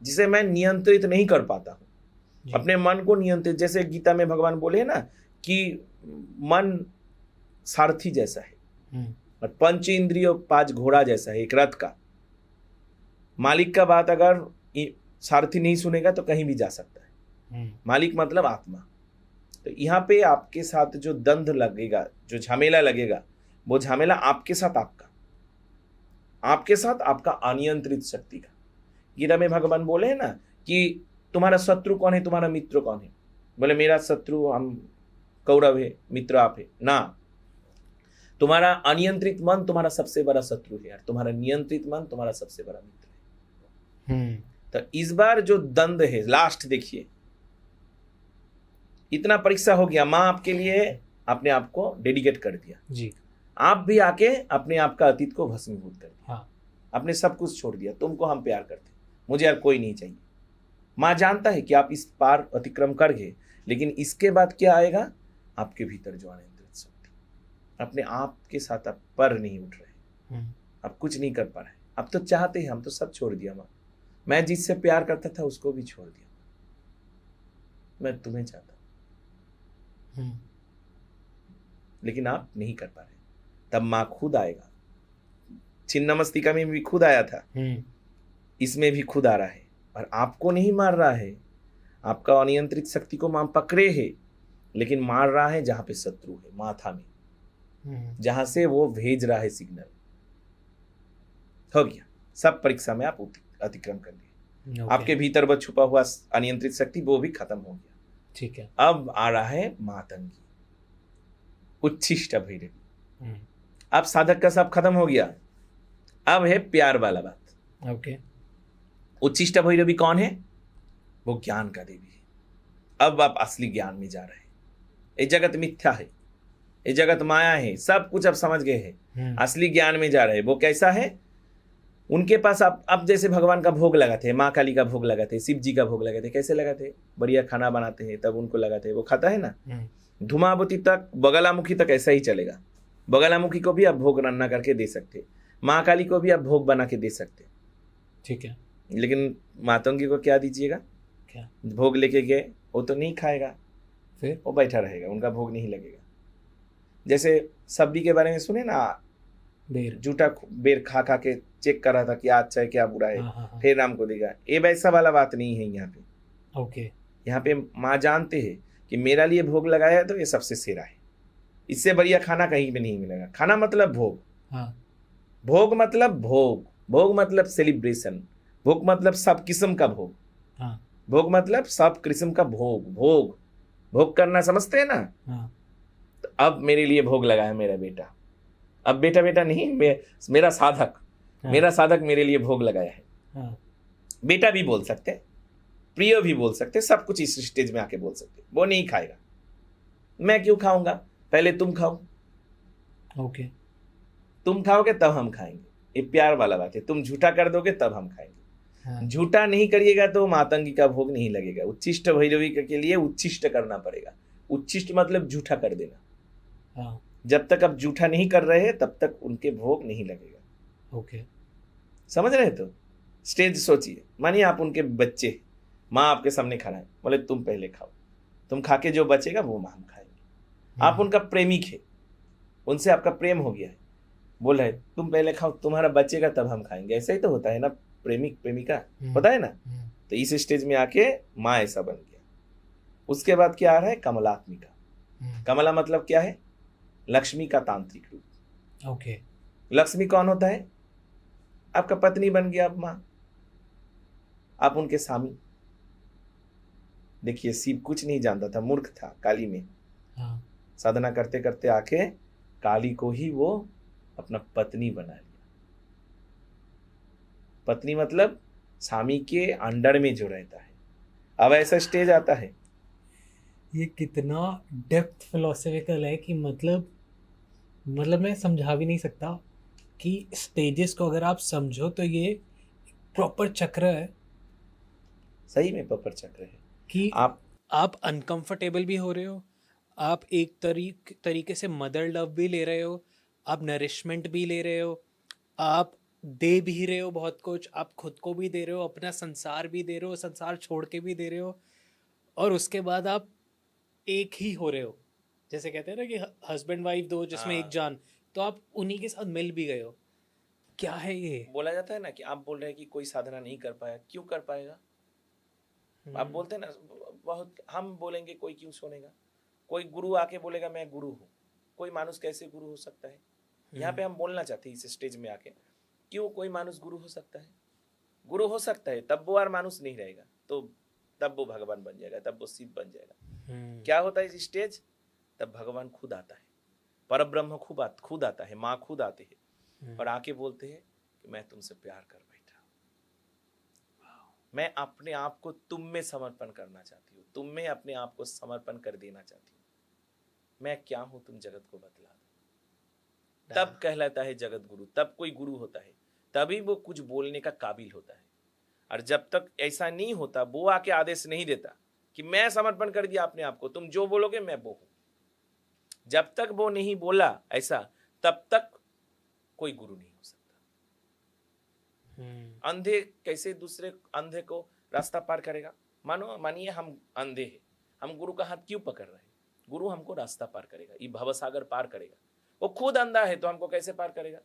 [SPEAKER 2] जिसे मैं नियंत्रित नहीं कर पाता हूं, अपने मन को नियंत्रित। जैसे गीता में भगवान बोले हैं ना कि मन सारथी जैसा है और पंच इंद्रिय 5 घोड़ा जैसा है, एक रथ का। मालिक का बात अगर सारथी नहीं सुनेगा तो कहीं भी जा सकता है। मालिक मतलब आत्मा। तो यहाँ पे आपके साथ जो द्वंद्व लगेगा, जो झमेला लगेगा, वो झमेला आपके साथ आपका अनियंत्रित शक्ति का। गीता में भगवान बोले हैं ना कि तुम्हारा शत्रु कौन है, तुम्हारा मित्र कौन है? बोले मेरा शत्रु हम कौरव है, मित्र आप है ना। तुम्हारा अनियंत्रित मन तुम्हारा सबसे बड़ा शत्रु है यार, तुम्हारा नियंत्रित मन तुम्हारा सबसे बड़ा मित्र है। तो इस बार जो द्वंद्व है, लास्ट देखिए, इतना परीक्षा हो गया, माँ आपके लिए अपने आप को डेडिकेट कर दिया
[SPEAKER 1] जी।
[SPEAKER 2] आप भी आके अपने आप का अतीत को भस्मीभूत कर दिया।
[SPEAKER 1] हाँ।
[SPEAKER 2] आपने सब कुछ छोड़ दिया, तुमको हम प्यार करते, मुझे यार कोई नहीं चाहिए। माँ जानता है कि आप इस पार अतिक्रम कर गए, लेकिन इसके बाद क्या आएगा? आपके भीतर जो अनियंत्रित शक्ति, अपने आप के साथ आप पर नहीं उठ रहे, आप कुछ नहीं कर पा रहे। आप तो चाहते हैं, हम तो सब छोड़ दिया माँ, मैं जिससे प्यार करता था उसको भी छोड़ दिया, मैं तुम्हें चाहता हूं, लेकिन आप नहीं कर पा रहे। तब माँ खुद आएगा। छिन्नमस्तिका में भी खुद आया था, इसमें भी खुद आ रहा है, और आपको नहीं मार रहा है। आपका अनियंत्रित शक्ति को माँ पकड़े है, लेकिन मार रहा है जहां पे शत्रु है, माथा में, जहां से वो भेज रहा है सिग्नल। हो गया, सब परीक्षा में आप अतिक्रम कर लिए। आपके भीतर वो छुपा हुआ अनियंत्रित शक्ति वो भी खत्म हो गया।
[SPEAKER 1] ठीक है।
[SPEAKER 2] अब आ रहा है मातंगी, उच्छिष्ट भैरवी। अब साधक का सब खत्म हो गया, अब है प्यार वाला बात।
[SPEAKER 1] ओके।
[SPEAKER 2] उच्छिष्ट भैरवी कौन है? वो ज्ञान का देवी है। अब आप असली ज्ञान में जा रहे हैं। ये जगत मिथ्या है, ये जगत माया है, सब कुछ अब समझ गए हैं, असली ज्ञान में जा रहे हैं। वो कैसा है? उनके पास आप अब जैसे भगवान का भोग लगाते हैं, माँ काली का भोग लगाते हैं, शिव जी का भोग लगाते हैं, कैसे लगाते हैं? बढ़िया खाना बनाते हैं, तब उनको लगाते हैं, वो खाता है ना। धूमावती तक, बगलामुखी तक ऐसा ही चलेगा। बगलामुखी को भी आप भोग रन्ना करके दे सकते, माँ काली को भी आप भोग बना के दे सकते।
[SPEAKER 1] ठीक है।
[SPEAKER 2] लेकिन मातंगी को क्या दीजिएगा?
[SPEAKER 1] क्या
[SPEAKER 2] भोग लेके गए, वो तो नहीं खाएगा,
[SPEAKER 1] फिर
[SPEAKER 2] वो बैठा रहेगा, उनका भोग नहीं लगेगा। जैसे सब्जी के बारे में सुने ना,
[SPEAKER 1] बेर,
[SPEAKER 2] जूठा बेर खा खा के चेक कर रहा था क्या अच्छा है क्या बुरा है, फिर राम को देगा। ये वैसा वाला बात नहीं है यहाँ पे।
[SPEAKER 1] ओके।
[SPEAKER 2] यहाँ पे माँ जानते हैं कि मेरा लिए भोग लगाया है तो ये सबसे सेरा है, इससे बढ़िया खाना कहीं पे नहीं मिलेगा। खाना मतलब भोग, भोग मतलब भोग, भोग मतलब सेलिब्रेशन, भोग मतलब सब किस्म का भोग। भोग मतलब सब किस्म का भोग, भोग भोग करना समझते हैं ना।
[SPEAKER 1] हाँ
[SPEAKER 2] तो अब मेरे लिए भोग लगा है मेरा बेटा। अब बेटा बेटा नहीं, मेरा साधक,
[SPEAKER 1] हाँ
[SPEAKER 2] मेरा साधक मेरे लिए भोग लगाया है।
[SPEAKER 1] हाँ
[SPEAKER 2] बेटा भी बोल सकते हैं, प्रिय भी बोल सकते हैं, सब कुछ इस स्टेज में आके बोल सकते हैं। वो नहीं खाएगा, मैं क्यों खाऊंगा, पहले तुम खाओ,
[SPEAKER 1] ओके
[SPEAKER 2] तुम खाओगे तब हम खाएंगे। ये प्यार वाला बात है, तुम झूठा कर दोगे तब हम खाएंगे।
[SPEAKER 1] हाँ
[SPEAKER 2] झूठा नहीं करिएगा तो मातंगी का भोग नहीं लगेगा। उच्छिष्ट भैरवी के लिए उच्छिष्ट करना पड़ेगा। उच्छिष्ट मतलब झूठा कर देना।
[SPEAKER 1] हाँ
[SPEAKER 2] जब तक आप झूठा नहीं कर रहे हैं तब तक उनके भोग नहीं लगेगा।
[SPEAKER 1] ओके
[SPEAKER 2] समझ रहे हैं? तो स्टेज सोचिए, मानिए आप उनके बच्चे, माँ आपके सामने खड़ा है, बोले तुम पहले खाओ, तुम खा के जो बचेगा वो हम खाएंगे। आप उनका प्रेमिक है, उनसे आपका प्रेम हो गया है, बोल रहे तुम पहले खाओ, तुम्हारा बचेगा तब हम खाएंगे। ऐसा ही तो होता है ना, प्रेमिक प्रेमिका, होता है ना। तो इस स्टेज में आके माँ ऐसा बन गया। उसके बाद क्या आ रहा है, कमलात्मिका। कमला मतलब क्या है, लक्ष्मी का तांत्रिक रूप।
[SPEAKER 1] ओके
[SPEAKER 2] लक्ष्मी कौन होता है, आपका पत्नी बन गया अब माँ, आप उनके स्वामी। देखिए शिव कुछ नहीं जानता था, मूर्ख था काली में।
[SPEAKER 1] हाँ
[SPEAKER 2] साधना करते करते आके काली को ही वो अपना पत्नी बना लिया। पत्नी मतलब स्वामी के अंडर में जो रहता है। अब ऐसा स्टेज आता है,
[SPEAKER 1] ये कितना डेप्थ फिलोसफिकल है कि मतलब मैं समझा भी नहीं सकता कि स्टेजेस को अगर आप समझो तो ये प्रॉपर चक्र है
[SPEAKER 2] सही में पपर चक्र है।
[SPEAKER 1] कि
[SPEAKER 2] आप
[SPEAKER 1] आप अनकंफर्टेबल भी हो रहे हो, आप एक तरीके से मदर लव भी ले रहे हो, आप नरिशमेंट भी ले रहे हो, आप दे भी रहे हो बहुत कुछ, आप खुद को भी दे रहे हो, अपना संसार भी दे रहे हो, संसार छोड़ के भी दे रहे हो, और उसके बाद आप एक ही हो रहे हो। जैसे कहते हैं ना कि हस्बैंड वाइफ दो जिसमें एक जान, तो आप उन्हीं के साथ मिल भी गए हो। क्या है ये?
[SPEAKER 2] बोला जाता है ना कि आप बोल रहे हैं कि कोई साधना नहीं कर पाया, क्यों कर पाएगा? आप बोलते हैं ना, बहुत हम बोलेंगे कोई क्यों सुनेगा। कोई गुरु आके बोलेगा मैं गुरु हूँ, कोई मानुष कैसे गुरु हो सकता है? यहाँ पे हम बोलना चाहते हैं इस स्टेज में आके, क्यों कोई मानुष गुरु हो सकता है? गुरु हो सकता है, तब वो और मानुष नहीं रहेगा, तो तब वो भगवान बन जाएगा, तब वो शिव बन जाएगा। क्या होता है इस स्टेज, तब भगवान खुद आता है, परब्रह्म खुद आता है, माँ खुद आते हैं और आके बोलते हैं कि मैं तुमसे प्यार कर बैठा, मैं अपने आप को तुम में समर्पण करना चाहती हूँ, तुम में अपने आप को समर्पण कर देना चाहती हूँ, मैं क्या हूं तुम जगत को बतला दो। तब कहलाता है जगत गुरु, तब कोई गुरु होता है, तभी वो कुछ बोलने का काबिल होता है। और जब तक ऐसा नहीं होता, वो आके आदेश नहीं देता कि मैं समर्पण कर दिया अपने आप को, तुम जो बोलोगे मैं वो हूं, जब तक वो नहीं बोला ऐसा, तब तक कोई गुरु नहीं हो सकता। अंधे कैसे दूसरे अंधे को रास्ता पार करेगा? मानिए हम अंधे हैं, हम गुरु का हाथ क्यों पकड़ रहे हैं? गुरु हमको रास्ता पार करेगा, ये भवसागर पार करेगा। वो खुद अंधा है तो हमको कैसे पार करेगा?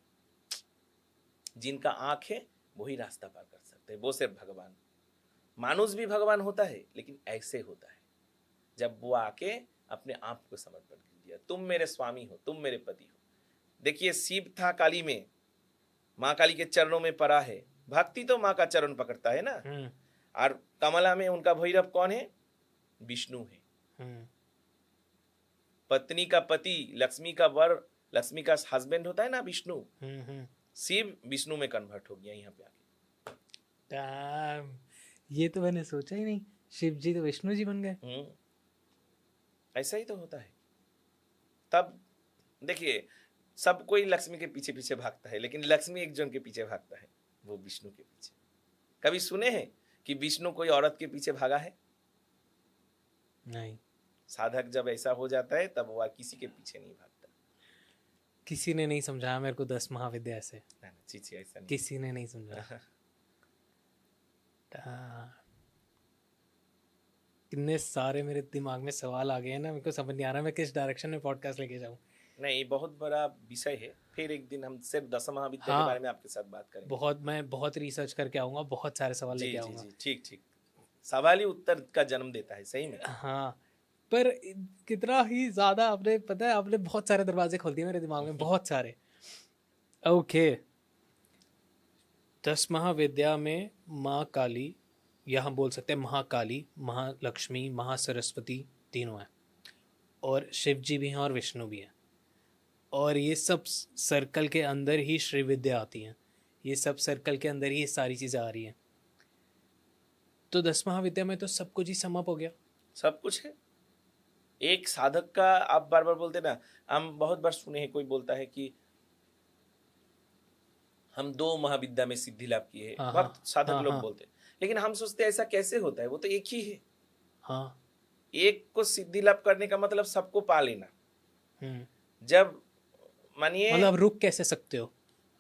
[SPEAKER 2] जिनका आंख है वही रास्ता पार कर सकते हैं, वो सिर्फ भगवान। मानुष भी भगवान होता है, लेकिन ऐसे होता है जब वो आके अपने आप को समर्पण कर दिया, तुम मेरे स्वामी हो, तुम मेरे पति हो। देखिए शिव था काली में, माँ काली के चरणों में पड़ा है, भक्ति तो माँ का चरण पकड़ता है ना। और कमला में उनका भैरव कौन है? विष्णु है। पत्नी का पति, लक्ष्मी का वर, लक्ष्मी का हस्बैंड होता है ना विष्णु। शिव विष्णु में कन्वर्ट हो गया यहाँ पे आके।
[SPEAKER 1] ये तो मैंने सोचा ही नहीं, शिव जी तो विष्णु जी बन गए।
[SPEAKER 2] ऐसा ही तो होता है। तब देखिए सब कोई लक्ष्मी के पीछे पीछे भागता है, लेकिन लक्ष्मी एक जन के पीछे भागता है, वो विष्णु के पीछे। कभी सुने हैं कि विष्णु कोई औरत के पीछे भागा है?
[SPEAKER 1] नहीं।
[SPEAKER 2] साधक जब ऐसा हो जाता है तब वह किसी के पीछे नहीं भागता।
[SPEAKER 1] किसी ने नहीं समझाया मेरे को 10 महाविद्या से,
[SPEAKER 2] ऐसा नहीं,
[SPEAKER 1] किसी ने नहीं समझाया। इतने सारे मेरे दिमाग में सवाल आ गए हैं ना, मेरे को समझ नहीं आ रहा मैं किस डायरेक्शन में पॉडकास्ट लेके जाऊं।
[SPEAKER 2] नहीं, बहुत बड़ा विषय है, फिर एक दिन हम सिर्फ 10 महाविद्या के बारे में आपके साथ बात करेंगे।
[SPEAKER 1] मैं बहुत रिसर्च करके आऊंगा, बहुत सारे सवाल लेके आऊंगा।
[SPEAKER 2] ठीक, सवाल ही उत्तर का जन्म देता है, सही में।
[SPEAKER 1] हाँ, पर कितना ही ज्यादा आपने, पता है आपने बहुत सारे दरवाजे खोल दिए मेरे दिमाग में, बहुत सारे। ओके, 10 महाविद्या में माँ काली, या हम बोल सकते हैं महाकाली, महालक्ष्मी, महासरस्वती तीनों हैं, और शिव जी भी हैं और विष्णु भी हैं, और ये सब सर्कल के अंदर ही श्री विद्या आती हैं, ये सब सर्कल के अंदर ही ये सारी चीज़ें आ रही हैं। तो 10 महाविद्या में तो सब कुछ ही समअप हो गया।
[SPEAKER 2] सब कुछ है। एक साधक का, आप बार बार बोलते ना, हम बहुत बार सुने हैं, कोई बोलता है कि हम 2 महाविद्या में सिद्धि लाभ किए,
[SPEAKER 1] हाँ,
[SPEAKER 2] बहुत
[SPEAKER 1] हाँ,
[SPEAKER 2] साधक
[SPEAKER 1] हाँ,
[SPEAKER 2] लोग
[SPEAKER 1] हाँ,
[SPEAKER 2] बोलते हैं। लेकिन हम सोचते हैं ऐसा कैसे होता है, वो तो एक ही है।
[SPEAKER 1] हाँ।
[SPEAKER 2] एक को सिद्धि लाभ करने का मतलब सबको पा लेना।
[SPEAKER 1] हम्म।
[SPEAKER 2] जब मानिए
[SPEAKER 1] मतलब आप रुक कैसे सकते हो?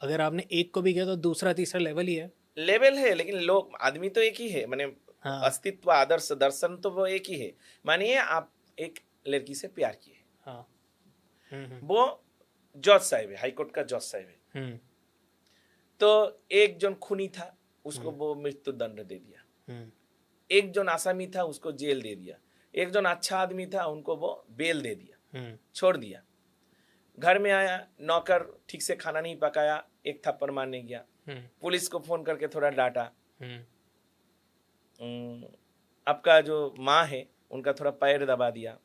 [SPEAKER 1] अगर आपने एक को भी किया तो दूसरा तीसरा लेवल ही है।
[SPEAKER 2] लेवल है, लेकिन लोग, आदमी तो एक ही है, माने
[SPEAKER 1] हाँ।
[SPEAKER 2] अस्तित्व, आदर्श, दर्शन तो वो एक ही है। मानिए आप एक लड़की से प्यार किए,
[SPEAKER 1] हाँ।
[SPEAKER 2] वो जज साहब है, हाईकोर्ट का जज साहब है,
[SPEAKER 1] हम्म।
[SPEAKER 2] तो एक जन खूनी था, उसको वो मृत्यु दंड दे दिया।
[SPEAKER 1] हम्म।
[SPEAKER 2] एक जन आसामी था, उसको जेल दे दिया। एक जन अच्छा आदमी था, उनको वो बेल दे दिया, छोड़ दिया। घर में आया, नौकर ठीक से खाना नहीं पकाया, एक थप्पड़ मारने गया, पुलिस को फोन करके थोड़ा डांटा। आपका जो माँ है, उनका थोड़ा पैर दबा दिया।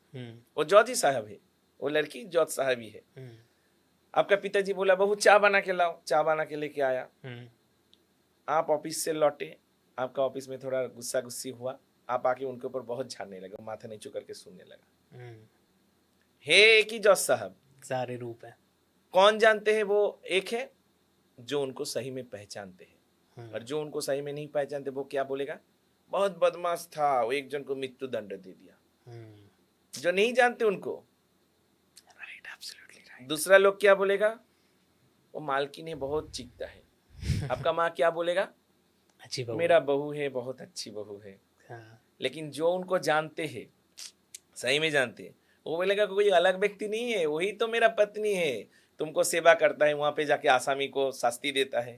[SPEAKER 2] वो जज ही साहब है, वो लड़की जज साहब ही है। आपका पिताजी बोला बहू चाय बना के लाओ, चाय बना के लेके आया। आप ऑफिस से लौटे, आपका ऑफिस में थोड़ा गुस्सा गुस्सी हुआ, आप आके उनके ऊपर बहुत झाड़ने लगे, माथा नीचू करके सुनने लगा। हे एक ही जज साहब,
[SPEAKER 1] सारे रूप है।
[SPEAKER 2] कौन जानते हैं वो एक है? जो उनको सही में पहचानते हैं। और जो उनको सही में नहीं पहचानते, वो क्या बोलेगा? बहुत बदमाश था, वो एक जन को मृत्यु दंड दे दिया। जो नहीं जानते उनको, राइट, एब्सोल्युटली राइट। दूसरा लोग क्या बोलेगा? वो मालकिन है, बहुत चीखता है। आपका माँ क्या बोलेगा?
[SPEAKER 1] अच्छी बहू,
[SPEAKER 2] मेरा बहू है, बहुत अच्छी बहू है।
[SPEAKER 1] हाँ।
[SPEAKER 2] लेकिन जो उनको जानते हैं, सही में जानते हैं, वो बोलेगा कोई अलग व्यक्ति नहीं है, वही तो मेरा पत्नी है, तुमको सेवा करता है, वहां पे जाके आसामी को शास्ति देता है,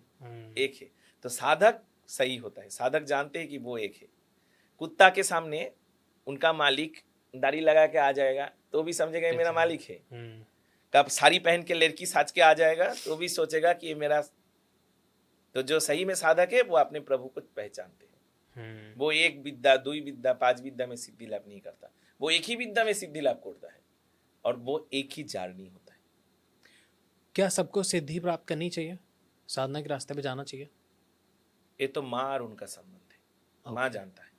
[SPEAKER 2] एक है। तो साधक सही होता है, साधक जानते हैं कि वो एक है। कुत्ता के सामने उनका मालिक दाढ़ी लगा के आ जाएगा तो भी समझेगा ये मेरा मालिक है। कब साड़ी पहन के लड़की साज के आ जाएगा तो भी सोचेगा कि ये मेरा। तो जो सही में साधक है, वो अपने प्रभु को पहचानते हैं। वो एक विद्या, 2 विद्या, 5 विद्या में सिद्धि लाभ नहीं करता, वो एक ही विद्या में सिद्धि लाभ करता है, और वो एक ही जारनी होता है।
[SPEAKER 1] क्या सबको सिद्धि प्राप्त करनी चाहिए, साधना के रास्ते पे जाना चाहिए?
[SPEAKER 2] ये तो माँ और उनका संबंध है, माँ जानता है।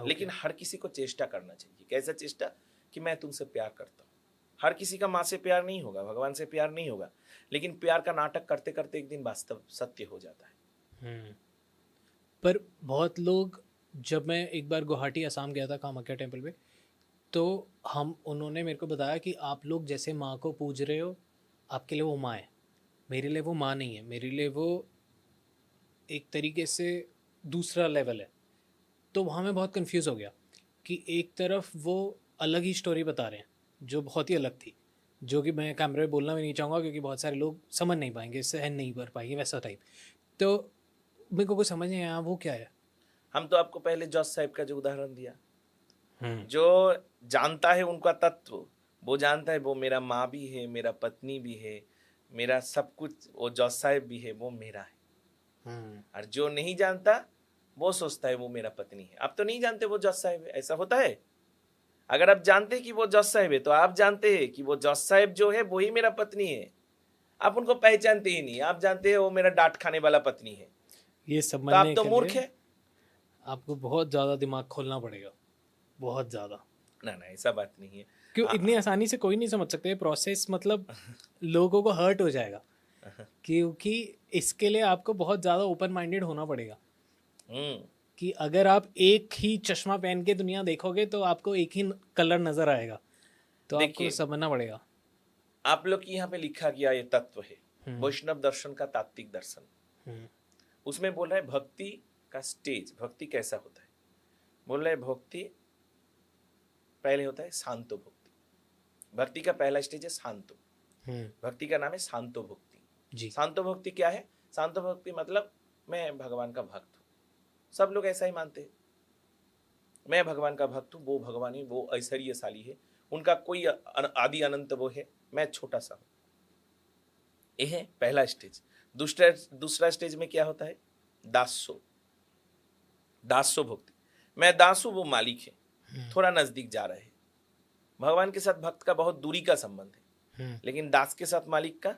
[SPEAKER 2] लेकिन हर किसी को चेष्टा करना चाहिए। कैसा चेष्टा? कि मैं तुमसे प्यार करता हूँ। हर किसी का माँ से प्यार नहीं होगा, भगवान से प्यार नहीं होगा, लेकिन प्यार का नाटक करते करते एक दिन वास्तव सत्य हो जाता है।
[SPEAKER 1] पर बहुत लोग, जब मैं एक बार गुवाहाटी असम गया था कामाख्या टेम्पल पे, तो उन्होंने मेरे को बताया कि आप लोग जैसे माँ को पूज रहे हो, आपके लिए वो माँ है, मेरे लिए वो माँ नहीं है, मेरे लिए वो एक तरीके से दूसरा लेवल है। तो वहाँ मैं बहुत कंफ्यूज हो गया कि एक तरफ वो अलग ही स्टोरी बता रहे हैं जो बहुत ही अलग थी, जो कि मैं कैमरे में बोलना भी नहीं चाहूँगा क्योंकि बहुत सारे लोग समझ नहीं पाएंगे, सहन नहीं कर पाएंगे, वैसा टाइप। तो मेरे को कुछ समझ नहीं आया वो क्या है।
[SPEAKER 2] हम तो आपको पहले जज साहब का जो उदाहरण दिया, जो जानता है उनका तत्व, वो जानता है वो मेरा माँ भी है, मेरा पत्नी भी है, मेरा सब कुछ, वो जज साहब भी है, वो मेरा है। और जो नहीं जानता, वो सोचता है वो मेरा पत्नी है। आप तो नहीं जानते वो जज साहब है, ऐसा होता है? अगर आप जानते हैं कि वो जज साहब है, तो आप जानते हैं कि वो जज साहब जो है वही मेरा पत्नी है। आप उनको पहचानते ही नहीं, आप जानते हैं वो मेरा डांट खाने वाला पत्नी है।
[SPEAKER 1] ये
[SPEAKER 2] तो आप तो मूर्ख है।
[SPEAKER 1] आपको बहुत ज़्यादा दिमाग खोलना पड़ेगा, बहुत ज़्यादा।
[SPEAKER 2] ना ना, ऐसा बात नहीं है।
[SPEAKER 1] क्यों इतनी आसानी से कोई नहीं समझ सकते प्रोसेस, मतलब लोगों को हर्ट हो जाएगा, क्योंकि इसके लिए आपको बहुत ज़्यादा ओपन माइंडेड होना पड़ेगा। कि अगर आप एक ही चश्मा पहन के दुनिया देखोगे तो आपको एक ही कलर नजर आएगा, तो आपको समझना पड़ेगा।
[SPEAKER 2] आप लोग की यहाँ पे लिखा गया ये तत्व है वैष्णव दर्शन का तात्विक दर्शन। उसमें बोल रहा है भक्ति का स्टेज, भक्ति कैसा होता है। बोल रहा है भक्ति पहले होता है शांतो भक्ति। भक्ति का पहला स्टेज है शांतो। भक्ति का नाम है शांतो भक्ति। शांतो भक्ति क्या है? शांतो भक्ति मतलब मैं भगवान का भक्त हूँ। सब लोग ऐसा ही मानते हैं, मैं भगवान का भक्त हूँ, वो भगवान ही, वो ऐश्वर्यशाली है, उनका कोई आदि अनंत वो है, मैं छोटा सा हूँ। ये है पहला स्टेज। दूसरा स्टेज में क्या होता है? दासो। दासो भक्ति, मैं दास हूं, वो मालिक है, थोड़ा नजदीक जा रहे हैं। भगवान के साथ भक्त का बहुत दूरी का संबंध है, लेकिन दास के साथ मालिक का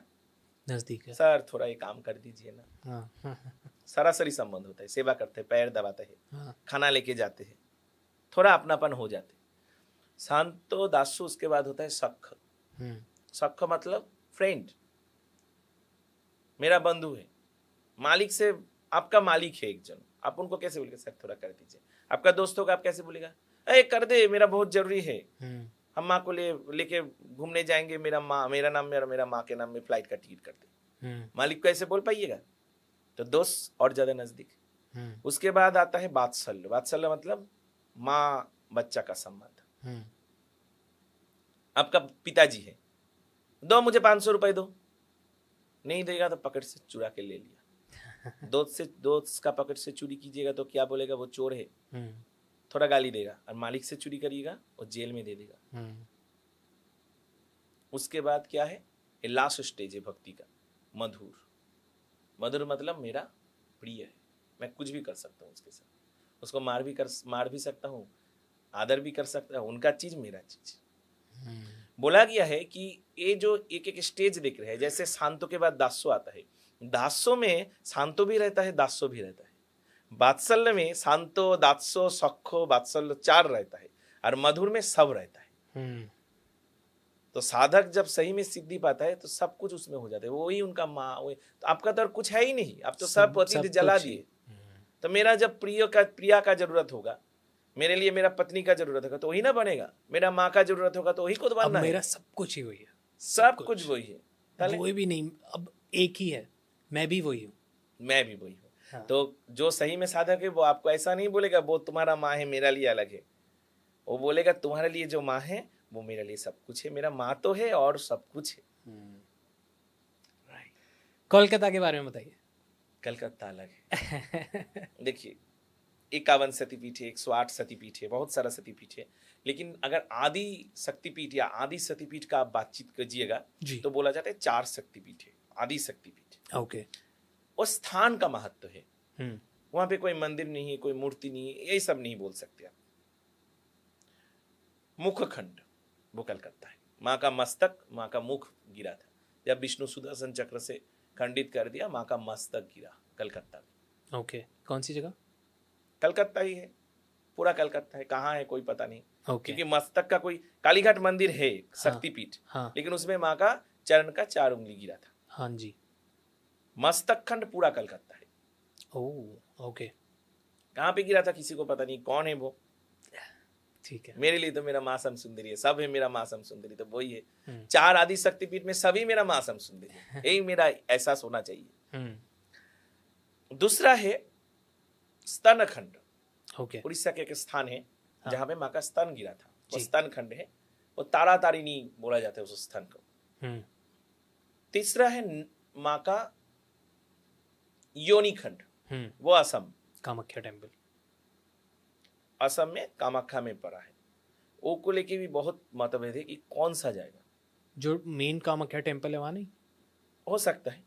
[SPEAKER 1] नजदीक है।
[SPEAKER 2] सर थोड़ा ये काम कर दीजिए ना,
[SPEAKER 1] हाँ,
[SPEAKER 2] सरासरी संबंध होता है, सेवा करते हैं, पैर दबाते हैं,
[SPEAKER 1] हाँ,
[SPEAKER 2] खाना लेके जाते हैं, थोड़ा अपनापन हो जाते हैं। शांतो दासु, उसके बाद होता है सख। सख मतलब फ्रेंड, मेरा बंधु है। मालिक से, आपका मालिक है एक जन, आप उनको कैसे बोलेगा सर थोड़ा कर दीजिए। आपका दोस्त होगा, आप कैसे बोलेगा अरे कर दे, मेरा बहुत जरूरी है, हम माँ को लेके घूमने जाएंगे, मेरा माँ के नाम में फ्लाइट का टिकट कर दे। मालिक को ऐसे बोल पाइएगा? तो दोस्त और ज्यादा नजदीक। उसके बाद आता है वात्सल्य। वात्सल्य मतलब माँ बच्चा का संबंध। आपका पिताजी है, दो मुझे 500 रुपए दो, नहीं देगा तो पकड़ से चुरा के ले लिया। दोस्त का पकड़ से चोरी कीजिएगा तो क्या बोलेगा, वो चोर है, थोड़ा गाली देगा। और मालिक से चोरी करिएगा और जेल में दे देगा। उसके बाद क्या है, ये लास्ट स्टेज है भक्ति का, मधुर। मधुर मतलब मेरा प्रिय है, मैं कुछ भी कर सकता हूँ उसके साथ, उसको मार भी सकता हूँ, आदर भी कर सकता हूँ, उनका चीज मेरा चीज। बोला गया है कि ये जो एक एक स्टेज देख रहे हैं, जैसे शांतो के बाद दासो आता है, दासो में शांतो भी रहता है, दासो भी रहता है। वात्सल्य में शांतो, दासो, सखो, वात्सल्य 4 रहता है, और मधुर में सब रहता है। तो साधक जब सही में सिद्धि पाता है तो सब कुछ उसमें हो जाता है, वही उनका माँ, वही तो आपका तो और कुछ है ही नहीं, आप तो सब पति जला दिए। तो मेरा जब प्रिया का जरूरत होगा, मेरे लिए मेरा पत्नी का जरूरत होगा तो वही ना बनेगा, मेरा माँ का जरूरत होगा तो वही खुद बनना है।
[SPEAKER 1] मेरा सब कुछ ही वही है,
[SPEAKER 2] सब कुछ वही है,
[SPEAKER 1] वही भी नहीं, अब एक ही है, मैं भी वही हूँ,
[SPEAKER 2] मैं भी वही हूँ। हाँ। तो जो सही में साधक है वो आपको ऐसा नहीं बोलेगा वो तुम्हारा माँ है मेरा लिए अलग है, वो बोलेगा तुम्हारे लिए जो माँ है वो मेरे लिए सब कुछ है, मेरा माँ तो है और सब कुछ है।
[SPEAKER 1] राइट। कोलकाता के बारे में बताइए।
[SPEAKER 2] कलकत्ता अलग है। देखिए 51 शक्तिपीठ है, 108 शक्तिपीठ है, बहुत सारा शक्तिपीठ है, लेकिन अगर आदि शक्तिपीठ या आदि शक्तिपीठ का आप बातचीत कीजिएगा तो बोला जाता है 4 शक्तिपीठ है, आदि शक्तिपीठ।
[SPEAKER 1] ओके।
[SPEAKER 2] और स्थान का महत्व है, वहां पे कोई मंदिर नहीं है, कोई मूर्ति नहीं है, ये सब नहीं बोल सकते आप। मुख खंड वो कलकत्ता है, माँ का मस्तक, माँ का मुख गिरा था, जब विष्णु सुदर्शन चक्र से खंडित कर दिया, माँ का मस्तक गिरा कलकत्ता में।
[SPEAKER 1] ओके। कौन सी जगह?
[SPEAKER 2] कलकत्ता ही है, पूरा कलकत्ता है, कहाँ है कोई पता नहीं।
[SPEAKER 1] Okay.
[SPEAKER 2] क्योंकि मस्तक का कोई, कालीघाट मंदिर है शक्तिपीठ,
[SPEAKER 1] हाँ,
[SPEAKER 2] लेकिन उसमें माँ का चरण का 4 उंगली गिरा था।
[SPEAKER 1] हाँ जी।
[SPEAKER 2] मस्तक खंड पूरा कलकत्ता है।
[SPEAKER 1] Oh okay.
[SPEAKER 2] कहाँ पे गिरा था किसी को पता नहीं, कौन है वो,
[SPEAKER 1] ठीक है।
[SPEAKER 2] मेरे लिए तो मेरा माँ सम सुंदरी है, सब है मेरा माँ सम सुंदरी, तो वही है। 4 आदि शक्तिपीठ में सभी मेरा माँ सम सुंदरी है, यही मेरा एहसास होना चाहिए। दूसरा है स्तन खंड।
[SPEAKER 1] ओके।
[SPEAKER 2] उड़ीसा के एक स्थान है जहां पे माँ का स्तन गिरा था, वो स्तन खंड है, वो तारा तारिणी बोला जाता है उस स्थान को। तीसरा है माँ का योनि खंड, वो असम,
[SPEAKER 1] कामाख्या टेम्पल,
[SPEAKER 2] असम में कामाख्या में पड़ा है। वो को लेके भी बहुत मतभेद है कि कौन सा जाएगा।
[SPEAKER 1] जो मेन कामाख्या टेम्पल है वहां नहीं
[SPEAKER 2] हो सकता है,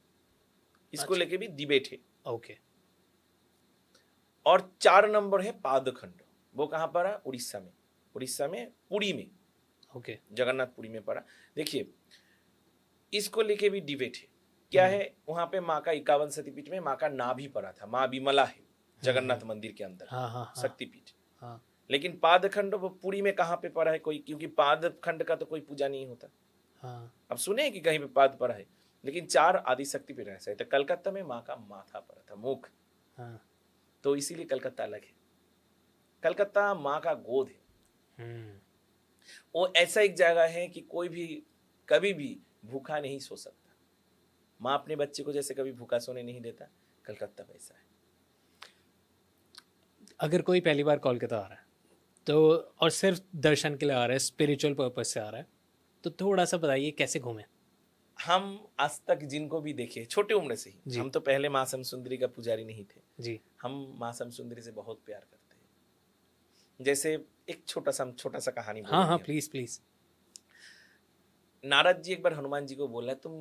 [SPEAKER 2] इसको लेके भी डिबेट है।
[SPEAKER 1] ओके।
[SPEAKER 2] और 4 नंबर है पादखंड, वो कहां पर है, उड़ीसा में, उड़ीसा में पुरी में,
[SPEAKER 1] ओके,
[SPEAKER 2] जगन्नाथपुरी में पड़ा। देखिए इसको लेके भी डिबेट है, क्या है, वहां पे माँ का 51 शक्तिपीठ में माँ का नाभि पड़ा था, माँ विमला है जगन्नाथ मंदिर के अंदर शक्तिपीठ। लेकिन पादखंड वो पुरी में कहाँ पे पड़ा है कोई, क्योंकि पादखंड का तो कोई पूजा नहीं होता। अब सुने कि कहीं पे पाद पड़ा है, लेकिन 4 आदि शक्तिपीठ ऐसा है। तो कलकत्ता में माँ का माथा पड़ा था, मुख, तो इसीलिए कलकत्ता अलग है। कलकत्ता माँ का गोद है, वो ऐसा एक जगह है कि कोई भी कभी भी भूखा नहीं सो सकता। माँ अपने बच्चे को जैसे कभी भूखा सोने नहीं देता, कलकत्ता वैसा है।
[SPEAKER 1] अगर कोई पहली बार कोलकाता आ रहा है तो, और सिर्फ दर्शन के लिए आ रहा है, स्पिरिचुअल पर्पज से आ रहा है, तो थोड़ा सा बताइए कैसे घूमें।
[SPEAKER 2] हम आज तक जिनको भी देखे छोटे उम्र से ही, हम तो पहले माँ सम सुंदरी का पुजारी नहीं थे
[SPEAKER 1] जी,
[SPEAKER 2] हम माँ सम सुंदरी से बहुत प्यार करते हैं। जैसे एक छोटा सा कहानी।
[SPEAKER 1] हाँ प्लीज प्लीज।
[SPEAKER 2] नारद जी एक बार हनुमान जी को बोला, तुम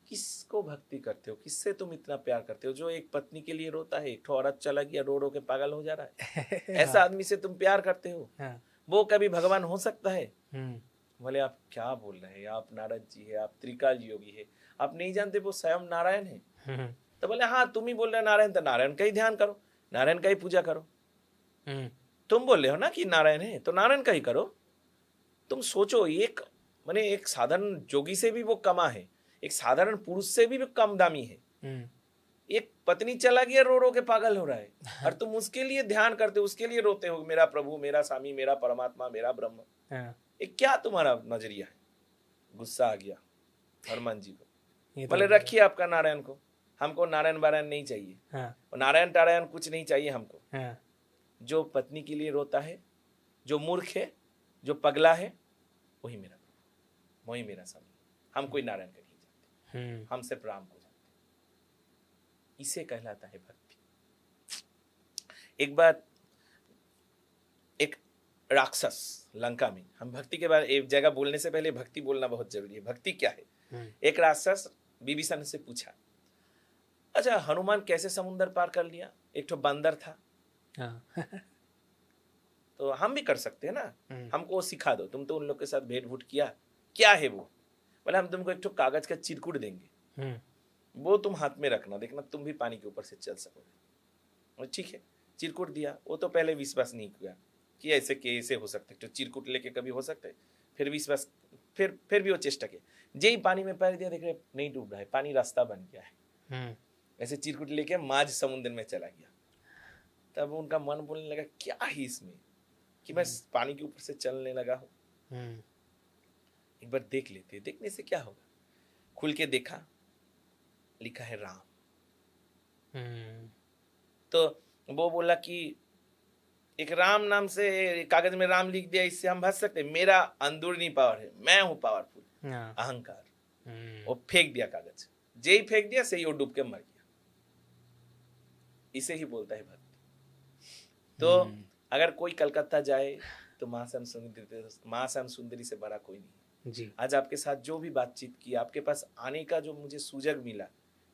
[SPEAKER 2] किसको भक्ति करते हो, किससे तुम इतना प्यार करते हो? जो एक पत्नी के लिए रोता है, एक ठो औरत चला गया रो रो के पागल हो जा रहा है, ऐसा आदमी से तुम प्यार करते हो?
[SPEAKER 1] हाँ।
[SPEAKER 2] वो कभी भगवान हो सकता है?
[SPEAKER 1] हम्म।
[SPEAKER 2] बोले आप क्या बोल रहे हैं, आप नारद जी है, आप त्रिकाल योगी है, आप नहीं जानते वो स्वयं नारायण है?
[SPEAKER 1] हम्म।
[SPEAKER 2] तो बोले हाँ तुम ही बोल रहे हो नारायण, तो नारायण का ही ध्यान करो, नारायण का ही पूजा करो।
[SPEAKER 1] हम्म।
[SPEAKER 2] तुम बोल रहे हो ना कि नारायण है, तो नारायण का ही करो। तुम सोचो, एक माने एक साधारण जोगी से भी वो कमा है, एक साधारण पुरुष से भी वो कम दामी है।
[SPEAKER 1] हम्म।
[SPEAKER 2] एक पत्नी चला गया रो रो के पागल हो रहा है, और तुम उसके लिए ध्यान करते हो, उसके लिए रोते हो, मेरा प्रभु, मेरा स्वामी, मेरा परमात्मा, मेरा ब्रह्म।
[SPEAKER 1] हाँ,
[SPEAKER 2] ये क्या तुम्हारा नजरिया है? गुस्सा आ गया हनुमान जी को।
[SPEAKER 1] ये तो
[SPEAKER 2] बोले
[SPEAKER 1] है।
[SPEAKER 2] रखिए आपका नारायण को, हमको नारायण वारायण नहीं चाहिए,
[SPEAKER 1] हाँ।
[SPEAKER 2] और नारायण टारायण कुछ नहीं चाहिए हमको।
[SPEAKER 1] हाँ।
[SPEAKER 2] जो पत्नी के लिए रोता है, जो मूर्ख है, जो पगला है, वही मेरा प्रभु, वही मेरा स्वामी। हम कोई नारायण का नहीं जानते,
[SPEAKER 1] हम्म।
[SPEAKER 2] हम सिर्फ राम को जानते। इसे कहलाता है भक्ति। एक बार एक राक्षस लंका में, हम भक्ति के बारे एक जगह बोलने से पहले भक्ति बोलना बहुत जरूरी है। भक्ति क्या है? एक राक्षस विभीषण से पूछा, अच्छा हनुमान कैसे समुद्र पार कर लिया? एक तो बंदर था।
[SPEAKER 1] हाँ।
[SPEAKER 2] तो हम भी कर सकते हैं ना,
[SPEAKER 1] हम्म।
[SPEAKER 2] हमको सिखा दो, तुम तो उन लोग के साथ भेंट भूट किया, क्या है वो? बोले हम तुमको एक तो कागज का चिरकुट देंगे,
[SPEAKER 1] हम्म।
[SPEAKER 2] वो तुम हाथ में रखना, देखना तुम भी पानी के ऊपर से चल सकोगे। और ठीक है, चिरकुट दिया। वो तो पहले विश्वास नहीं किया कि ऐसे कैसे हो सकता है, तो चिरकुट लेके कभी हो सकता है? फिर विश्वास, फिर भी वो चेष्टा की। जे ही पानी में पैर दिया, देख रहे नहीं डूब रहा है, पानी रास्ता बन गया है।
[SPEAKER 1] हम्म।
[SPEAKER 2] ऐसे चिरकुट लेके माझ समुद्र में चला गया। तब उनका मन बोलने लगा, क्या है इसमें कि मैं पानी के ऊपर से चलने लगा हूँ,
[SPEAKER 1] हम्म।
[SPEAKER 2] एक बार देख लेते, देखने से क्या होगा। खुल के देखा, लिखा है राम।
[SPEAKER 1] हम्म।
[SPEAKER 2] तो वो बोला कि एक राम नाम से कागज में राम लिख दिया, इससे हम बच सकते? मेरा अंदरूनी पावर है, मैं हूं पावरफुल,
[SPEAKER 1] हाँ।
[SPEAKER 2] अहंकार।
[SPEAKER 1] हम्म।
[SPEAKER 2] वो फेंक दिया कागज, जे ही फेंक दिया से ही वो डूब के मर गया। इसे ही बोलता है भक्ति। तो अगर कोई कलकत्ता जाए तो महाश्याम सुंदरी से बड़ा कोई नहीं।
[SPEAKER 1] जी।
[SPEAKER 2] आज आपके साथ जो भी बातचीत की, आपके पास आने का जो मुझे सुजग मिला,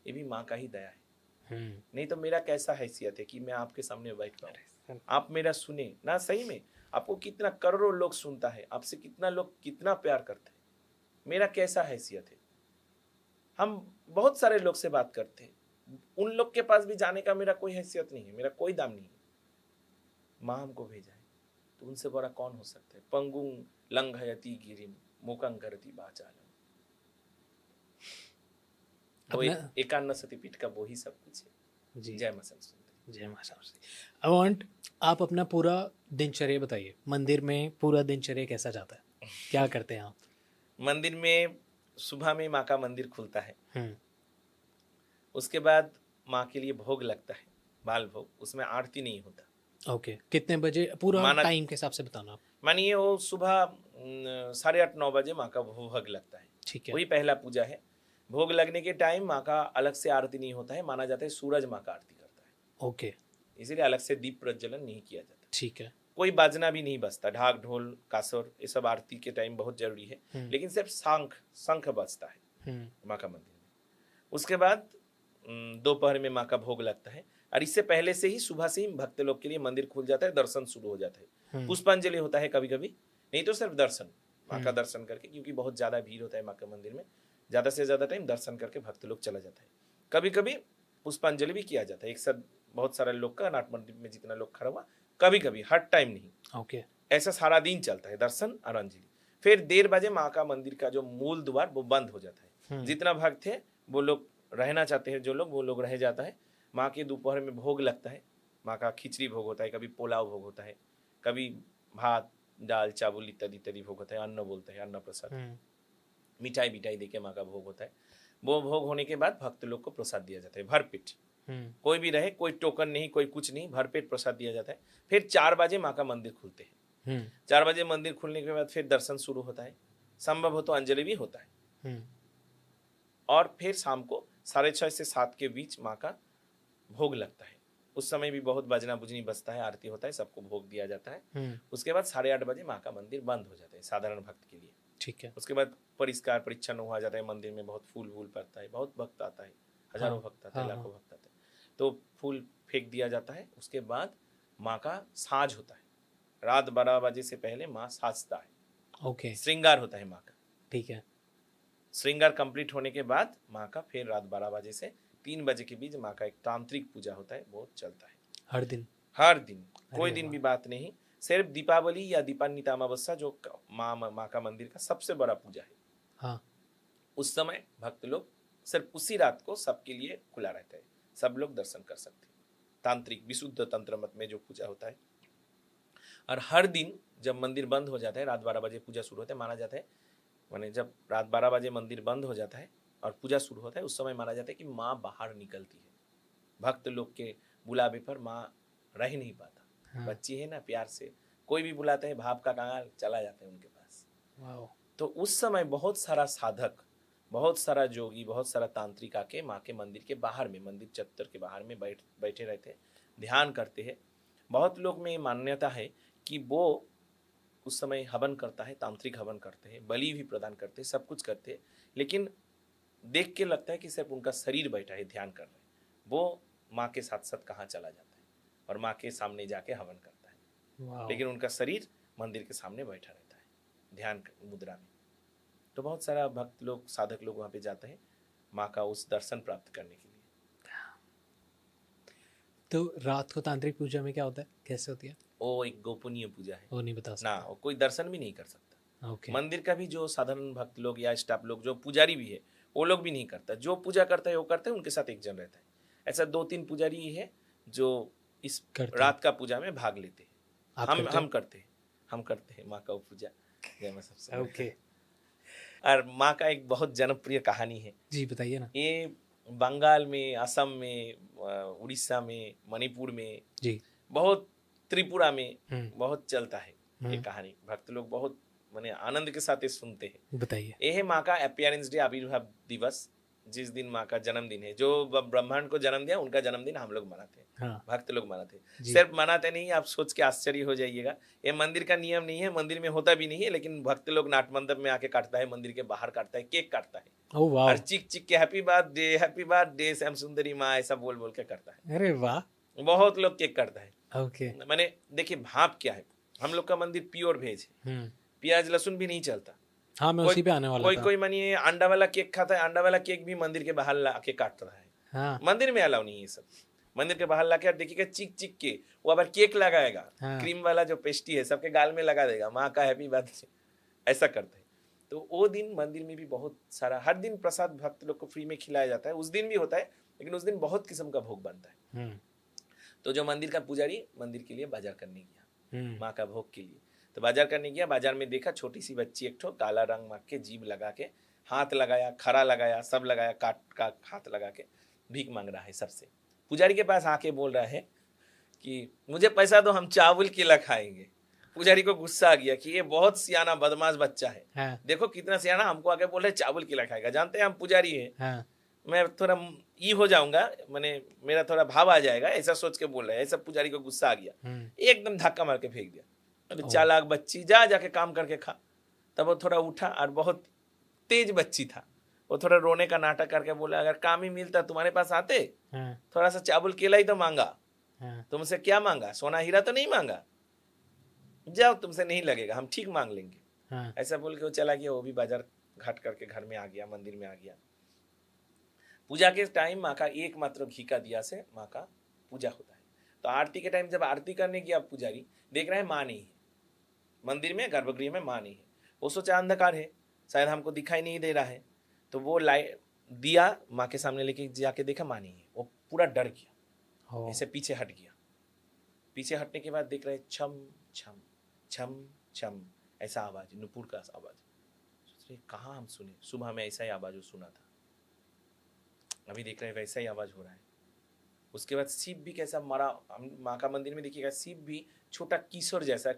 [SPEAKER 2] ये भी माँ का ही दया है। नहीं तो मेरा कैसा हैसियत है कि मैं आपके सामने बैठ पाऊं, आप मेरा सुने ना। सही में आपको कितना करोड़ों लोग सुनता है, आपसे कितना लोग कितना प्यार करते हैं, मेरा कैसा हैसियत है। हम बहुत सारे लोग से बात करते हैं, उन लोग के पास भी जाने का मेरा कोई हैसियत नहीं है, मेरा कोई दाम नहीं है। माँ हमको भेजा है, तो उनसे बड़ा कौन हो सकता है? पंगुं लंघयति गिरिम मुकं करति वाचालम। तो एकान्न सतीपीठ का वो ही सब कुछ है।
[SPEAKER 1] जी।
[SPEAKER 2] जय मां सरस्वती।
[SPEAKER 1] जय मां सरस्वती। आई वांट, आप अपना पूरा दिनचर्या बताइए, मंदिर में पूरा दिनचर्या कैसा जाता है, क्या करते हैं आप?
[SPEAKER 2] मंदिर में सुबह में माँ का मंदिर खुलता है, उसके बाद माँ के लिए भोग लगता है, बाल भोग। उसमें आरती नहीं होता।
[SPEAKER 1] ओके, कितने बजे पूरा टाइम के हिसाब से बताना आप।
[SPEAKER 2] मानिए वो सुबह 8:30-9 बजे माँ का भोग लगता है,
[SPEAKER 1] ठीक है।
[SPEAKER 2] वही पहला पूजा है। भोग लगने के टाइम माँ का अलग से आरती नहीं होता है, माना जाता है सूरज माँ का आरती करता है।
[SPEAKER 1] ओके,
[SPEAKER 2] इसीलिए अलग से दीप प्रज्वलन नहीं किया जाता।
[SPEAKER 1] ठीक है।
[SPEAKER 2] कोई बाजना भी नहीं बजता, ढाक ढोल कासर ये सब आरती के टाइम बहुत जरूरी है, लेकिन सिर्फ शंख बजता है माँ का मंदिर में। उसके बाद दोपहर में माँ का भोग लगता है, और इससे पहले से ही सुबह से ही भक्त लोग के लिए मंदिर खुल जाता है, दर्शन शुरू हो जाता है। पुष्पांजलि होता है कभी कभी, नहीं तो सिर्फ दर्शन, माँ का दर्शन करके, क्योंकि बहुत ज्यादा भीड़ होता है माँ के मंदिर में, ज्यादा से ज्यादा टाइम दर्शन करके भक्त लोग चला जाता है। कभी कभी पुष्पांजलि भी किया जाता है, एक साथ बहुत सारे लोग का, नाट मंदिर में जितना लोग खड़ा हुआ, कभी कभी, हर टाइम नहीं।
[SPEAKER 1] ओके,
[SPEAKER 2] ऐसा सारा दिन चलता है दर्शन और अंजलि। फिर 1:30 बजे माँ का मंदिर का जो मूल द्वार वो बंद हो जाता है। जितना भक्त है वो लोग रहना चाहते हैं, जो लोग वो लोग रह जाता है। माँ के दोपहर में भोग लगता है, माँ का खिचड़ी भोग होता है, कभी पुलाव भोग होता है, कभी भात दाल चावल इत्यादि इत्यादि भोग होता है, अन्न बोलते हैं, अन्न प्रसाद, मिठाई बिठाई देके माँ का भोग होता है। वो भोग होने के बाद भक्त लोग को प्रसाद दिया जाता है भरपेट, कोई भी रहे, कोई टोकन नहीं, कोई कुछ नहीं, भरपेट प्रसाद दिया जाता है। फिर 4 बजे माँ का मंदिर खुलते हैं। 4 बजे मंदिर खुलने के बाद फिर दर्शन शुरू होता है, संभव हो तो अंजलि भी होता है। और फिर शाम को 6:30 से 7 के बीच माँ का भोग लगता है। उस समय भी बहुत बजना बुजनी बजता है, आरती होता है, सबको भोग दिया जाता है। उसके बाद 8:30 बजे माँ का मंदिर बंद हो जाता है साधारण भक्त के लिए।
[SPEAKER 1] ठीक है।
[SPEAKER 2] उसके बाद परिष्कार परिच्छन्न हुआ जाता है, मंदिर में बहुत फूल वूल पड़ता है, बहुत भक्त आता है, हजारों
[SPEAKER 1] हाँ,
[SPEAKER 2] भक्त आते हैं,
[SPEAKER 1] हाँ,
[SPEAKER 2] लाखों
[SPEAKER 1] हाँ।
[SPEAKER 2] भक्त आते हैं। तो फूल फेंक दिया जाता है। उसके बाद माँ का साज होता है। रात 12 बजे से पहले माँ साजता है,
[SPEAKER 1] ओके,
[SPEAKER 2] श्रृंगार होता है माँ का।
[SPEAKER 1] ठीक है।
[SPEAKER 2] श्रृंगार कंप्लीट होने के बाद माँ का फिर रात 12 बजे से 3 बजे के बीच माँ का एक तांत्रिक पूजा होता है, वो चलता है
[SPEAKER 1] हर दिन?
[SPEAKER 2] हर दिन। कोई
[SPEAKER 1] अरे
[SPEAKER 2] दिन
[SPEAKER 1] वाह!
[SPEAKER 2] भी बात नहीं, सिर्फ दीपावली या दीपान्विता अमावस्या जो माँ का मंदिर का सबसे बड़ा पूजा है,
[SPEAKER 1] हाँ,
[SPEAKER 2] उस समय भक्त लोग सिर्फ उसी रात को सबके लिए खुला रहता है, सब लोग दर्शन कर सकते हैं। तांत्रिक विशुद्ध तंत्र मत में जो पूजा होता है। और हर दिन जब मंदिर बंद हो जाता है, रात 12 बजे पूजा शुरू होता है, माना जाता है, माने जब रात 12 बजे मंदिर बंद हो जाता है और पूजा शुरू होता है, उस समय माना जाता है कि माँ बाहर निकलती है। भक्त लोग के बुलावे पर माँ रह नहीं पाता।
[SPEAKER 1] हाँ।
[SPEAKER 2] बच्ची है ना, प्यार से कोई भी बुलाते हैं, भाप का कांगल चला जाता है उनके पास।
[SPEAKER 1] वाओ!
[SPEAKER 2] तो उस समय बहुत सारा साधक, बहुत सारा जोगी, बहुत सारा तांत्रिक आके माँ के मंदिर के बाहर में, मंदिर चत्तर के बाहर में बैठे रहते हैं, ध्यान करते हैं। बहुत लोग में ये मान्यता है कि वो उस समय हवन करता है, तांत्रिक हवन करते हैं, बलि भी प्रदान करते हैं, सब कुछ करते हैं, लेकिन देख के लगता है कि सिर्फ उनका शरीर बैठा है, ध्यान कर रहे हैं। वो माँ के साथ साथ कहाँ चला जाता है और माँ के सामने जाके हवन करता है,
[SPEAKER 1] वाओ!
[SPEAKER 2] लेकिन उनका शरीर मंदिर के सामने बैठा रहता है ध्यान मुद्रा में। तो बहुत सारा भक्त लोग, साधक लोग वहाँ पे जाते हैं माँ का उस दर्शन प्राप्त करने के लिए।
[SPEAKER 1] तो रात को तांत्रिक पूजा में क्या होता है? कैसे होती है?
[SPEAKER 2] वो एक गोपनीय पूजा है
[SPEAKER 1] वो नहीं बता
[SPEAKER 2] ना,
[SPEAKER 1] सकते?
[SPEAKER 2] वो कोई दर्शन भी नहीं कर सकता।
[SPEAKER 1] ओके,
[SPEAKER 2] मंदिर का भी जो साधारण भक्त लोग या स्टाफ लोग, जो पुजारी भी है, वो लोग भी नहीं करता। जो पूजा करता है वो करता है, उनके साथ एक जन रहता है। ऐसा 2-3 पुजारी ही है जो इस
[SPEAKER 1] करते
[SPEAKER 2] रात का पूजा में भाग लेते हैं।
[SPEAKER 1] आप
[SPEAKER 2] हम
[SPEAKER 1] करते
[SPEAKER 2] हम करते हैं, हम करते हैं माँ का वो पूजा। जय माँ सबसे
[SPEAKER 1] हो?
[SPEAKER 2] बड़ी।
[SPEAKER 1] ओके,
[SPEAKER 2] और माँ का एक बहुत जनप्रिय कहानी है।
[SPEAKER 1] जी बताइए ना।
[SPEAKER 2] ये बंगाल में, असम में, उड़ीसा में, मणिपुर में,
[SPEAKER 1] जी।
[SPEAKER 2] बहुत, त्रिपुरा में
[SPEAKER 1] हुँ,
[SPEAKER 2] बहुत चलता है ये
[SPEAKER 1] हुँ,
[SPEAKER 2] कहानी। भक्त लोग बहुत माने आनंद के साथ ये सुनते हैं।
[SPEAKER 1] बताइए।
[SPEAKER 2] ये है माँ का अपीयरेंस डे, आविर्भाव दिवस, जिस दिन माँ का जन्मदिन है। जो ब्रह्मांड को जन्म दिया, उनका जन्मदिन हम लोग मनाते हैं,
[SPEAKER 1] हाँ,
[SPEAKER 2] भक्त लोग मनाते हैं।
[SPEAKER 1] जी।
[SPEAKER 2] सिर्फ मनाते नहीं, आप सोच के आश्चर्य हो जाइएगा, ये मंदिर का नियम नहीं है, मंदिर में होता भी नहीं है, लेकिन भक्त लोग नाट मंडप में आके काटता है, मंदिर के बाहर काटता है, केक काटता है
[SPEAKER 1] ओह वाओ!
[SPEAKER 2] और चिक चिक के हैप्पी बर्थडे श्याम सुंदरी माँ ऐसा बोल बोल के करता है।
[SPEAKER 1] अरे वाह!
[SPEAKER 2] बहुत लोग केक काटता है।
[SPEAKER 1] ओके।
[SPEAKER 2] मैंने देखिए भाप क्या है, हम लोग का मंदिर प्योर वेज है,
[SPEAKER 1] हुँ,
[SPEAKER 2] प्याज लहसुन भी नहीं चलता।
[SPEAKER 1] हाँ, मैं
[SPEAKER 2] कोई
[SPEAKER 1] उसी पे आने वाला
[SPEAKER 2] कोई
[SPEAKER 1] था।
[SPEAKER 2] कोई मानिए अंडा वाला केक खाता है, अंडा वाला केक भी मंदिर के बाहर ला के काट रहा है।
[SPEAKER 1] हाँ,
[SPEAKER 2] मंदिर में अलाउ नहीं है ये सब। मंदिर के बाहर लाके देखिएगा, चिक चिक के वो अगर केक लगाएगा,
[SPEAKER 1] हाँ।
[SPEAKER 2] क्रीम वाला जो पेस्ट्री है सबके गाल में लगा देगा, माँ का हैप्पी बर्थडे, ऐसा करते हैं। तो वो दिन मंदिर में भी बहुत सारा, हर दिन प्रसाद भक्त लोग को फ्री में खिलाया जाता है। उस दिन भी होता है, लेकिन उस दिन बहुत किस्म का भोग बनता है।
[SPEAKER 1] हुँ,
[SPEAKER 2] तो जो मंदिर का पुजारी मंदिर के लिए बाजार करने गया,
[SPEAKER 1] हुँ,
[SPEAKER 2] माँ का भोग के लिए, तो बाजार करने गया, बाजार में देखा छोटी सी बच्ची एक ठो काला रंग माँ के जीभ लगा के, हाथ लगाया, खरा लगाया, सब लगाया, काट का हाथ लगा के भीख मांग रहा है सबसे। पुजारी के पास आके बोल रहा है कि मुझे पैसा दो, हम चावल केला खाएंगे। पुजारी को गुस्सा आ गया कि ये बहुत सियाना बदमाश बच्चा है,
[SPEAKER 1] हाँ,
[SPEAKER 2] देखो कितना सियाना, हमको आके बोल रहे चावल केला खाएगा, जानते हैं हम पुजारी हैं,
[SPEAKER 1] हाँ,
[SPEAKER 2] मैं थोड़ा ई हो जाऊंगा, मैंने मेरा थोड़ा भाव आ जाएगा, ऐसा सोच के बोल रहे हैं। ऐसा पुजारी को गुस्सा आ गया,
[SPEAKER 1] हुँ,
[SPEAKER 2] एकदम धक्का मार के फेंक दिया। अरे
[SPEAKER 1] ओह!
[SPEAKER 2] चालाक बच्ची, जा जाके काम करके खा। तब वो थोड़ा उठा और बहुत तेज बच्ची था, वो थोड़ा रोने का नाटक करके बोला, अगर काम ही मिलता तुम्हारे पास आते,
[SPEAKER 1] हाँ,
[SPEAKER 2] थोड़ा सा चावल केला ही तो मांगा,
[SPEAKER 1] हाँ,
[SPEAKER 2] तुमसे क्या मांगा, सोना हीरा तो नहीं मांगा, जाओ तुमसे नहीं लगेगा, हम ठीक मांग लेंगे।
[SPEAKER 1] हाँ,
[SPEAKER 2] ऐसा बोल के वो चला गया। वो भी बाजार घाट करके घर में आ गया, मंदिर में आ गया। पूजा के टाइम माँ का एकमात्र घी का दिया से माँ का पूजा होता है। तो आरती के टाइम जब आरती करने गया पुजारी, देख रहे हैं माँ नहीं है मंदिर में, गर्भगृह में माँ नहीं है। वो सोचा अंधकार है, शायद हमको दिखाई नहीं दे रहा है, तो वो लाइट दिया माँ के सामने लेके जाके देखा माँ नहीं है। वो पूरा डर गया,
[SPEAKER 1] ओह!
[SPEAKER 2] ऐसे पीछे हट गया। पीछे हटने के बाद देख रहे छम छम छम छम ऐसा आवाज, नुपुर का आवाज। सोच रहे कहाँ हम सुने, सुबह में ऐसा ही आवाज सुना था, अभी देख रहे हैं वैसा ही आवाज हो रहा है। उसके बाद शिव भी कैसा मरा, माँ का मंदिर में देखिएगा, शिव भी छोटा किशोर जैसा,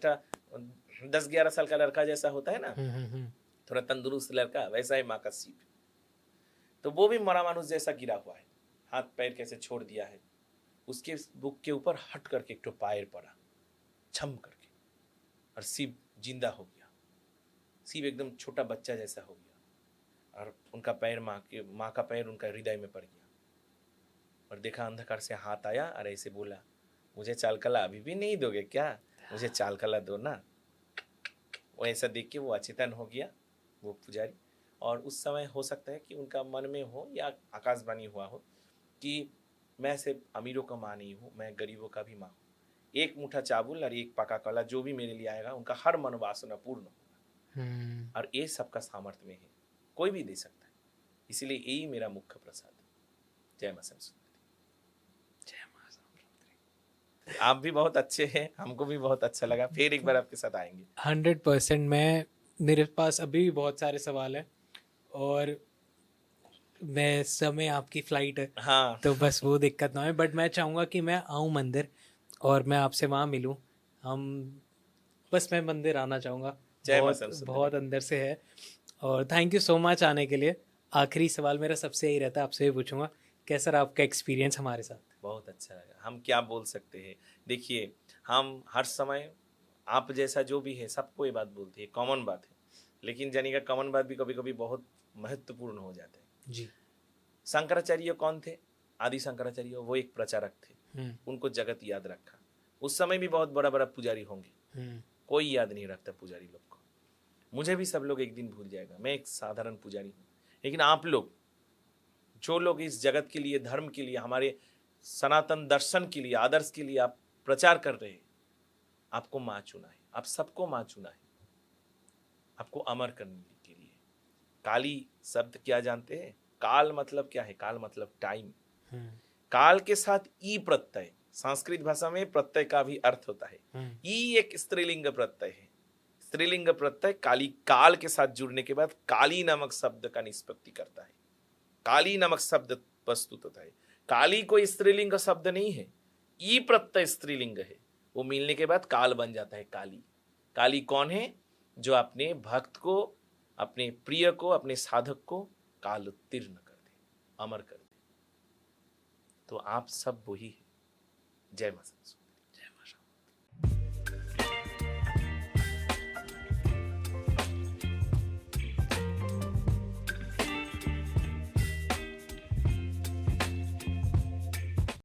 [SPEAKER 2] 10-11 साल का लड़का जैसा होता है ना, थोड़ा तंदुरुस्त लड़का, वैसा ही माँ का शिव। तो वो भी मरा मानुष जैसा गिरा हुआ है, हाथ पैर कैसे छोड़ दिया है। उसके बुक के ऊपर हट करके एक तो पायर पड़ा छम करके, और शिव जिंदा हो गया। शिव एकदम छोटा बच्चा जैसा हो गया और उनका पैर माँ का पैर उनका हृदय में पड़ गया और देखा अंधकार से हाथ आया और ऐसे बोला, मुझे चालकला अभी भी नहीं दोगे क्या, मुझे चालकला दो ना। वो ऐसा देख के वो अचेतन हो गया वो पुजारी। और उस समय हो सकता है कि उनका मन में हो या आकाशवाणी हुआ हो कि मैं सिर्फ अमीरों का माँ नहीं हूँ, मैं गरीबों का भी माँ हूँ। एक मुठ्ठा चावल और एक पका कला जो भी मेरे लिए आएगा उनका हर मनोवासना पूर्ण होगा। और ये सबका सामर्थ्य में है, कोई भी दे सकता है। इसीलिए यही मेरा मुख्य प्रसाद है। जय मां सरस्वती।
[SPEAKER 1] जय मां सरस्वती।
[SPEAKER 2] आप भी बहुत अच्छे हैं, हमको भी बहुत अच्छा लगा, फिर एक बार आपके साथ आएंगे।
[SPEAKER 1] 100%। मेरे पास अभी भी बहुत सारे सवाल हैं और मैं समय आपकी फ्लाइट है
[SPEAKER 2] हाँ
[SPEAKER 1] तो बस वो दिक्कत ना हो, बट मैं चाहूँगा कि मैं आऊँ मंदिर और मैं आपसे वहाँ मिलूँ। बस मैं मंदिर आना चाहूँगा,
[SPEAKER 2] जय मां
[SPEAKER 1] बहुत
[SPEAKER 2] सरस्वती।
[SPEAKER 1] बहुत अंदर से है। और थैंक यू सो मच आने के लिए। आखिरी सवाल मेरा सबसे यही रहता है, आपसे भी पूछूंगा, कैसा रहा आपका एक्सपीरियंस हमारे साथ?
[SPEAKER 2] बहुत अच्छा लगा। हम क्या बोल सकते हैं, देखिए हम हर समय आप जैसा जो भी है सबको ये बात बोलते हैं, कॉमन बात है, लेकिन जानिएगा कॉमन बात भी कभी कभी बहुत महत्वपूर्ण हो जाता है।
[SPEAKER 1] जी।
[SPEAKER 2] शंकराचार्य कौन थे? आदि शंकराचार्य, वो एक प्रचारक थे। उनको जगत याद रखा। उस समय भी बहुत बड़ा बड़ा पुजारी होंगे, कोई याद नहीं रखता पुजारी लोग को। मुझे भी सब लोग एक दिन भूल जाएगा, मैं एक साधारण पुजारी हूँ। लेकिन आप लोग जो लोग इस जगत के लिए, धर्म के लिए, हमारे सनातन दर्शन के लिए, आदर्श के लिए आप प्रचार कर रहे हैं, आपको माँ चुना है, आप सबको माँ चुना है आपको अमर करने के लिए। काली शब्द क्या जानते हैं? काल मतलब क्या है? काल मतलब टाइम। काल के साथ ई प्रत्यय, संस्कृत भाषा में प्रत्यय का भी अर्थ होता है। ई एक स्त्रीलिंग प्रत्यय है। स्त्रीलिंग प्रत्यय काली, काल के साथ जुड़ने के बाद काली नामक शब्द का निष्पत्ति करता है। काली नामक शब्द प्रस्तुत होता है। काली कोई स्त्रीलिंग शब्द नहीं है, ई प्रत्यय स्त्रीलिंग है। वो मिलने के बाद काल बन जाता है काली। काली कौन है? जो अपने भक्त को, अपने प्रिय को, अपने साधक को काल उत्तीर्ण कर दे, अमर कर दे। तो आप सब वही है। जय मां सरस्वती।